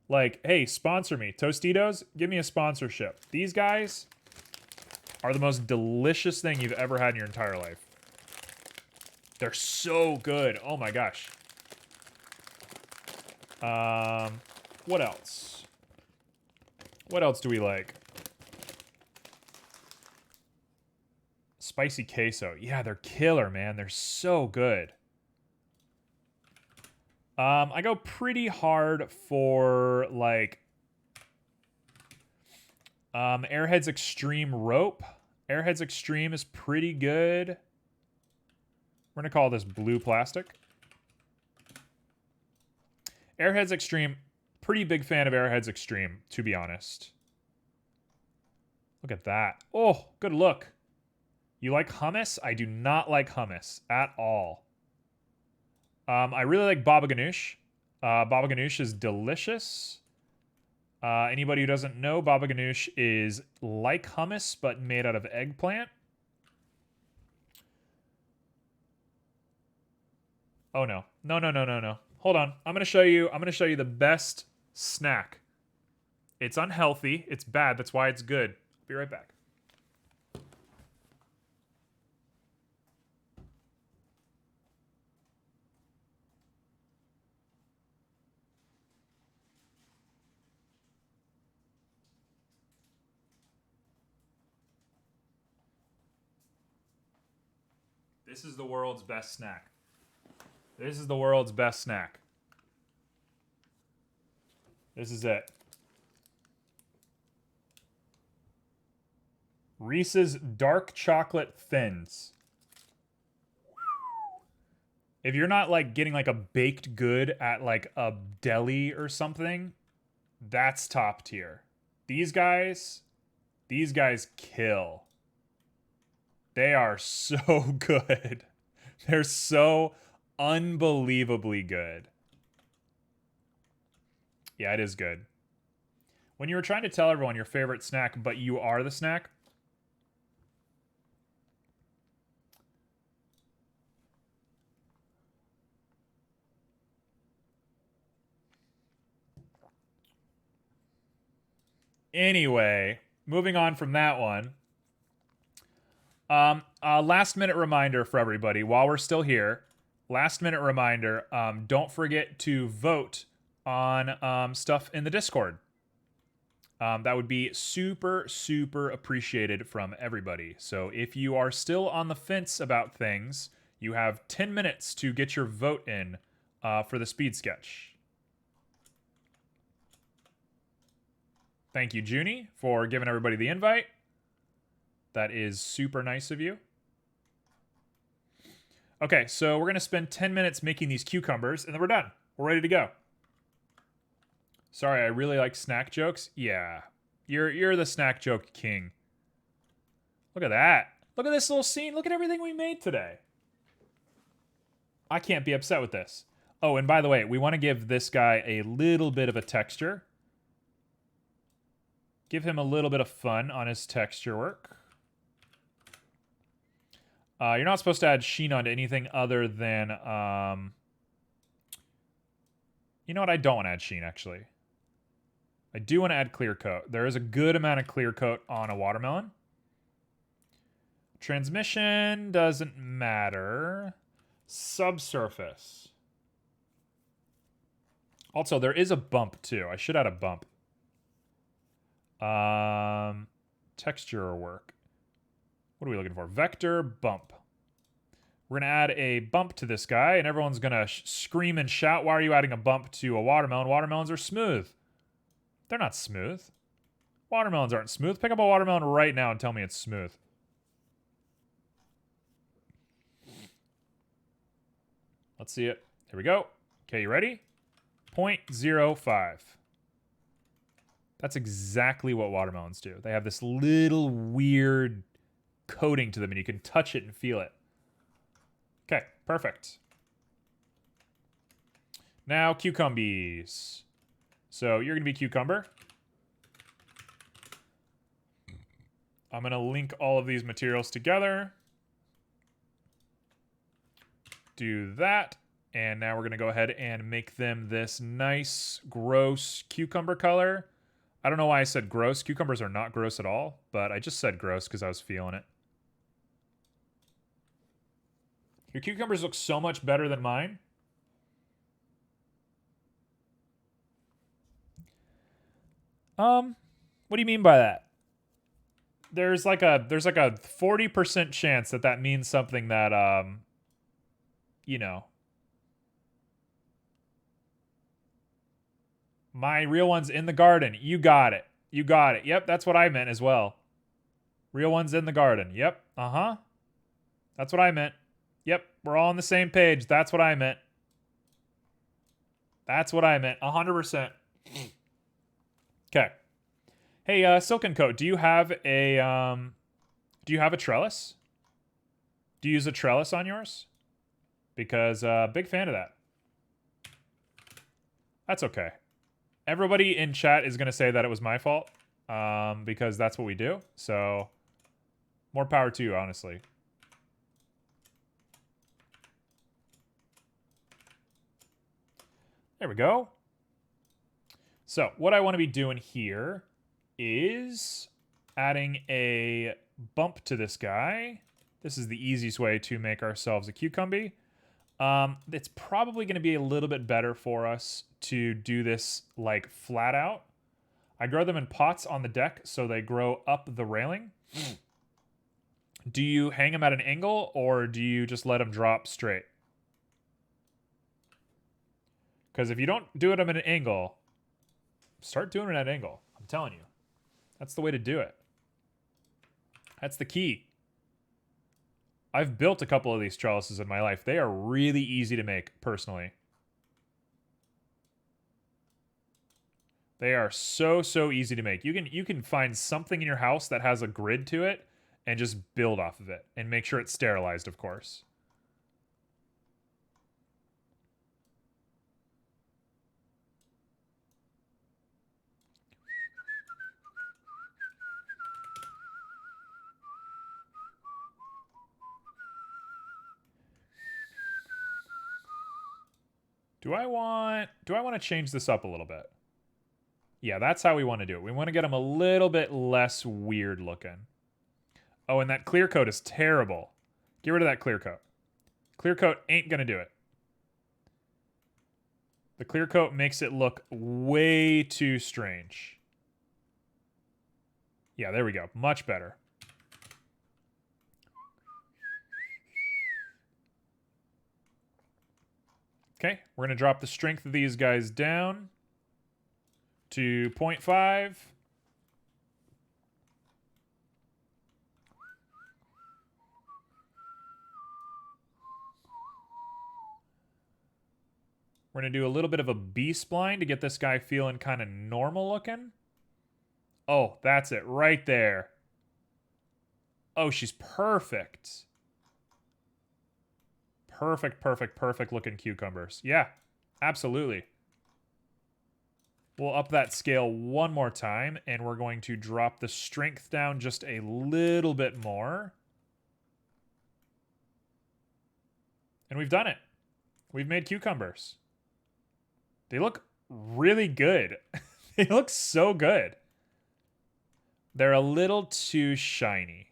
Like, hey, sponsor me. Tostitos, give me a sponsorship. These guys are the most delicious thing you've ever had in your entire life. They're so good. Oh my gosh. What else? What else do we like? Spicy queso. Yeah, they're killer, man. They're so good. I go pretty hard for, like, Airheads Extreme rope. Airheads Extreme is pretty good. We're going to call this blue plastic. Airheads Extreme, pretty big fan of Airheads Extreme, to be honest. Look at that. Oh, good look. You like hummus? I do not like hummus at all. I really like baba ganoush. Baba ganoush is delicious. Anybody who doesn't know, baba ganoush is like hummus, but made out of eggplant. Oh no. No, no, no, no, no. Hold on. I'm gonna show you the best snack. It's unhealthy, it's bad, that's why it's good. I'll be right back. This is the world's best snack. This is the world's best snack. This is it. Reese's Dark Chocolate Thins. If you're not like getting like a baked good at like a deli or something, that's top tier. These guys kill. They are so good. They're so unbelievably good. Yeah, it is good. When you were trying to tell everyone your favorite snack, but you are the snack. Anyway, moving on from that one. Last minute reminder for everybody while we're still here. Last minute reminder, don't forget to vote on stuff in the Discord. That would be super, super appreciated from everybody. So if you are still on the fence about things, you have 10 minutes to get your vote in for the speed sketch. Thank you, Junie, for giving everybody the invite. That is super nice of you. Okay, so we're going to spend 10 minutes making these cucumbers, and then we're done. We're ready to go. Sorry, I really like snack jokes. Yeah, you're the snack joke king. Look at that. Look at this little scene. Look at everything we made today. I can't be upset with this. Oh, and by the way, we want to give this guy a little bit of a texture. Give him a little bit of fun on his texture work. You're not supposed to add sheen onto anything other than... you know what? I don't want to add sheen, actually. I do want to add clear coat. There is a good amount of clear coat on a watermelon. Transmission doesn't matter. Subsurface. Also, there is a bump, too. I should add a bump. Texture work. What are we looking for? Vector bump. We're going to add a bump to this guy, and everyone's going to scream and shout, why are you adding a bump to a watermelon? Watermelons are smooth. They're not smooth. Watermelons aren't smooth. Pick up a watermelon right now and tell me it's smooth. Let's see it. Here we go. Okay, you ready? 0.05. That's exactly what watermelons do. They have this little weird coating to them, and you can touch it and feel it. Okay, perfect. Now, cucumbies. So you're going to be cucumber. I'm going to link all of these materials together. Do that. And now we're going to go ahead and make them this nice, gross cucumber color. I don't know why I said gross. Cucumbers are not gross at all, but I just said gross because I was feeling it. Your cucumbers look so much better than mine. What do you mean by that? There's like a 40% chance that that means something that you know. My real one's in the garden. You got it. You got it. Yep, that's what I meant as well. Real one's in the garden. Yep. Uh-huh. That's what I meant. Yep, we're all on the same page. That's what I meant. That's what I meant. 100%. Okay. Hey, Silken Coat, do you have a trellis? Do you use a trellis on yours? Because big fan of that. That's okay. Everybody in chat is going to say that it was my fault because that's what we do. So more power to you, honestly. There we go. So what I want to be doing here is adding a bump to this guy. This is the easiest way to make ourselves a cucumber. It's probably going to be a little bit better for us to do this like flat out. I grow them in pots on the deck so they grow up the railing. Do you hang them at an angle or do you just let them drop straight? Because if you don't do it at an angle, start doing it at an angle. I'm telling you. That's the way to do it. That's the key. I've built a couple of these trellises in my life. They are really easy to make, personally. They are so easy to make. You can find something in your house that has a grid to it and just build off of it. And make sure it's sterilized, of course. Do I want to change this up a little bit? Yeah, that's how we want to do it. We want to get them a little bit less weird looking. Oh, and that clear coat is terrible. Get rid of that clear coat. Clear coat ain't going to do it. The clear coat makes it look way too strange. Yeah, there we go. Much better. Okay, we're going to drop the strength of these guys down to 0.5. We're going to do a little bit of a B-spline to get this guy feeling kind of normal looking. Oh, that's it right there. Oh, she's perfect. Perfect looking cucumbers. Yeah, absolutely. We'll up that scale one more time, and we're going to drop the strength down just a little bit more. And we've done it. We've made cucumbers. They look really good. They look so good. They're a little too shiny.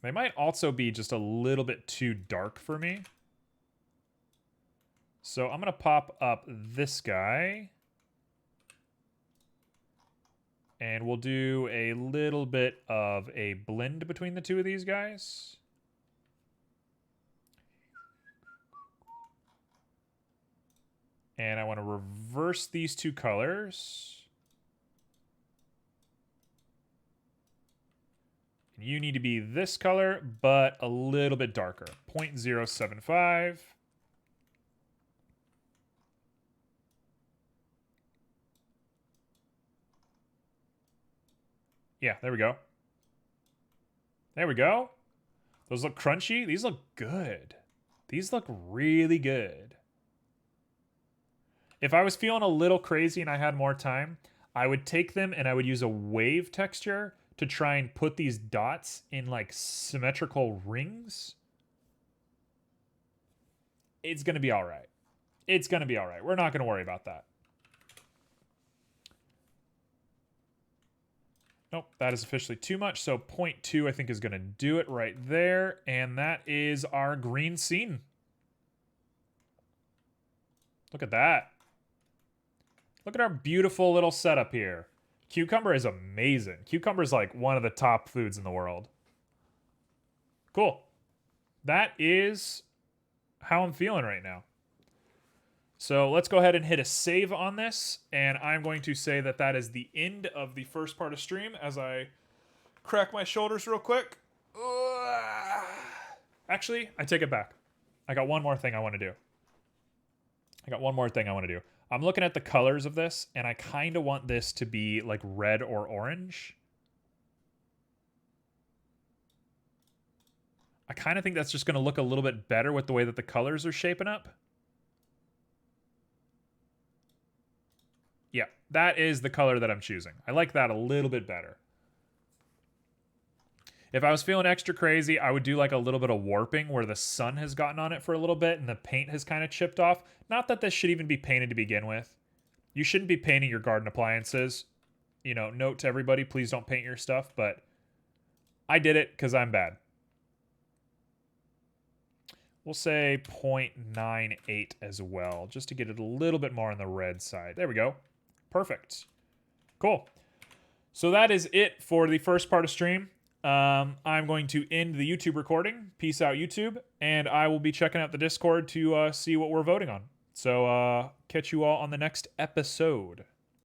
They might also be just a little bit too dark for me. So I'm going to pop up this guy. And we'll do a little bit of a blend between the two of these guys. And I want to reverse these two colors. And you need to be this color, but a little bit darker. 0.075. Yeah, there we go. There we go. Those look crunchy. These look good. These look really good. If I was feeling a little crazy and I had more time, I would take them and I would use a wave texture to try and put these dots in like symmetrical rings. It's going to be all right. It's going to be all right. We're not going to worry about that. Nope, that is officially too much. So 0.2 I think is going to do it right there. And that is our green scene. Look at that. Look at our beautiful little setup here. Cucumber is amazing. Cucumber is like one of the top foods in the world. Cool. That is how I'm feeling right now. So let's go ahead and hit a save on this. And I'm going to say that that is the end of the first part of stream as I crack my shoulders real quick. Actually, I take it back. I got one more thing I want to do. I'm looking at the colors of this, and I kind of want this to be like red or orange. I kind of think that's just going to look a little bit better with the way that the colors are shaping up. Yeah, that is the color that I'm choosing. I like that a little bit better. If I was feeling extra crazy, I would do like a little bit of warping where the sun has gotten on it for a little bit and the paint has kind of chipped off. Not that this should even be painted to begin with. You shouldn't be painting your garden appliances. You know, note to everybody, please don't paint your stuff, but I did it because I'm bad. We'll say 0.98 as well, just to get it a little bit more on the red side. There we go. Perfect. Cool. So that is it for the first part of stream. I'm going to end the YouTube recording. Peace out, YouTube. And I will be checking out the Discord to see what we're voting on. So catch you all on the next episode.